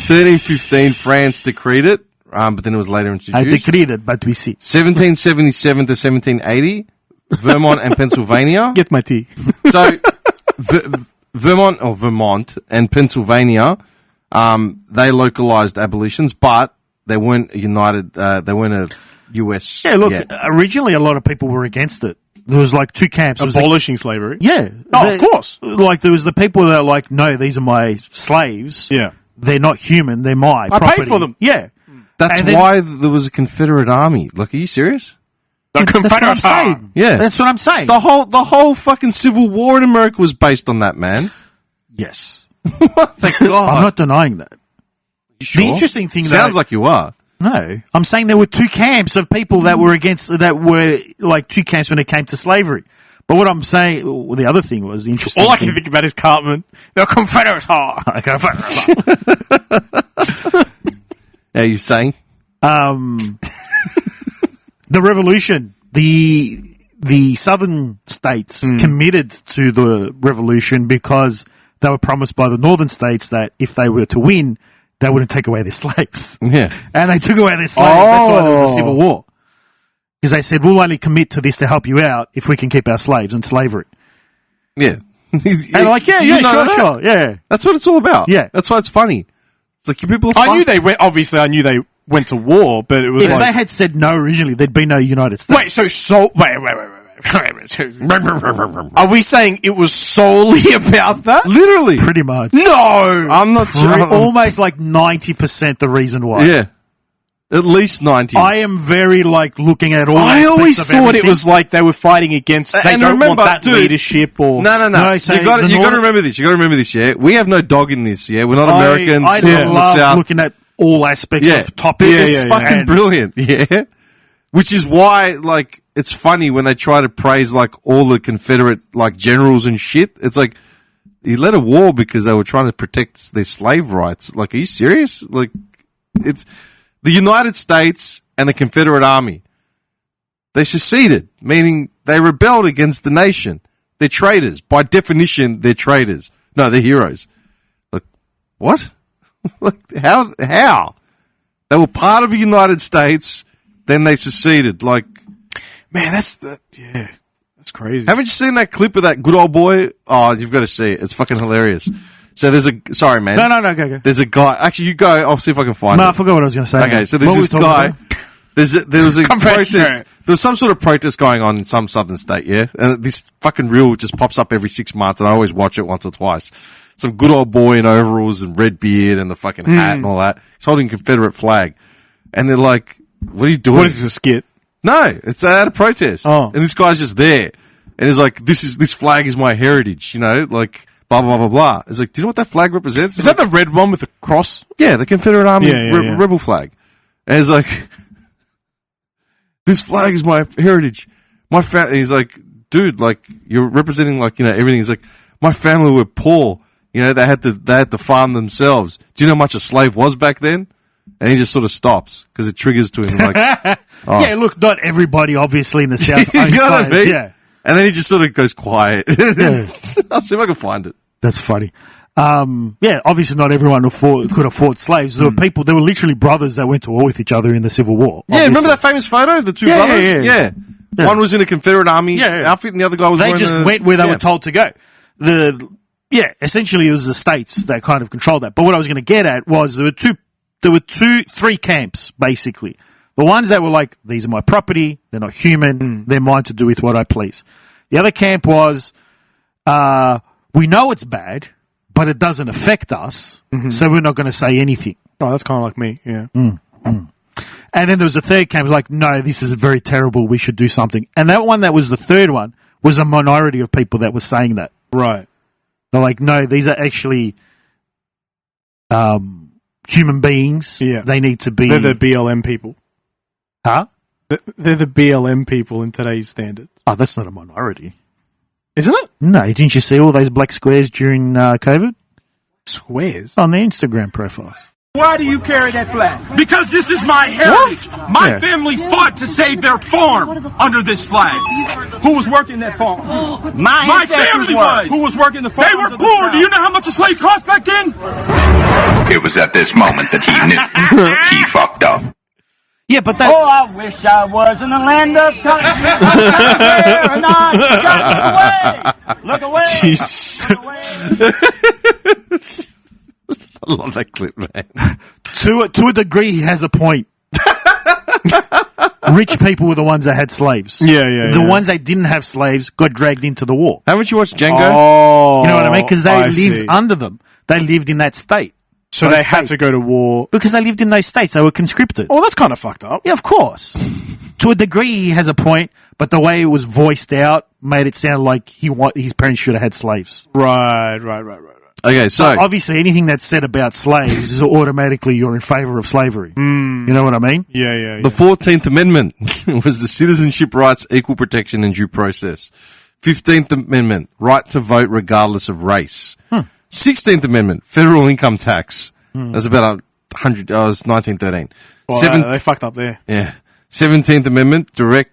1315, France decreed it, but then it was later introduced. I decreed it, but we see. 1777 to 1780, Vermont and Pennsylvania. Get my tea. So Vermont and Pennsylvania, they localized abolitions, but they weren't united. They weren't a U.S. Yeah, look, originally a lot of people were against it. There was like two camps. Abolishing slavery? Yeah. Oh, of course. Like, there was the people that are like, no, these are my slaves. Yeah. They're not human. They're my I property. paid for them. Yeah. That's why there was a Confederate army. Like, are you serious? The Confederate army. Yeah. That's what I'm saying. The whole fucking Civil War in America was based on that, man. Yes. Thank God. I'm not denying that. Sure? The interesting thing, sounds like you are. No, I'm saying there were two camps of people that were against, that were like two camps when it came to slavery. But what I'm saying, well, the other thing was the interesting. All I can think about is Cartman. The Confederate Are you saying? The revolution, the southern states committed to the revolution because they were promised by the northern states that if they were to win, they wouldn't take away their slaves. Yeah. And they took away their slaves. That's why there was a civil war. Because they said, we'll only commit to this to help you out if we can keep our slaves in slavery. Yeah. And like, sure. Yeah. That's what it's all about. Yeah. That's why it's funny. It's like, you people are I knew they went to war, but it was if they had said no originally, there'd be no United States. Wait. Are we saying it was solely about that? Literally. Pretty much. No! I'm not sure. Almost like 90% the reason why. Yeah. At least 90. I am very, like, looking at all I aspects always of thought everything. it was like they were fighting against, they don't want that leadership or... No. So You got to remember this. You got to remember this, yeah? We have no dog in this, yeah? We're not Americans. I in the love South. looking at all aspects of topics. It's fucking brilliant, yeah? Which is why, like, it's funny when they try to praise, like, all the Confederate, like, generals and shit. It's like, he led a war because they were trying to protect their slave rights. Like, are you serious? Like, it's the United States and the Confederate Army. They seceded, meaning they rebelled against the nation. They're traitors. By definition, they're traitors. No, they're heroes. Like, what? Like, how? They were part of the United States, then they seceded. Like, man, that's crazy. Haven't you seen that clip of that good old boy? Oh, you've got to see it. It's fucking hilarious. So there's sorry, man. No, go. There's a guy. Actually, you go. I'll see if I can find it. No, I forgot what I was going to say. Okay, so there's this guy. There was a protest. There was some sort of protest going on in some southern state, yeah? And this fucking reel just pops up every 6 months, and I always watch it once or twice. Some good old boy in overalls and red beard and the fucking hat and all that. He's holding a Confederate flag. And they're like, what are you doing? What is this, a skit? No, it's at a protest. Oh. And this guy's just there. And he's like, this flag is my heritage, you know, like, blah, blah, blah, blah. It's like, do you know what that flag represents? Is that the red one with the cross? Yeah, the Confederate Army rebel flag. And he's like, this flag is my heritage. He's like, dude, like, you're representing, like, you know, everything. He's like, my family were poor. You know, they had to farm themselves. Do you know how much a slave was back then? And he just sort of stops because it triggers to him like, oh. Yeah, look, not everybody obviously in the South You owns know what I slaves, mean? yeah. And then he just sort of goes quiet. Yeah. I'll see if I can find it. That's funny. Yeah, obviously not everyone could afford slaves. There were people, there were literally brothers that went to war with each other in the Civil War. Yeah, remember that famous photo of the two brothers? Yeah. One was in a Confederate Army outfit and the other guy was They wearing just went where they were told to go. Essentially it was the states that kind of controlled that. But what I was going to get at was there were three camps, basically. The ones that were like, these are my property, they're not human, they're mine to do with what I please. The other camp was, we know it's bad, but it doesn't affect us, so we're not going to say anything. Oh, that's kind of like me, yeah. And then there was a third camp, like, no, this is very terrible, we should do something. And that one that was the third one was a minority of people that were saying that. Right. They're like, no, these are actually human beings. Yeah. They need to be... They're the BLM people. Huh? They're the BLM people in today's standards. Oh, that's not a minority. Isn't it? No, didn't you see all those black squares during COVID? Squares? On their Instagram profiles. Why do you carry that flag? Because this is my heritage. My family fought to save their farm under this flag. Who was working that farm? My family was. Who was working the farm? They were poor. Do you know how much a slave cost back then? It was at this moment that he knew he fucked up. Yeah, but that... Oh, I wish I was in the land of Look away. Jeez. I love that clip, man. To a degree, he has a point. Rich people were the ones that had slaves. The ones that didn't have slaves got dragged into the war. Haven't you watched Django? Oh, you know what I mean? Because they lived under them. They lived in that state. So they had to go to war. Because they lived in those states. They were conscripted. Oh, that's kind of fucked up. Yeah, of course. To a degree, he has a point, but the way it was voiced out made it sound like his parents should have had slaves. Right. Okay, so... obviously, anything that's said about slaves is automatically you're in favour of slavery. You know what I mean? Yeah. The 14th Amendment was the citizenship rights, equal protection and due process. 15th Amendment, right to vote regardless of race. 16th Amendment, federal income tax. That's about 100, it was 1913. Well, they fucked up there. Yeah. 17th Amendment, direct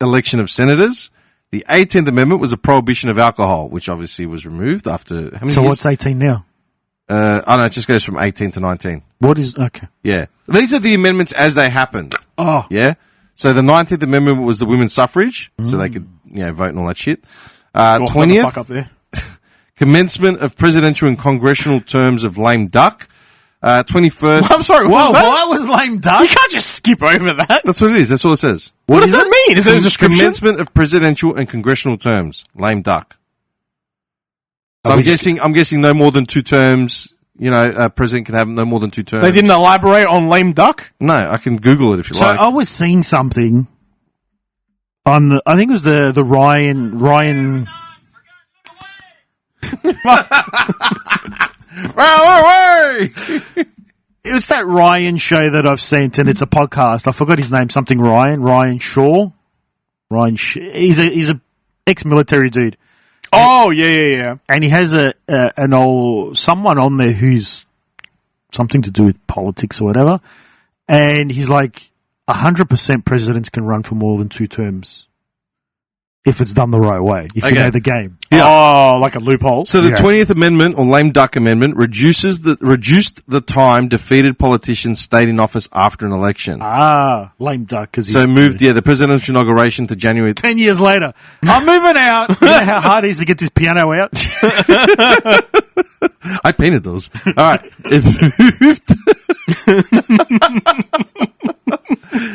election of senators. The 18th Amendment was a prohibition of alcohol, which obviously was removed after how many years? What's 18 now? I don't know, it just goes from 18 to 19. What is... Okay. Yeah. These are the amendments as they happened. Oh. Yeah? So the 19th Amendment was the women's suffrage, so they could, vote and all that shit. 20th... fuck up there. Commencement of presidential and congressional terms of lame duck. 21st... I'm sorry, what was lame duck? You can't just skip over that. That's what it is. That's all it says. What does that mean? Is it a description? Commencement of presidential and congressional terms. Lame duck. So I'm guessing no more than 2 terms. A president can have no more than 2 terms. They didn't elaborate on lame duck? No, I can Google it if you like. So I was seeing something on I think it was the Ryan... It was that Ryan show that I've seen, and it's a podcast. I forgot his name. Something Ryan Shaw. He's a ex-military dude. Oh yeah. And he has someone on there who's something to do with politics or whatever. And he's like, 100% presidents can run for more than 2 terms. If it's done the right way, if you know the game. Yeah. Oh, like a loophole. So the 20th Amendment, or lame duck amendment, reduced the time defeated politicians stayed in office after an election. Lame duck. So moved, the presidential inauguration to January. 10 years later, I'm moving out. You know how hard it is to get this piano out? I painted those. All right.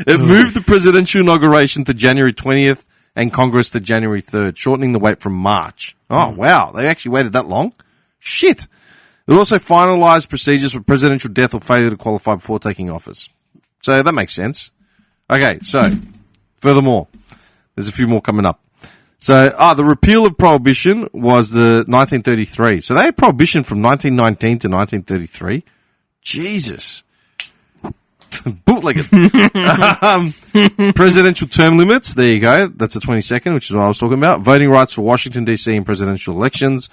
It moved the presidential inauguration to January 20th. And Congress to January 3rd, shortening the wait from March. Oh, wow. They actually waited that long? Shit. It also finalized procedures for presidential death or failure to qualify before taking office. So that makes sense. Okay, so, furthermore, there's a few more coming up. So, the repeal of prohibition was the 1933. So they had prohibition from 1919 to 1933. Jesus. Bootlegged. Presidential term limits. There you go. That's the 22nd, which is what I was talking about. Voting rights for Washington, D.C. in presidential elections.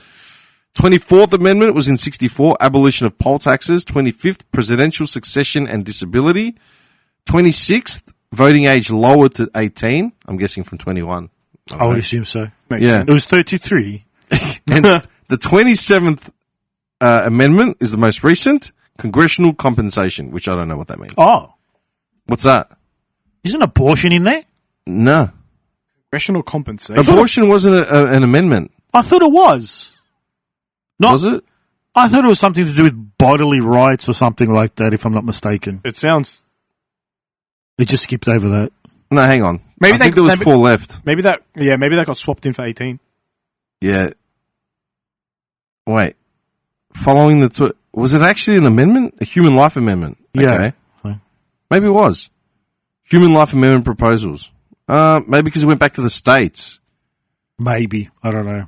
24th Amendment was in 64, abolition of poll taxes. 25th, presidential succession and disability. 26th, voting age lowered to 18. I'm guessing from 21. I would assume so. Makes sense. It was 33. And the 27th Amendment is the most recent, congressional compensation, which I don't know what that means. Oh. What's that? Isn't abortion in there? No. Congressional compensation. Abortion wasn't an amendment. I thought it was. Was it? I thought it was something to do with bodily rights or something like that, if I'm not mistaken. It sounds... It just skipped over that. No, hang on. I think there was 4 left. Maybe that got swapped in for 18. Yeah. Wait. Following the... was it actually an amendment? A human life amendment? Yeah. Okay. Maybe it was. Human life amendment proposals. Maybe because it went back to the states. Maybe. I don't know.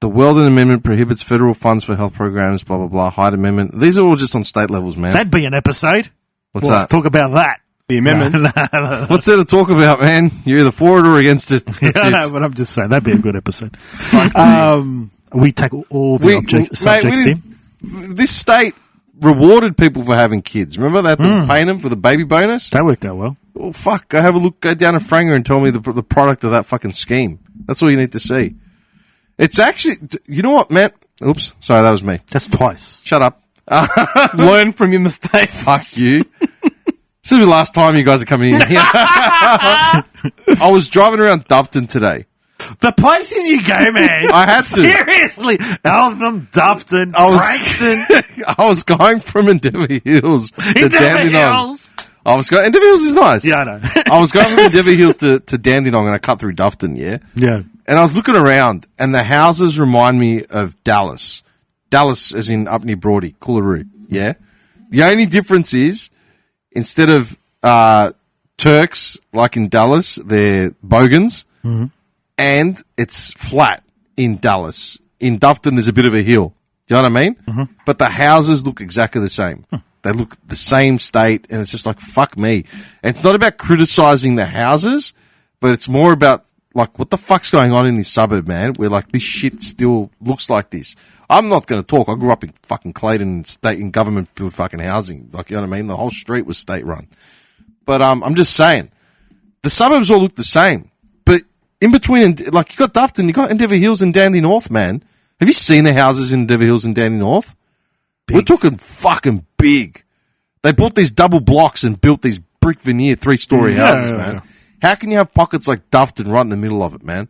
The Weldon Amendment prohibits federal funds for health programs, blah, blah, blah. Hyde Amendment. These are all just on state levels, man. That'd be an episode. What's Let's that? talk about that. The amendment. No. What's there to talk about, man? You're either for it or against it. That's I know, it. but I'm just saying, that'd be a good episode. We tackle all the subjects, Tim. This state rewarded people for having kids. Remember that? Paying them for the baby bonus? That worked out well. Well, fuck. Go have a look. Go down to Franger and tell me the product of that fucking scheme. That's all you need to see. It's actually... You know what, Matt? Oops. Sorry, that was me. That's twice. Shut up. Learn from your mistakes. Fuck you. This is the last time you guys are coming in here. I was driving around Doveton today. The places you go, man. I had to. Seriously. Eltham, Doveton, Frankston. I was going from Endeavour Hills to Dandenong. Endeavour Hills is nice. Yeah, I know. I was going from Endeavour Hills to Dandenong and I cut through Doveton, yeah? Yeah. And I was looking around and the houses remind me of Dallas. Dallas as in up near Broady, Coolaroo, yeah? The only difference is instead of Turks like in Dallas, they're bogans. Mm-hmm. And it's flat in Dallas. In Doveton, there's a bit of a hill. Do you know what I mean? Mm-hmm. But the houses look exactly the same. They look the same state, and it's just like, fuck me. And it's not about criticizing the houses, but it's more about, like, what the fuck's going on in this suburb, man, where, like, this shit still looks like this. I'm not going to talk. I grew up in fucking Clayton, state and government built fucking housing. Like, you know what I mean? The whole street was state-run. But I'm just saying, the suburbs all look the same. In between, like, you got Doveton, you got Endeavour Hills and Dandy North, man. Have you seen the houses in Endeavour Hills and Dandy North? Big. We're talking fucking big. They bought these double blocks and built these brick veneer 3-story houses, man. Yeah. How can you have pockets like Doveton right in the middle of it, man?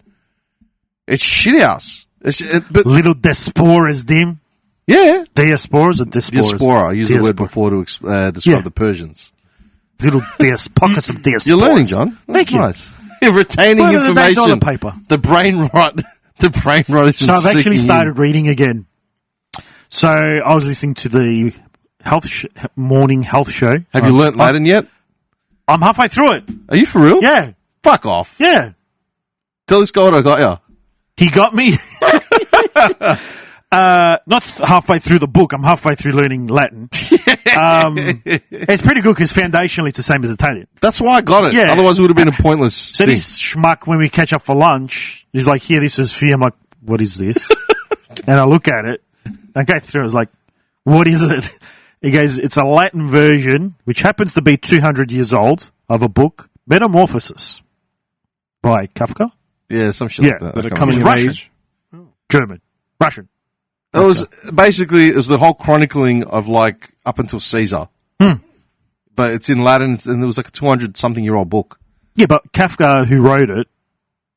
It's shit house. But little diasporas, Dim. Yeah. Diasporas or diasporas? Diaspora. I used the word before to describe the Persians. Little pockets of diasporas. You're learning, John. That's Thank nice. You're retaining information. Paper. The brain rot. The brain rot is So I've actually started reading again. So I was listening to the morning health show. Have you learnt Latin yet? I'm halfway through it. Are you for real? Yeah. Fuck off. Yeah. Tell this guy what I got you. He got me. Not halfway through the book. I'm halfway through learning Latin. It's pretty good because foundationally it's the same as Italian. That's why I got it. Yeah. Otherwise it would have been a pointless So this schmuck, when we catch up for lunch, he's like, here, this is for you. I'm like, what is this? And I look at it. I go through it. I was like, what is it? He goes, it's a Latin version, which happens to be 200 years old, of a book, Metamorphosis, by Kafka. Yeah, some shit like that. That are coming of age. German. Russian. It was basically, it was the whole chronicling of like up until Caesar. But it's in Latin and it was like a 200-something-year-old book. Yeah, but Kafka, who wrote it,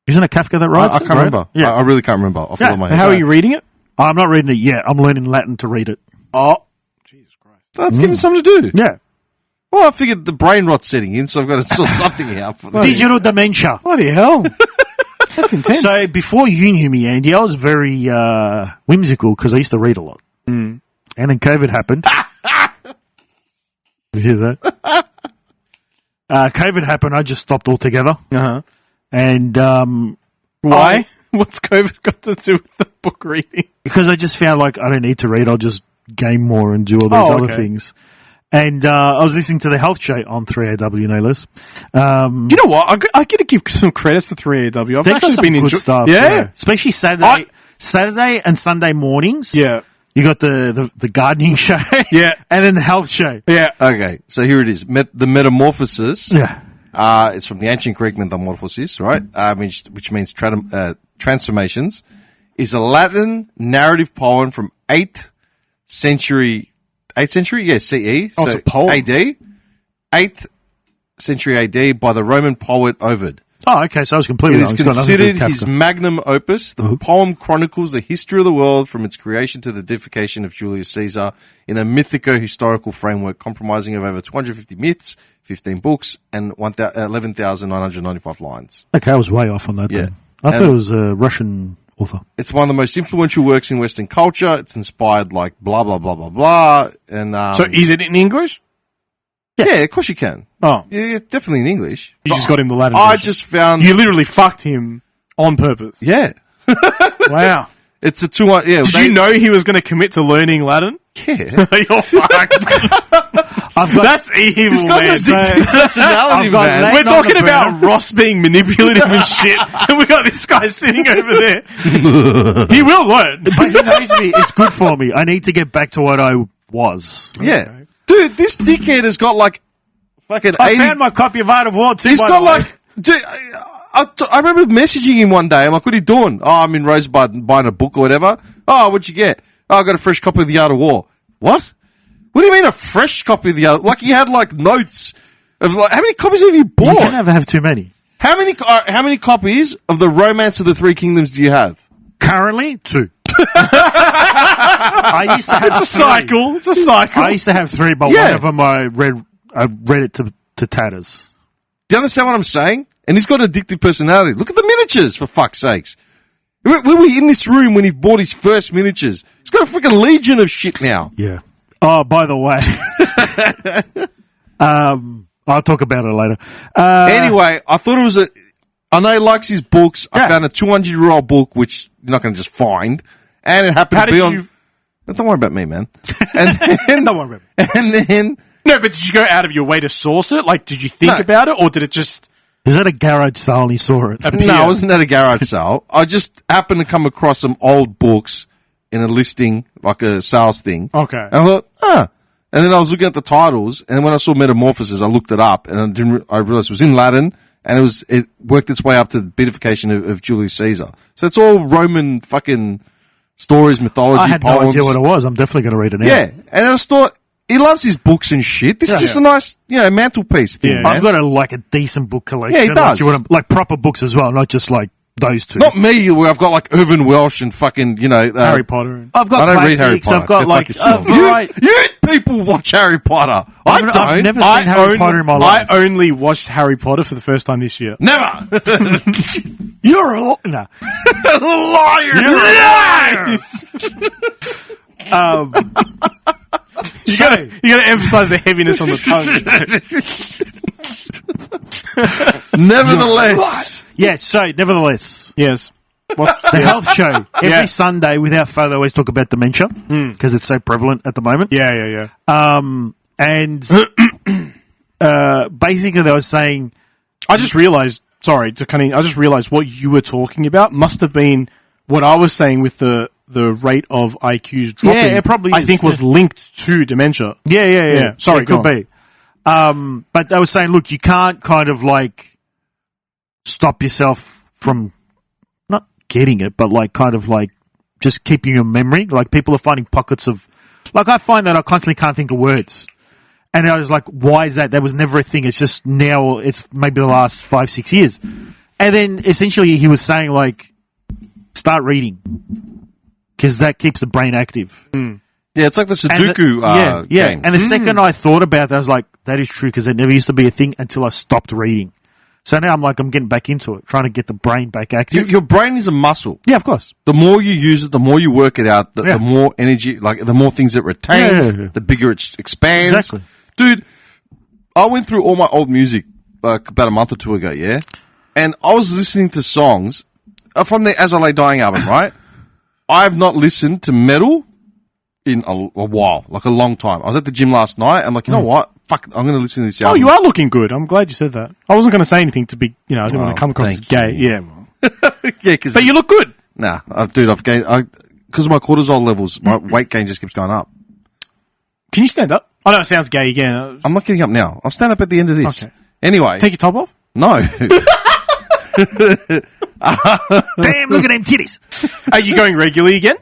isn't it Kafka that writes it? I can't remember. Yeah. I really can't remember off the top of my head. How are you reading it? I'm not reading it yet. I'm learning Latin to read it. Oh. Jesus Christ. That's giving something to do. Yeah. Well, I figured the brain rot's setting in, so I've got to sort something out. Digital dementia. Bloody hell. That's intense. So before you knew me, Andy, I was very whimsical because I used to read a lot. And then COVID happened. You hear that? COVID happened. I just stopped altogether. Uh-huh. And why? What's COVID got to do with the book reading? Because I just found like I don't need to read. I'll just game more and do all these other things. And I was listening to the health show on 3AW, no less. You know what? I got to give some credits to 3AW. I've They've actually got some been good enjoying stuff. Yeah. Especially Saturday. Saturday and Sunday mornings. Yeah. You got the gardening show. Yeah. And then the health show. Yeah. Okay, so here it is. The Metamorphosis. Yeah. It's from the ancient Greek metamorphosis, right? Which means transformations. Is a Latin narrative poem from 8th century? Yeah, CE. Oh, it's a poem. AD. 8th century AD by the Roman poet Ovid. Oh, okay. So I was completely It wrong. is It's got nothing to do considered with his Kafka. magnum opus. The poem chronicles the history of the world from its creation to the deification of Julius Caesar in a mythico-historical framework comprising of over 250 myths, 15 books, and 11,995 lines. Okay, I was way off on that. Yeah. Then. I thought it was a Russian author. It's one of the most influential works in Western culture. It's inspired like blah, blah, blah, blah, blah. And, So is it in English? yeah, of course you can. Oh. Yeah, definitely in English. You just got him the Latin I version. just found... You literally fucked him on purpose. Yeah. Wow. It's a 200... Yeah, Did you know he was going to commit to learning Latin? Yeah. You're fucked. That's evil, He's got man. an addictive personality, man. We're talking about Ross being manipulative and shit, and we got this guy sitting over there. He will learn. But he knows me. It's good for me. I need to get back to what I was. Yeah. Dude, this dickhead has got like fucking I 80... found my copy of Art of War too. He's by got the way. like... Dude, I remember messaging him one day. I'm like, what are you doing? Oh, I'm in Rosebud buying a book or whatever. Oh, what'd you get? Oh, I got a fresh copy of The Art of War. What? What do you mean a fresh copy of The Art? Like, he had like notes of like, how many copies have you bought? You can never have too many. How many copies of The Romance of the Three Kingdoms do you have? Currently, 2. I used to have It's a cycle. It's a cycle. I used to have 3, but Yeah. one of them I read it to tatters. Do you understand what I'm saying? And he's got an addictive personality. Look at the miniatures, for fuck's sakes. We were in this room when he bought his first miniatures. He's got a freaking legion of shit now. Yeah. Oh, by the way, I'll talk about it later. Anyway, I thought it was I know he likes his books. I found a 200-year-old book, which you're not going to just find. And it happened to be on... Don't worry about me, man. And then, Don't worry about me. And then... No, but did you go out of your way to source it? Like, did you think about it, or did it just... Was that a garage sale and he saw it? No, it wasn't at a garage sale. I just happened to come across some old books in a listing, like a sales thing. Okay. And I thought, And then I was looking at the titles, and when I saw Metamorphosis, I looked it up, and I realized it was in Latin, and it worked its way up to the beatification of Julius Caesar. So it's all Roman fucking stories, mythology, I had poems. no idea what it was. I'm definitely going to read it now. Yeah, and I just thought, he loves his books and shit. This is just a nice, mantelpiece thing, man. I've got a decent book collection. Yeah, he does. Like proper books as well, not just like those two. Not me, where I've got like Irvin Welsh and fucking, Harry Potter. I've got I don't classics. read Harry Potter. I've got Go like fuck yourself. You people watch Harry Potter. I don't. I've never seen Harry Potter in my life. I only watched Harry Potter for the first time this year. Never. You're a no. Liar. You're a liar. You gotta emphasize the heaviness on the tongue. Nevertheless. Yes, so nevertheless. Yes. What's the health show? Every Sunday, without fail, they always talk about dementia because it's so prevalent at the moment. Yeah. And basically, they were saying, I just realized. Sorry to cut in. I just realized what you were talking about must have been what I was saying with the rate of IQs dropping. Yeah, it probably I is, think was linked to dementia. Yeah. Sorry, it could be. But they were saying, look, you can't kind of like stop yourself from not getting it, but like kind of like just keeping your memory. Like people are finding pockets of, like I find that I constantly can't think of words. And I was like, why is that? That was never a thing. It's just now, it's maybe the last 5-6 years. And then essentially he was saying like, start reading. Because that keeps the brain active. Yeah, it's like the Sudoku games. And the second I thought about that, I was like, that is true, because it never used to be a thing until I stopped reading. So now I'm getting back into it, trying to get the brain back active. Your brain is a muscle. Yeah, of course. The more you use it, the more you work it out, the more energy, like the more things it retains, the bigger it expands. Exactly. Dude, I went through all my old music like about a month or two ago, yeah? And I was listening to songs from the As I Lay Dying album, right? I have not listened to metal in a while, like a long time. I was at the gym last night. I'm like, you know what? Fuck, I'm going to listen to this album. Oh, you are looking good. I'm glad you said that. I wasn't going to say anything to be, I didn't want to come across as gay. Yeah. Yeah, but you look good. Nah, dude, I've gained because of my cortisol levels. My weight gain just keeps going up. Can you stand up? I know it sounds gay again. I'm not getting up now. I'll stand up at the end of this. Okay. Anyway, take your top off. No. Damn! Look at them titties. Are you going regularly again?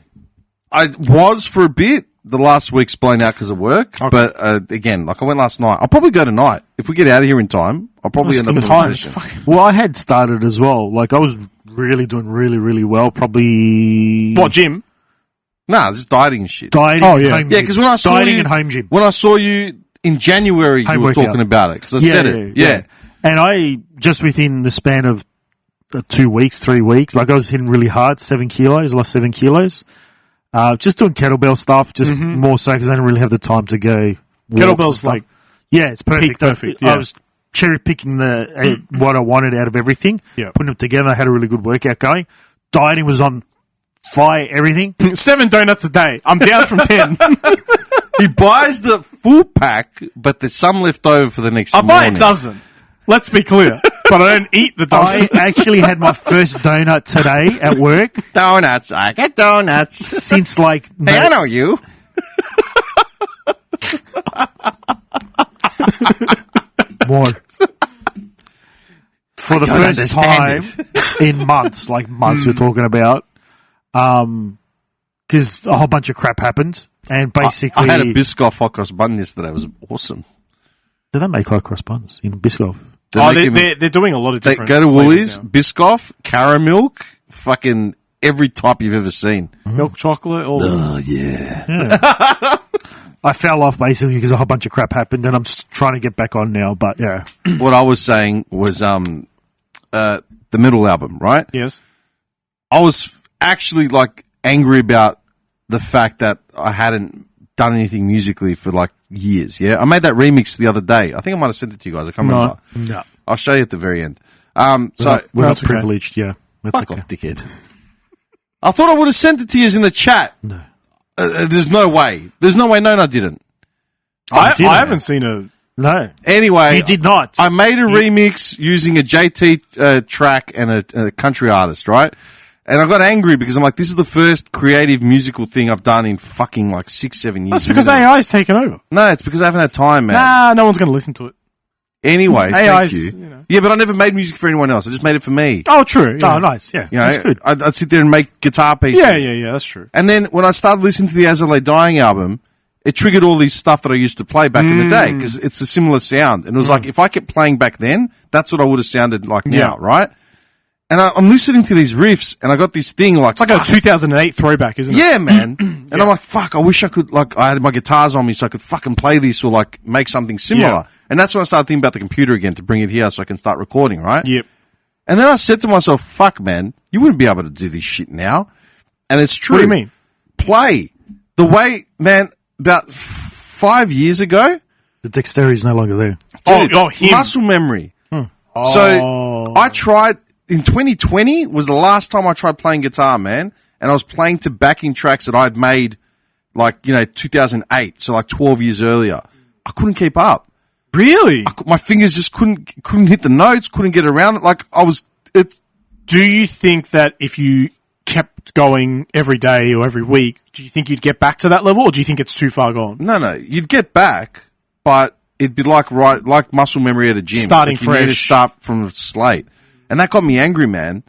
I was for a bit. The last week's blown out because of work. Okay. But again, like I went last night. I'll probably go tonight. If we get out of here in time, I'll probably end up in a session. Well, I had started as well. Like I was really doing really well. Probably what gym? Nah, just dieting and shit. Dieting. Oh yeah, yeah. Because when I saw dieting you and home gym. When I saw you in January, you were talking about it because I said it. Yeah. And I just within the span of 2 weeks, 3 weeks, like I was hitting really hard. 7 kilos, lost 7 kilos. Just doing kettlebell stuff, just more so because I didn't really have the time to go. Kettlebell's like, yeah, it's perfect. Perfect. I was cherry picking what I wanted out of everything, putting them together. I had a really good workout going. Dieting was on fire, everything. 7 donuts a day. I'm down from 10. He buys the full pack, but there's some left over for the next morning. I buy a dozen. Let's be clear. But I don't eat the dozen. I actually had my first donut today at work. Donuts. I get donuts. Since like... Hey, I know you. What? For the first time in months, like months we're talking about, because a whole bunch of crap happened, and basically... I had a Biscoff hot cross bun yesterday. It was awesome. Do they make hot cross buns in Biscoff? They're doing a lot of different... Go to Woolies, Biscoff, Caramilk, fucking every type you've ever seen. Milk chocolate, all Oh, yeah. I fell off basically because a whole bunch of crap happened, and I'm trying to get back on now, but yeah. What I was saying was the Middle album, right? Yes. I was actually like angry about the fact that I hadn't done anything musically for like years. Yeah, I made that remix the other day. I think I might have sent it to you guys. I can't remember. No. I'll show you at the very end. So we're not privileged. Yeah, that's fuck off, dickhead. I thought I would have sent it to you in the chat. No, there's no way. There's no way. No, I didn't. I haven't seen a. No. Anyway, you did not. I made a remix using a JT track and a country artist, right? And I got angry because I'm like, this is the first creative musical thing I've done in fucking like 6-7 years. That's because AI's taken over. No, it's because I haven't had time, man. Nah, no one's going to listen to it. Anyway, AI's, thank you. Yeah, but I never made music for anyone else. I just made it for me. Oh, true. Yeah. Oh, nice. Yeah, you know, that's good. I'd sit there and make guitar pieces. Yeah, that's true. And then when I started listening to the As I Lay Dying album, it triggered all these stuff that I used to play back in the day because it's a similar sound. And it was like, if I kept playing back then, that's what I would have sounded like now, right? And I'm listening to these riffs, and I got this thing like... It's like a 2008 throwback, isn't it? Yeah, man. And I'm like, fuck, I wish I could, like, I had my guitars on me so I could fucking play this or, like, make something similar. Yeah. And that's when I started thinking about the computer again to bring it here so I can start recording, right? Yep. And then I said to myself, fuck, man, you wouldn't be able to do this shit now. And it's true. What do you mean? Play. The way, man, about 5 years ago... The dexterity is no longer there. Dude, him. Muscle memory. So I tried... In 2020 was the last time I tried playing guitar, man. And I was playing to backing tracks that I'd made, like, 2008. So, like, 12 years earlier. I couldn't keep up. Really? My fingers just couldn't hit the notes, couldn't get around it. Like, Do you think that if you kept going every day or every week, do you think you'd get back to that level, or do you think it's too far gone? No. You'd get back, but it'd be like muscle memory at a gym. Starting fresh. You need to start from slate. And that got me angry, man.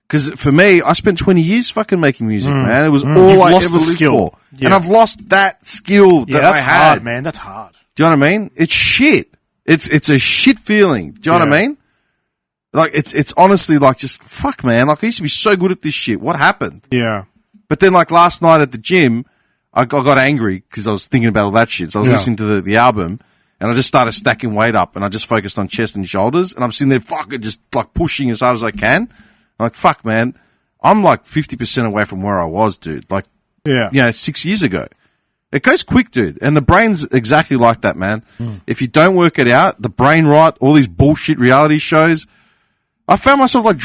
Because for me, I spent 20 years fucking making music, man. It was all You've I lost ever the lived skill. for. Yeah. And I've lost that skill that that's I had. hard, man. That's hard. Do you know what I mean? It's shit. It's a shit feeling. Do you know what I mean? Like, it's honestly like just, fuck, man. Like, I used to be so good at this shit. What happened? Yeah. But then, like, last night at the gym, I got angry because I was thinking about all that shit. So I was listening to the album. And I just started stacking weight up, and I just focused on chest and shoulders, and I'm sitting there fucking just like pushing as hard as I can. I'm like, fuck, man, I'm like 50% away from where I was, dude. Like, 6 years ago. It goes quick, dude. And the brain's exactly like that, man. If you don't work it out, the brain rot, all these bullshit reality shows. I found myself like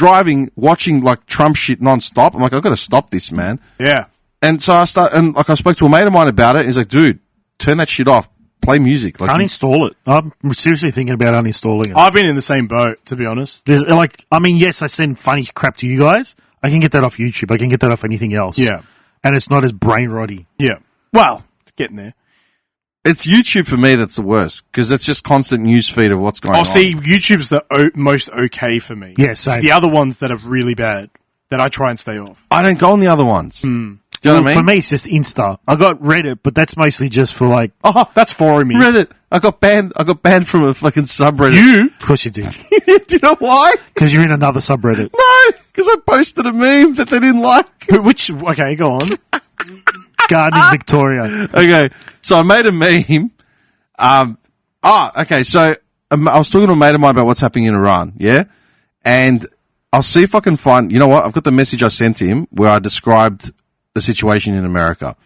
watching like Trump shit nonstop. I'm like, I've got to stop this, man. Yeah. And so I spoke to a mate of mine about it, and he's like, dude, turn that shit off. Play music. Like, uninstall it. I'm seriously thinking about uninstalling it. I've been in the same boat, to be honest. Yes, I send funny crap to you guys. I can get that off YouTube. I can get that off anything else. Yeah. And it's not as brain rotty. Yeah. Well, it's getting there. It's YouTube for me that's the worst because it's just constant news feed of what's going on. Oh, see, YouTube's the most okay for me. Yeah, same. It's the other ones that are really bad that I try and stay off. I don't go on the other ones. Hmm. Do you know what I mean? For me, it's just Insta. I got Reddit, but that's mostly just for like. Oh, that's for me. Reddit. I got banned from a fucking subreddit. You? Of course you did. Do you know why? Because you're in another subreddit. No, because I posted a meme that they didn't like. Which? Okay, go on. Gardening Victoria. Okay, so I made a meme. Okay, so I was talking to a mate of mine about what's happening in Iran, yeah? And I'll see if I can find, you know what? I've got the message I sent him where I described the situation in America.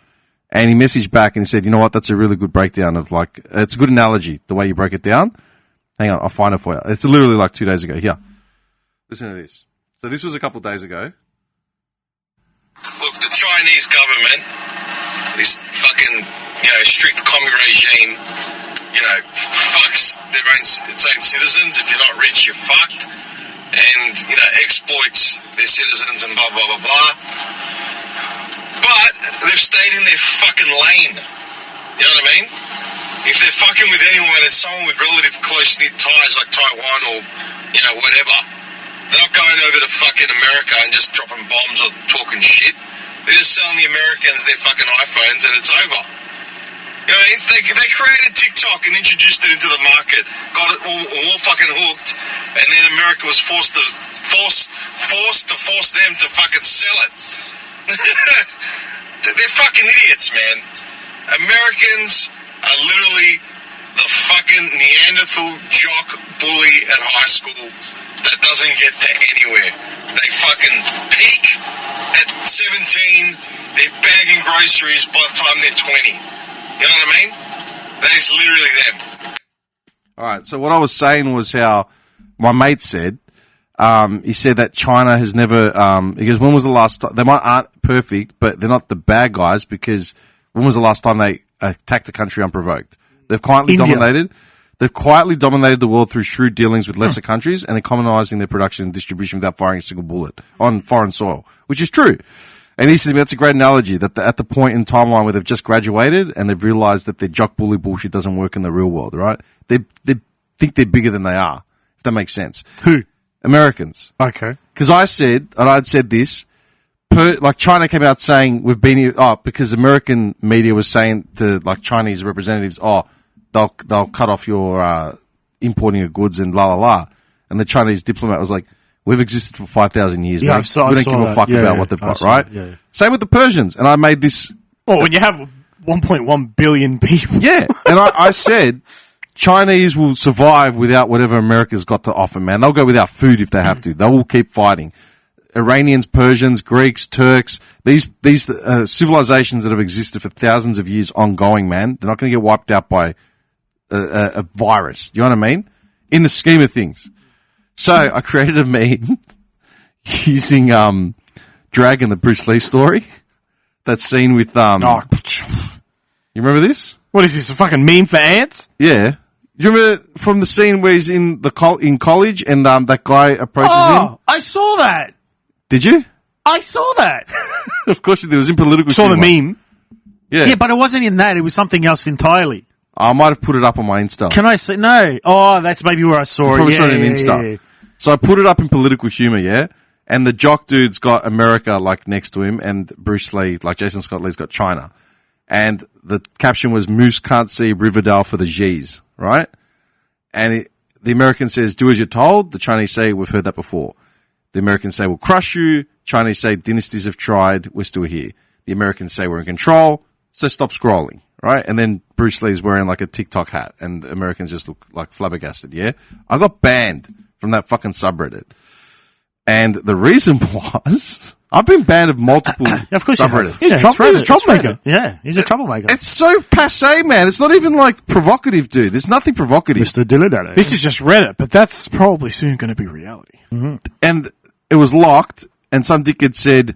And he messaged back and he said, you know what? That's a really good breakdown of like, it's a good analogy, the way you break it down. Hang on, I'll find it for you. It's literally like 2 days ago. Here. Listen to this. So this was a couple of days ago. Look, the Chinese government, this fucking, strict commie regime, fucks its own citizens. If you're not rich, you're fucked. And, exploits their citizens and blah, blah, blah, blah. But they've stayed in their fucking lane. You know what I mean? If they're fucking with anyone, it's someone with relative close-knit ties like Taiwan or, whatever. They're not going over to fucking America and just dropping bombs or talking shit. They're just selling the Americans their fucking iPhones and it's over. You know what I mean? They created TikTok and introduced it into the market, got it all fucking hooked, and then America was forced to force them to fucking sell it. They're fucking idiots, man. Americans are literally the fucking Neanderthal jock bully at high school that doesn't get to anywhere. They fucking peak at 17, they're bagging groceries by the time they're 20. You know what I mean? That is literally them. All right, so what I was saying was how my mate said, he said that China has never, he goes, when was the last time, they aren't perfect, but they're not the bad guys because when was the last time they attacked a country unprovoked? They've quietly dominated the world through shrewd dealings with lesser countries and economizing their production and distribution without firing a single bullet on foreign soil, which is true. And he said to me, that's a great analogy, that at the point in timeline where they've just graduated and they've realized that their jock bully bullshit doesn't work in the real world, right? They think they're bigger than they are, if that makes sense. Who? Americans. Okay. Because I'd said this, like China came out saying we've been here, because American media was saying to like Chinese representatives, they'll cut off your importing of goods and la la la. And the Chinese diplomat was like, we've existed for 5,000 years. Yeah, we don't give a fuck about what they've got, right? Yeah. Same with the Persians. And I made this. Well, when you have 1.1 billion people. Yeah. And I said, Chinese will survive without whatever America's got to offer, man. They'll go without food if they have to. They will keep fighting. Iranians, Persians, Greeks, Turks, these civilizations that have existed for thousands of years ongoing, man, they're not going to get wiped out by a virus. You know what I mean? In the scheme of things. So I created a meme using Dragon, the Bruce Lee story. That scene with you remember this? What is this? A fucking meme for ants? Yeah. Do you remember from the scene where he's in in college and that guy approaches him? I saw that. Did you? I saw that. Of course you did. It was in political. Saw the meme. Yeah. Yeah, but it wasn't in that. It was something else entirely. I might have put it up on my Insta. Can I say no? Oh, that's maybe where I saw it. Probably saw it on Insta. Yeah. So I put it up in political humor, yeah? And the jock dude's got America, like, next to him, and Bruce Lee, like Jason Scott Lee's got China. And the caption was, Moose can't see Riverdale for the G's, right? And the American says, do as you're told. The Chinese say, we've heard that before. The Americans say, we'll crush you. Chinese say, dynasties have tried. We're still here. The Americans say, we're in control. So stop scrolling, right? And then Bruce Lee's wearing, like, a TikTok hat, and the Americans just look like flabbergasted, yeah? I got banned from that fucking subreddit. And the reason was, I've been banned of multiple of course subreddits. He's a troublemaker. Yeah, he's a troublemaker. It's so passé, man. It's not even like provocative, dude. There's nothing provocative. Mr. Dilladaddy. This is just Reddit, but that's probably soon going to be reality. Mm-hmm. And it was locked, and some dickhead said,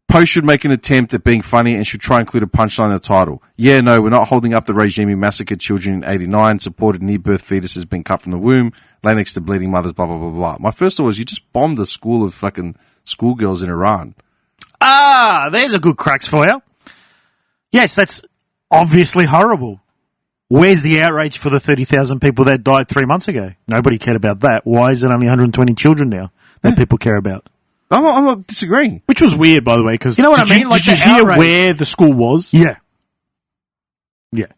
Post should make an attempt at being funny and should try and include a punchline in the title. Yeah, no, we're not holding up the regime who massacred children in 89, supported near-birth fetuses being cut from the womb, lay next to bleeding mothers, blah, blah, blah, blah. My first thought was, you just bombed a school of fucking schoolgirls in Iran. Ah, there's a good cracks for you. Yes, that's obviously horrible. Where's the outrage for the 30,000 people that died 3 months ago? Nobody cared about that. Why is it only 120 children now that people care about? I'm not disagreeing. Which was weird, by the way, because you know what I mean? Did you hear where the school was? Yeah. Yeah.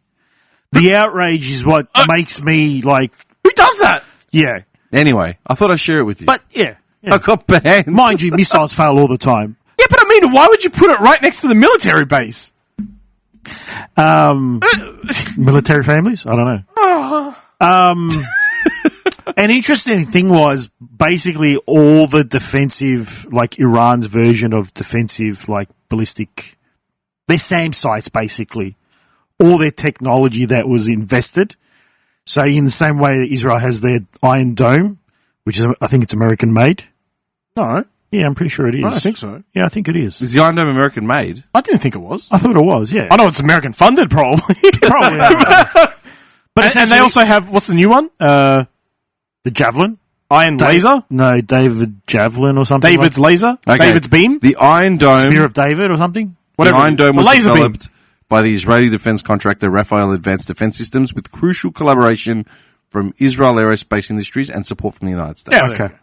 The outrage is what makes me like... Who does that? Yeah. Anyway, I thought I'd share it with you. But, yeah. I got banned. Mind you, missiles fail all the time. Yeah, but I mean, why would you put it right next to the military base? Military families? I don't know. An interesting thing was basically all the defensive, like Iran's version of defensive, like ballistic, their SAM sites basically, all their technology that was invested. So in the same way that Israel has their Iron Dome, which is, I think it's American made. No. Yeah, I'm pretty sure it is. I think so. Yeah, I think it is. Is the Iron Dome American made? I didn't think it was. I thought it was, yeah. I know it's American funded, probably. Probably. But and they also have, what's the new one? The Javelin? Iron Laser? No, David Javelin or something. David's Laser? Okay. David's Beam? The Iron Dome... Spear of David or something? Whatever. The Iron Dome was laser developed by the Israeli defense contractor Rafael Advanced Defense Systems with crucial collaboration from Israel Aerospace Industries and support from the United States. Yeah, okay.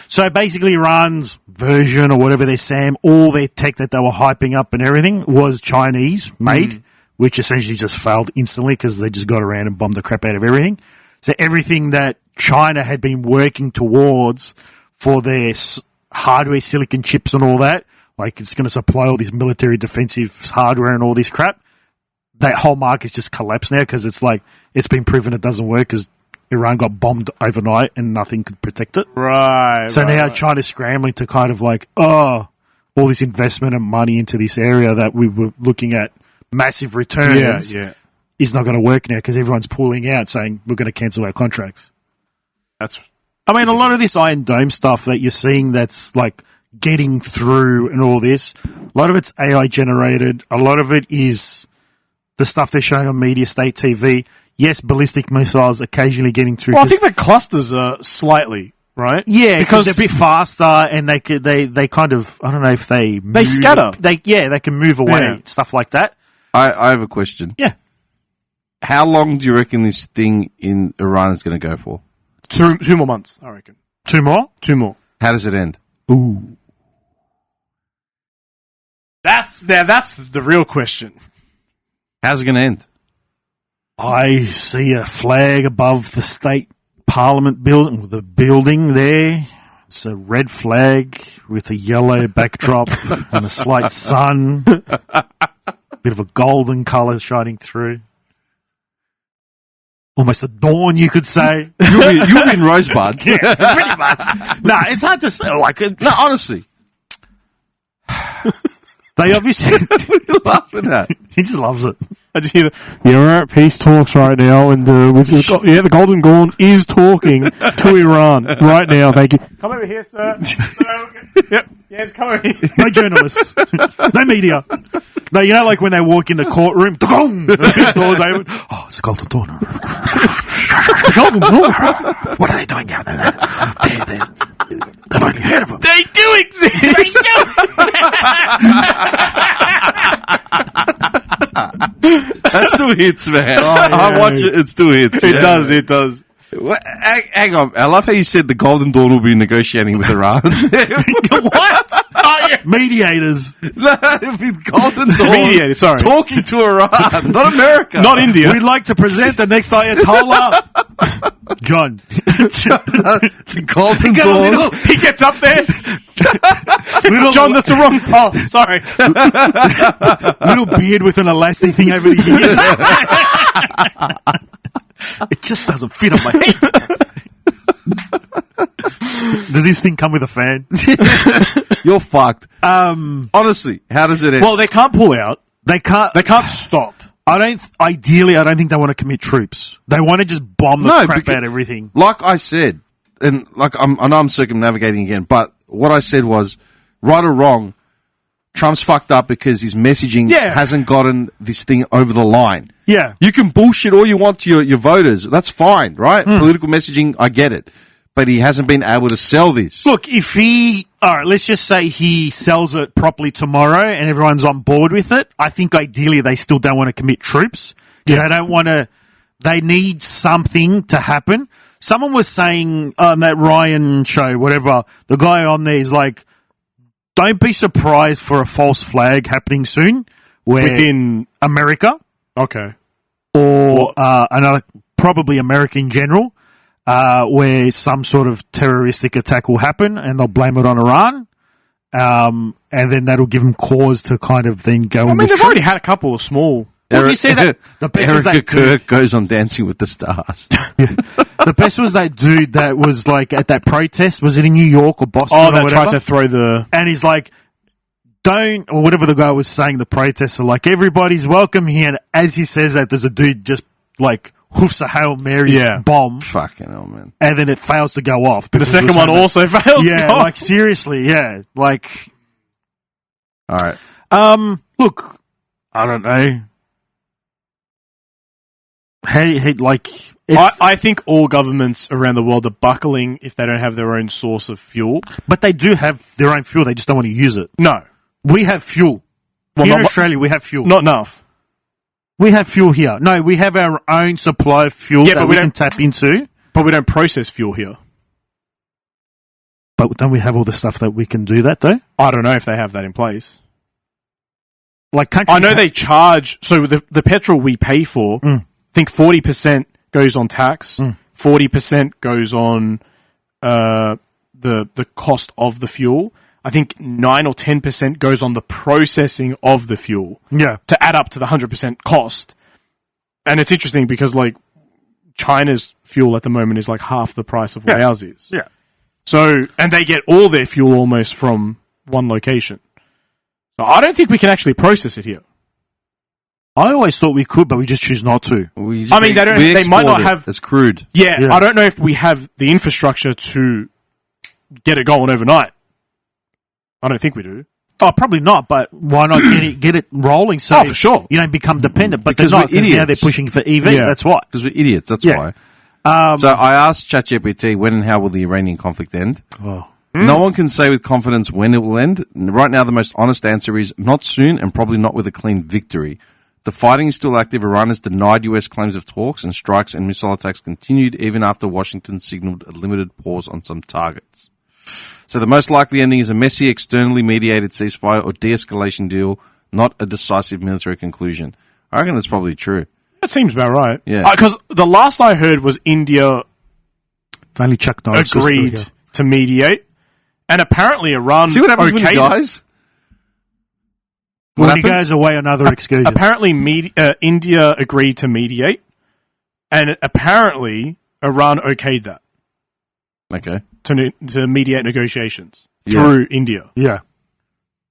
So basically Iran's version or whatever their SAM, all their tech that they were hyping up and everything was Chinese made, which essentially just failed instantly because they just got around and bombed the crap out of everything. So everything that China had been working towards for their hardware, silicon chips and all that, like it's going to supply all this military defensive hardware and all this crap, that whole market's just collapsed now because it's like it's been proven it doesn't work because Iran got bombed overnight and nothing could protect it. Right. So now China's scrambling to kind of like, all this investment and money into this area that we were looking at massive returns is not going to work now because everyone's pulling out saying we're going to cancel our contracts. I mean, a lot of this Iron Dome stuff that you're seeing that's like getting through and all this, a lot of it's AI generated. A lot of it is the stuff they're showing on Media State TV. Yes, ballistic missiles occasionally getting through. Well, I think the clusters are slightly, right? Yeah, because they're a bit faster and they kind of, I don't know if they scatter. They can move away, stuff like that. I have a question. Yeah. How long do you reckon this thing in Iran is going to go for? 2 more months, I reckon. 2 more? 2 more. How does it end? Ooh. That's the real question. How's it going to end? I see a flag above the state parliament building, the building there. It's a red flag with a yellow backdrop and a slight sun. Bit of a golden colour shining through. Almost a dawn, you could say. You'll be in Rosebud. Yeah, pretty much. No, it's hard to say. No, honestly. They obviously... What are you laughing at? He just loves it. I just hear we're at peace talks right now, and the Golden Dawn is talking to Iran right now. Thank you. Come over here, sir. Yep. Yes, come over here. No journalists. No media. No, you know, like when they walk in the courtroom, the doors open. Oh, it's the Golden Dawn. The Golden Dawn. What are they doing out there? They've only heard of them. They do exist. They That still hits, man. I watch it. It still hits. It does. It does. Hang on. I love how you said the Golden Dawn will be negotiating with Iran. What? Oh, yeah. Mediators. No, it'll be Golden Dawn. Mediators, sorry. Talking to Iran, not America. Not India. We'd like to present the next Ayatollah. John. The Golden Dawn. He gets up there. John, that's the wrong... Oh, sorry. Little beard with an elastic thing over the ears. It just doesn't fit on my head. Does this thing come with a fan? You're fucked. Honestly, how does it end? Well, they can't pull out. They can't stop. Ideally, I don't think they want to commit troops. They want to just bomb the crap out of everything. Like I said, and like I know I'm circumnavigating again, but what I said was, right or wrong, Trump's fucked up because his messaging hasn't gotten this thing over the line. Yeah. You can bullshit all you want to your voters. That's fine, right? Political messaging, I get it. but he hasn't been able to sell this. Look, if all right, let's just say he sells it properly tomorrow and everyone's on board with it, I think ideally they still don't want to commit troops. Yeah. They don't want to, they need something to happen. Someone was saying on that Ryan show, whatever, the guy on there is like, don't be surprised for a false flag happening soon within America. Okay. Or another, probably America in general. Where some sort of terroristic attack will happen and they'll blame it on Iran. And then that'll give them cause to kind of then go I mean, they've already had a couple of small. Well, you see that? The best was Erica that Kirk goes on Dancing with the Stars. The best was that dude that was like at that protest. Was it in New York or Boston? Oh, or that whatever? tried to throw the. And he's like, don't, or whatever the guy was saying, the protesters are like, everybody's welcome here. And as he says that, there's a dude just like, hoofs a Hail Mary bomb. Fucking hell, man. And then it fails to go off. The second one also fails Yeah, to go off. like seriously, yeah. Like, all right. Look, I don't know. Hey, like, I think all governments around the world are buckling if they don't have their own source of fuel. But they do have their own fuel. They just don't want to use it. No. We have fuel. Well, Here in Australia, we have fuel. Not enough. We have fuel here. No, we have our own supply of fuel that we can tap into. But we don't process fuel here. But don't we have all the stuff that we can do that, though? I don't know if they have that in place. Like countries I know they charge... So the petrol we pay for, I think 40% goes on tax, 40% goes on the cost of the fuel. I think 9 or 10% goes on the processing of the fuel. Yeah. To add up to the 100% cost. And it's interesting because, like, China's fuel at the moment is like half the price of what ours is. Yeah. So, and they get all their fuel almost from one location. So I don't think we can actually process it here. I always thought we could, but we just choose not to. I mean, they might not have... It's crude. Yeah, I don't know if we have the infrastructure to get it going overnight. I don't think we do. Oh, probably not, but why not get it rolling so for sure. You don't become dependent? But Because they're not, we're idiots. now they're pushing for EV, that's why. Because we're idiots, that's Yeah. why. So I asked ChatGPT, when and how will the Iranian conflict end? Oh. No one can say with confidence when it will end. Right now, the most honest answer is not soon and probably not with a clean victory. The fighting is still active. Iran has denied US claims of talks, and strikes and missile attacks continued even after Washington signaled a limited pause on some targets. So the most likely ending is a messy, externally mediated ceasefire or de-escalation deal, not a decisive military conclusion. I reckon that's probably true. That seems about right. Yeah. Because the last I heard was India Finally, Chuck Norris agreed to mediate, and apparently Iran See what happens when he okayed it. dies? When he goes away on another excursion. Apparently, India agreed to mediate, and apparently Iran okayed that. Okay. To mediate negotiations through India. Yeah.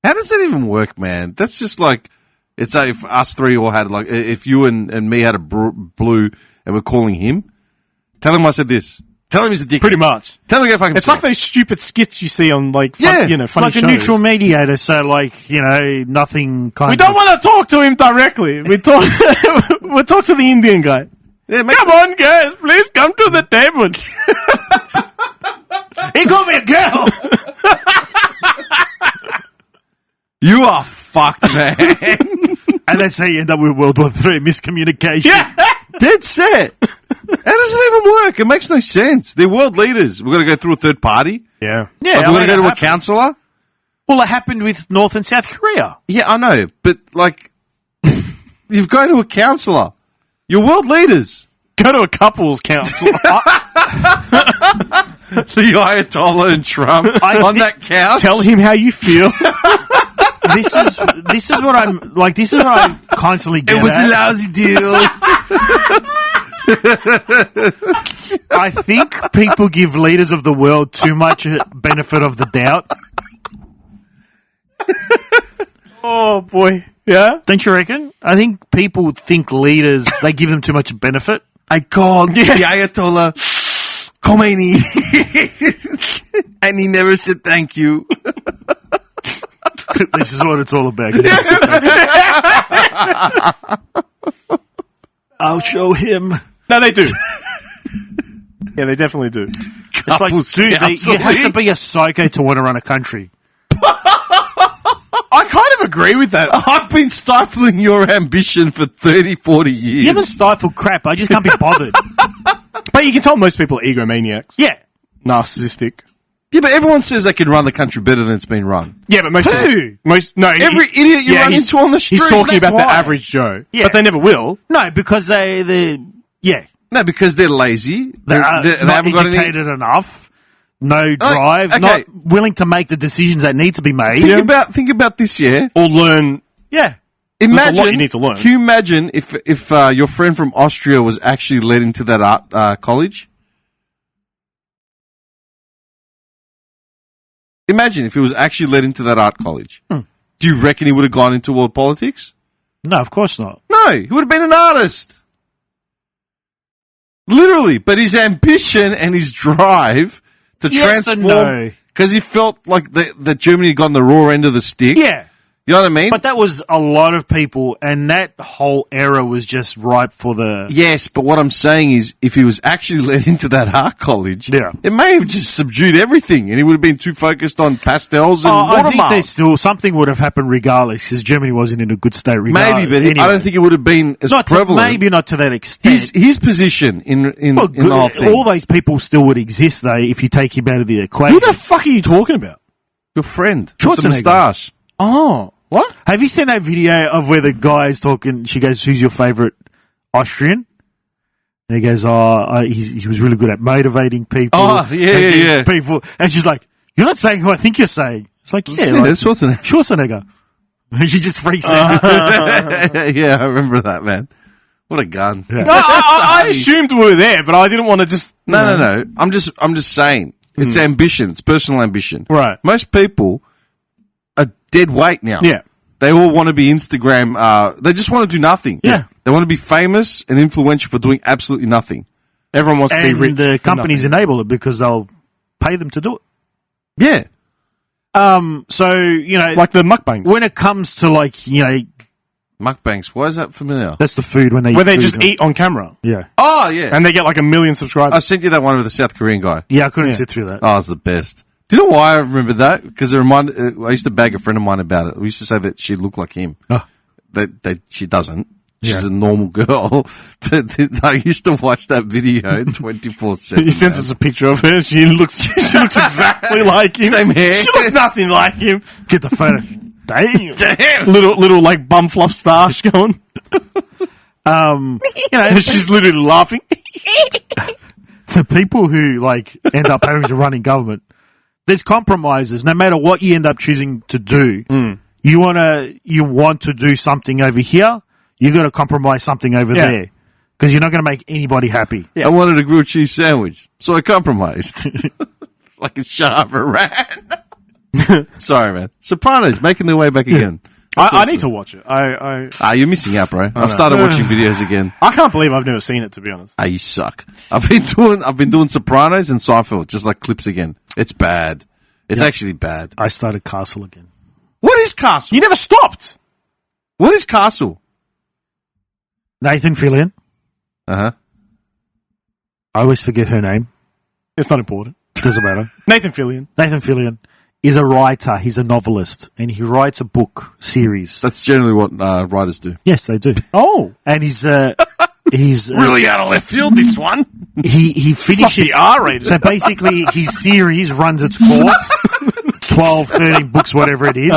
How does that even work, man? That's just like, it's like if us three all had, like, if you and me had a blue and we're calling him, tell him I said this. Tell him he's a dick. Pretty much. Tell him to go fucking It's like those stupid skits you see on, like, Yeah, funny like shows. a neutral mediator, so like, nothing kind We of... don't want to talk to him directly. We talk. We'll talk to the Indian guy. Yeah, come on, guys, please come to the table. He called me a girl. You are fucked, man. And that's how you end up with World War III, miscommunication. Yeah. Dead set. How does it even work? It makes no sense. They're world leaders. We've got to go through a third party. Yeah. Yeah, Like, we're going to go to a happened. counsellor. Well, it happened with North and South Korea. Yeah, I know. But, like, you've gone to a counsellor. You're world leaders. Go to a couples council. The Ayatollah and Trump on that couch. Tell him how you feel. This is what I'm like. This is what I'm constantly get It was at. a lousy deal. I think people give leaders of the world too much benefit of the doubt. Oh boy, yeah. Don't you reckon? I think people think leaders, they give them too much benefit. I called the Ayatollah Khomeini and he never said thank you. This is what it's all about. I'll show him. No, they do. Yeah, they definitely do. It's like, dude, you have to be a psycho to want to run a country. I kind of agree with that. I've been stifling your ambition for 30, 40 years. You haven't stifled crap. I just can't be bothered. But you can tell most people are egomaniacs. Yeah. Narcissistic. Yeah, but everyone says they can run the country better than it's been run. Yeah, but most Who? people... Every idiot you run into on the street. He's talking that's about the why. average Joe. Yeah. But they never will. No, because yeah. No, because they're lazy. They They're, are they not haven't got any... educated enough. No drive. okay. Not willing to make the decisions that need to be made. Think about this, yeah? Or learn... Yeah. Imagine, There's a lot you need to learn. Can you imagine if your friend from Austria was actually led into that art college? Imagine if he was actually led into that art college. Do you reckon he would have gone into world politics? No, of course not. No, he would have been an artist. Literally. But his ambition and his drive to Yes and transform... no. Because he felt like that Germany had gone the raw end of the stick. Yeah. You know what I mean? But that was a lot of people, and that whole era was just ripe for the... Yes, but what I'm saying is, if he was actually led into that art college, it may have just subdued everything, and he would have been too focused on pastels and I think watermarks. there's still something would have happened regardless, because Germany wasn't in a good state regardless. Maybe, but anyway. I don't think it would have been as prevalent. Maybe not to that extent. His position in the whole thing. All those people still would exist, though, if you take him out of the equation. Who the fuck are you talking about? Your friend. With Schwarzenegger. the moustache. Oh. What? Have you seen that video of where the guy's talking? She goes, "Who's your favorite Austrian?" And he goes, he was really good at motivating people. Oh, yeah. People, and she's like, "You're not saying who I think you're saying." It's like, yeah, like, Schwarzenegger. And she just freaks out. Yeah, I remember that, man. What a gun. No, I assumed we were there, but I didn't want to just... No. I'm just saying. It's ambition. It's personal ambition. Right. Most people are dead weight now. Yeah. They all want to be Instagram. They just want to do nothing. Yeah. They want to be famous and influential for doing absolutely nothing. Everyone wants to be rich. And the companies enable it because they'll pay them to do it. Yeah. So, you know... Like the mukbangs. When it comes to, like, you know... Mukbangs. Why is that familiar? That's the food when they Where they just eat on camera. Yeah. Oh, yeah. And they get like 1 million subscribers. I sent you that one with the South Korean guy. Yeah, I couldn't sit through that. Oh, it's the best. Do you know why I remember that? Because it reminded. I used to bag a friend of mine about it. We used to say that she looked like him. Oh. That she doesn't. She's a normal girl. But I used to watch that video 24/7. He sent us a picture of her. She looks exactly like him. Same hair. She looks nothing like him. Get the photo. Damn. Little like bum fluff stash going. You know, she's literally laughing. The people who like end up having to run in government, there's compromises. No matter what you end up choosing to do, you want to do something over here. You got to compromise something over there because you're not going to make anybody happy. I wanted a grilled cheese sandwich, so I compromised. Fucking shut up and ran. Sorry, man. Sopranos making their way back again. I need to watch it. You're missing out, bro. I've started watching videos again. I can't believe I've never seen it, to be honest. You suck. I've been doing Sopranos and Seinfeld, just like clips again. It's bad. It's actually bad. I started Castle again. What is Castle? You never stopped. What is Castle? Nathan Fillion. Uh-huh. I always forget her name. It's not important. Doesn't matter. Nathan Fillion. Nathan Fillion is a writer. He's a novelist, and he writes a book series. That's generally what writers do. Yes, they do. Oh, and he's really out of left field. This one. He finishes R-rated. So basically, his series runs its course, 12, 13 books, whatever it is.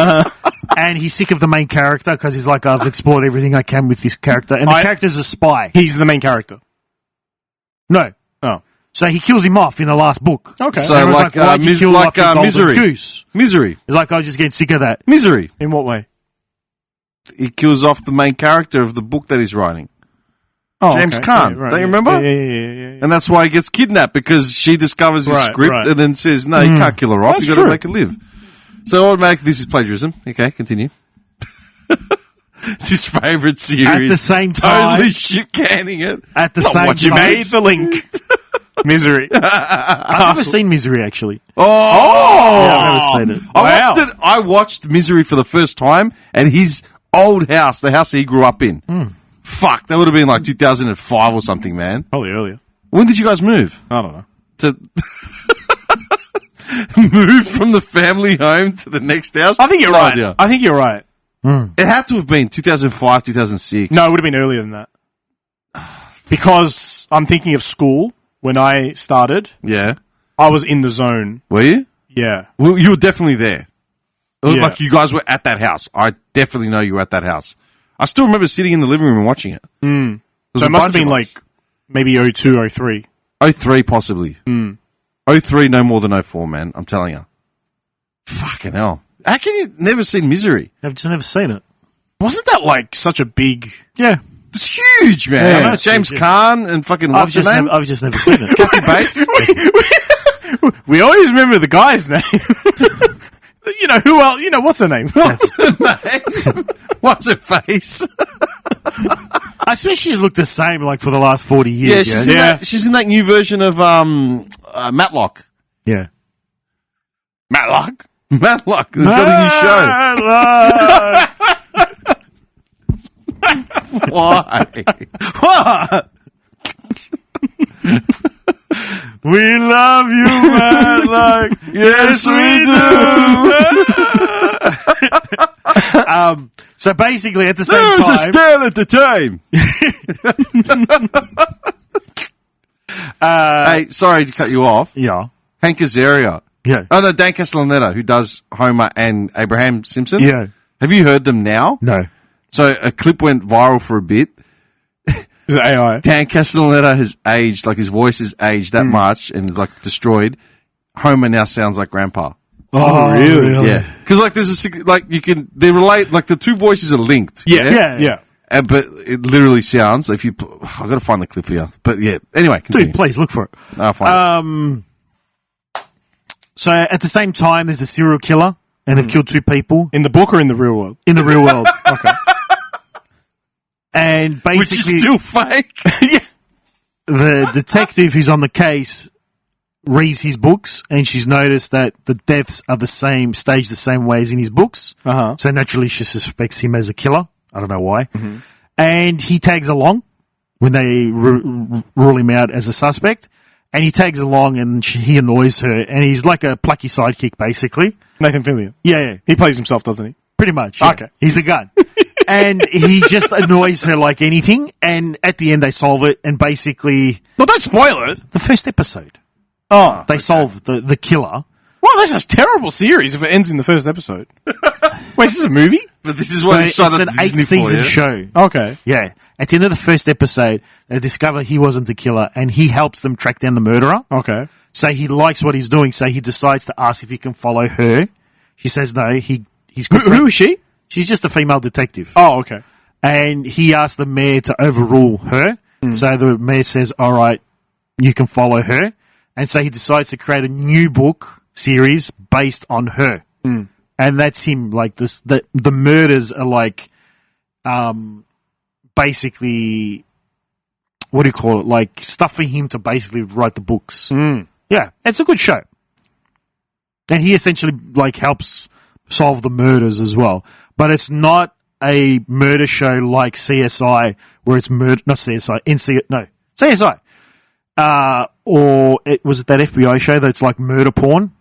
And he's sick of the main character because he's like, I've explored everything I can with this character, and the character's a spy. He's the main character. No. Oh. So he kills him off in the last book. Okay. So and like Misery. Goose. Misery. It's like, I was just getting sick of that. Misery. In what way? He kills off the main character of the book that he's writing. Oh, James okay. Caan. Yeah, right. Don't you remember? Yeah. And that's why he gets kidnapped, because she discovers his script and then says, no, you can't kill her off. That's You got to true. make her live. So automatically, this is plagiarism. Okay, continue. It's his favourite series. At the same time, totally shit canning it. At the Not same what you time, made the link. Misery. I've never seen Misery, actually. Oh, Yeah, I've never seen it. I watched Misery for the first time, and his old house, the house he grew up in. Fuck, that would have been like 2005 or something, man. Probably earlier. When did you guys move? I don't know. To moved from the family home to the next house? I think you're No right. idea. I think you're right. It had to have been 2005, 2006. No, it would have been earlier than that. Because I'm thinking of school when I started. Yeah. I was in the zone. Were you? Yeah. Well, you were definitely there. It was Yeah. like you guys were at that house. I definitely know you were at that house. I still remember sitting in the living room and watching it. Mm. There's So a it must have bunch been of us. like maybe 02, 03. 03 possibly. Mm. 03 no more than 04, man. I'm telling you. Fucking hell. How can you never seen Misery? I've just never seen it. Wasn't that like such a big... Yeah. It's huge, man. Yeah, I know, it's James huge, yeah. Caan and fucking I've what's your just name? never seen it. Kathy Bates. We always remember the guy's name. You know, who else? You know, what's her name? What's her name? What's her face? I swear she's looked the same like for the last 40 years. She's in that new version of Matlock. Yeah. Matlock? Matlock. There's got a new show. Why? What? We love you, Matlock. Yes, we do. So basically, at the same There was a time, stale at the time. Hey, sorry to cut you off. Yeah. Hank Azaria. Yeah. Oh, no, Dan Castellaneta, who does Homer and Abraham Simpson. Yeah. Have you heard them now? No. So a clip went viral for a bit. Is it AI? Dan Castellaneta has aged, like his voice has aged that much and is like destroyed. Homer now sounds like Grandpa. Oh, really? Yeah. Because like there's they relate, like the two voices are linked. Yeah. But it literally sounds, I've got to find the clip for you. But yeah, anyway. Continue. dude, please look for it. I'll find it. So at the same time, there's a serial killer, and they've killed two people. In the book or in the real world? In the real world. Okay. And basically... Which is still fake. Yeah. The detective who's on the case reads his books, and she's noticed that the deaths are staged the same way as in his books. Uh-huh. So naturally she suspects him as a killer. I don't know why. Mm-hmm. And he tags along when they rule him out as a suspect. And he tags along and he annoys her. And he's like a plucky sidekick, basically. Nathan Fillion. Yeah. He plays himself, doesn't he? Pretty much. Yeah. Okay. He's a gun. And he just annoys her like anything. And at the end, they solve it. And basically... Well, don't spoil it. The first episode. Oh. They solve the killer. Well, this is a terrible series if it ends in the first episode. Wait, is this a movie? But this is what It's an 8-season show. Okay. Yeah. At the end of the first episode, they discover he wasn't the killer, and he helps them track down the murderer. Okay. So he likes what he's doing, so he decides to ask if he can follow her. She says no. He's Who is she? She's just a female detective. Oh, okay. And he asked the mayor to overrule her. So the mayor says, all right, you can follow her. And so he decides to create a new book series based on her. And that's him. Like this, the murders are like, basically, what do you call it? Like stuff for him to basically write the books. Yeah, it's a good show. And he essentially like helps solve the murders as well. But it's not a murder show like CSI where it's murder, not CSI, CSI. Or was it that FBI show that's like murder porn?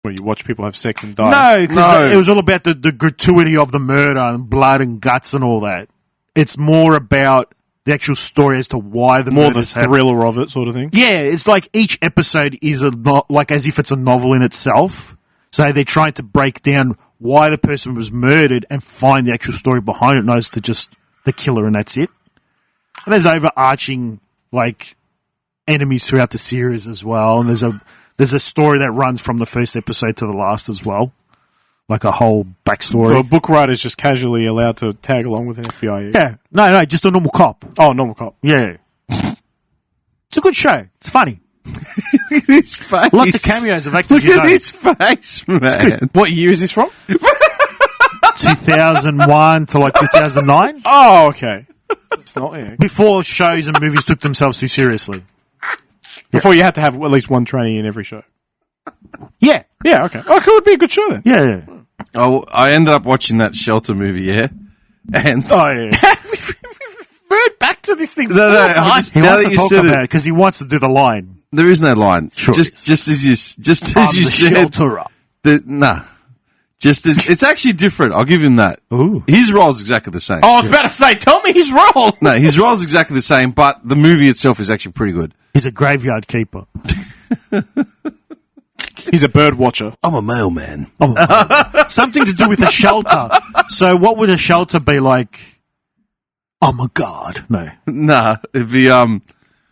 Where you watch people have sex and die? No, because it was all about the gratuity of the murder and blood and guts and all that. It's more about the actual story as to why the More the murders happened. thriller of it, sort of thing. Yeah, it's like each episode is like as if it's a novel in itself. So they're trying to break down why the person was murdered and find the actual story behind it, not as to just the killer and that's it. And there's overarching like enemies throughout the series as well, and there's a story that runs from the first episode to the last as well, like a whole backstory. So a book writer's just casually allowed to tag along with an FBI. Yeah, no, just a normal cop. Oh, normal cop. Yeah, it's a good show. It's funny. Look at his face. Lots of cameos of actors. Look at his face, man. What year is this from? 2001 to like 2009. Oh, okay. It's not, yeah. Before shows and movies took themselves too seriously. Before you had to have at least one trainee in every show. Yeah. Yeah, okay. Oh, it would be a good show then. Yeah. Oh, I ended up watching that Shelter movie, yeah? And We've referred back to this thing No, four times. He wants to talk about it because he wants to do the line. There is no line. Sure just as you said. Shelterer. Just as it's actually different. I'll give him that. Ooh. His role is exactly the same. Oh, I was about to say, tell me his role. No, his role is exactly the same, but the movie itself is actually pretty good. He's a graveyard keeper. He's a bird watcher. I'm a mailman. Something to do with a shelter. So what would a shelter be like? Oh my God. No. Nah, it'd be,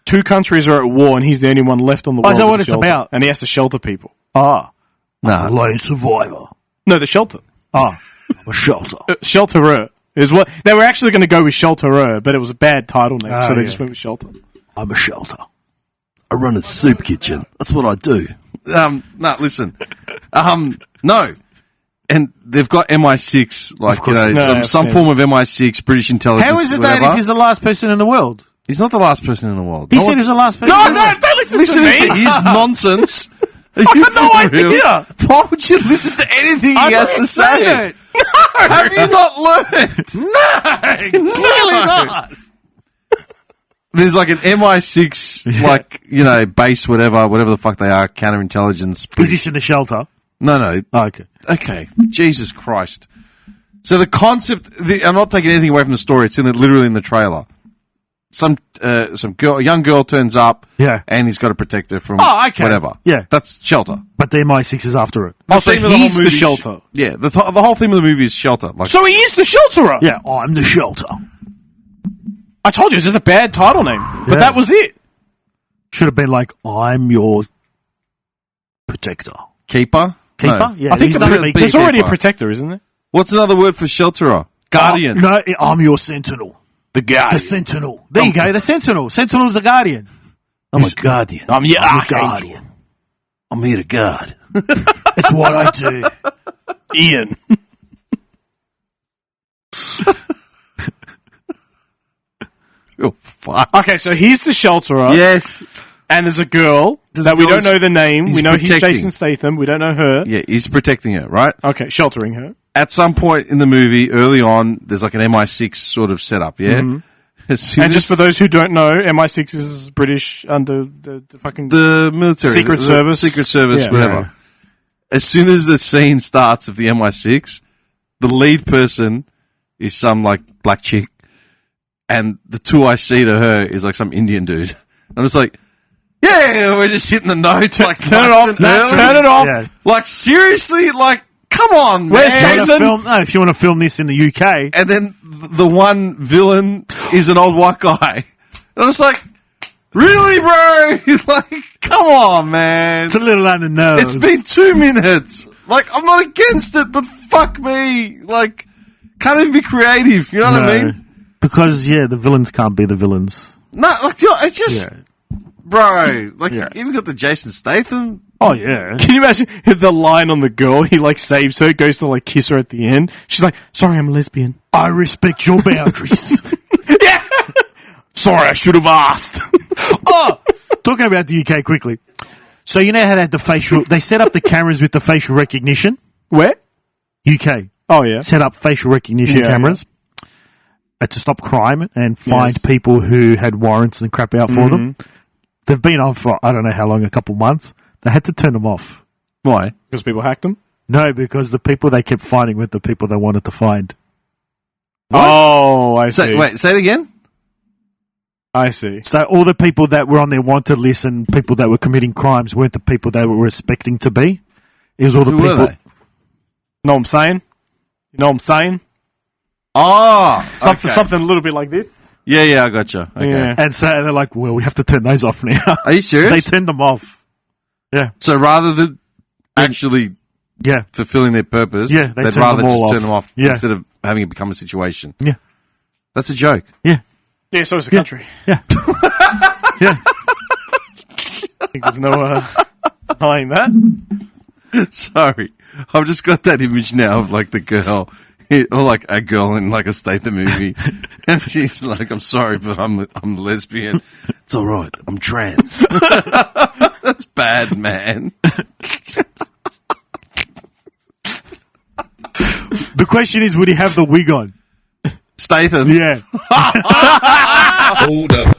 two countries are at war and he's the only one left on the Oh, world. is that what with a it's shelter. about? And he has to shelter people. Ah. nah. A lone survivor. No, the shelter. Ah. I'm a shelter. Shelterer is what they were actually going to go with. Shelterer, but it was a bad title name, so they just went with shelter. I'm a shelter. I run a soup kitchen. That's what I do. No, listen. No. And they've got MI6, like, some form of MI6, British intelligence. How is it whatever. that if he's the last person in the world? He's not the last person in the world. He said he was the last person. No, don't listen to me. His nonsense. I got no idea. Why would you listen to anything he has to say? No. Have you not learned? No, clearly not. There's like an MI6, like, base, whatever the fuck they are, counterintelligence. Is this in the shelter? No. Oh, okay. Okay. Jesus Christ. So the concept, I'm not taking anything away from the story. It's literally in the trailer. Some girl, a young girl turns up, and he's got to protect her from whatever. Yeah. That's shelter. But the MI6 is after it. Oh, so he's the shelter. Yeah, the whole theme of the movie is shelter. Like, So he is the shelterer. Yeah, I'm the shelter. I told you, it's just a bad title name. But that was it. Should have been like, I'm your protector. keeper? Keeper? No. Yeah. I think he's there's already a protector, isn't there? What's another word for shelterer? Guardian. No, I'm your sentinel. The guardian. The sentinel. There you go, the sentinel. Sentinel's the guardian. I'm a guardian. I'm your guardian. I'm here to guard. It's what I do. Ian. Oh, fuck. Okay, so he's the shelterer. Yes. And there's a girl that we don't know the name. We know he's Jason Statham. We don't know her. Yeah, he's protecting her, right? Okay, sheltering her. At some point in the movie, early on, there's like an MI6 sort of setup, yeah? Mm-hmm. And just for those who don't know, MI6 is British under the fucking... The military. Secret Service. Secret Service, Yeah. whatever. Yeah. As soon as the scene starts of the MI6, the lead person is some like black chick, and the two I see to her is like some Indian dude. I'm just like, yeah, we're just hitting the notes. Like, turn it off. Turn it off. Yeah. Like, seriously? Like, come on, Where's man. Jason? If you want to film this in the UK. And then the one villain is an old white guy. And I'm just like, really, bro? Like, come on, man. It's a little on the nose. It's been 2 minutes. Like, I'm not against it, but fuck me. Like, can't even be creative. You know what I mean? Because, the villains can't be the villains. No, like, it's just, bro. Like, you even got the Jason Statham. Oh, yeah. Can you imagine the line on the girl? He like saves her, goes to like kiss her at the end. She's like, "Sorry, I'm a lesbian. I respect your boundaries." Yeah. Sorry, I should have asked. Talking about the UK quickly. So you know how they had they set up the cameras with the facial recognition? Where? UK. Oh, yeah. Set up facial recognition cameras to stop crime and find people who had warrants and crap out for them. They've been on for, I don't know how long, a couple months. They had to turn them off. Why? Because people hacked them? No, because the people they kept finding were the people they wanted to find. What? Oh, I see. Wait, say it again? I see. So all the people that were on their wanted list and people that were committing crimes weren't the people they were expecting to be. It was all the Who people. were they? Know what I'm saying? You know what I'm saying? Oh, Something a little bit like this. Yeah, I gotcha. Okay. Yeah. And so they're like, well, we have to turn those off now. Are you serious? They turned them off. Yeah. So rather than actually fulfilling their purpose, they'd they'd turn rather them all just off. turn them off Yeah. instead of having it become a situation. Yeah. That's a joke. Yeah. Yeah, so is the country. Yeah. Yeah. I think there's no denying that. Sorry. I've just got that image now of like the girl, or like a girl in like a Statham movie. And she's like, I'm sorry, but I'm lesbian. It's all right. I'm trans. That's bad, man. The question is, would he have the wig on? Statham? Yeah. Hold up.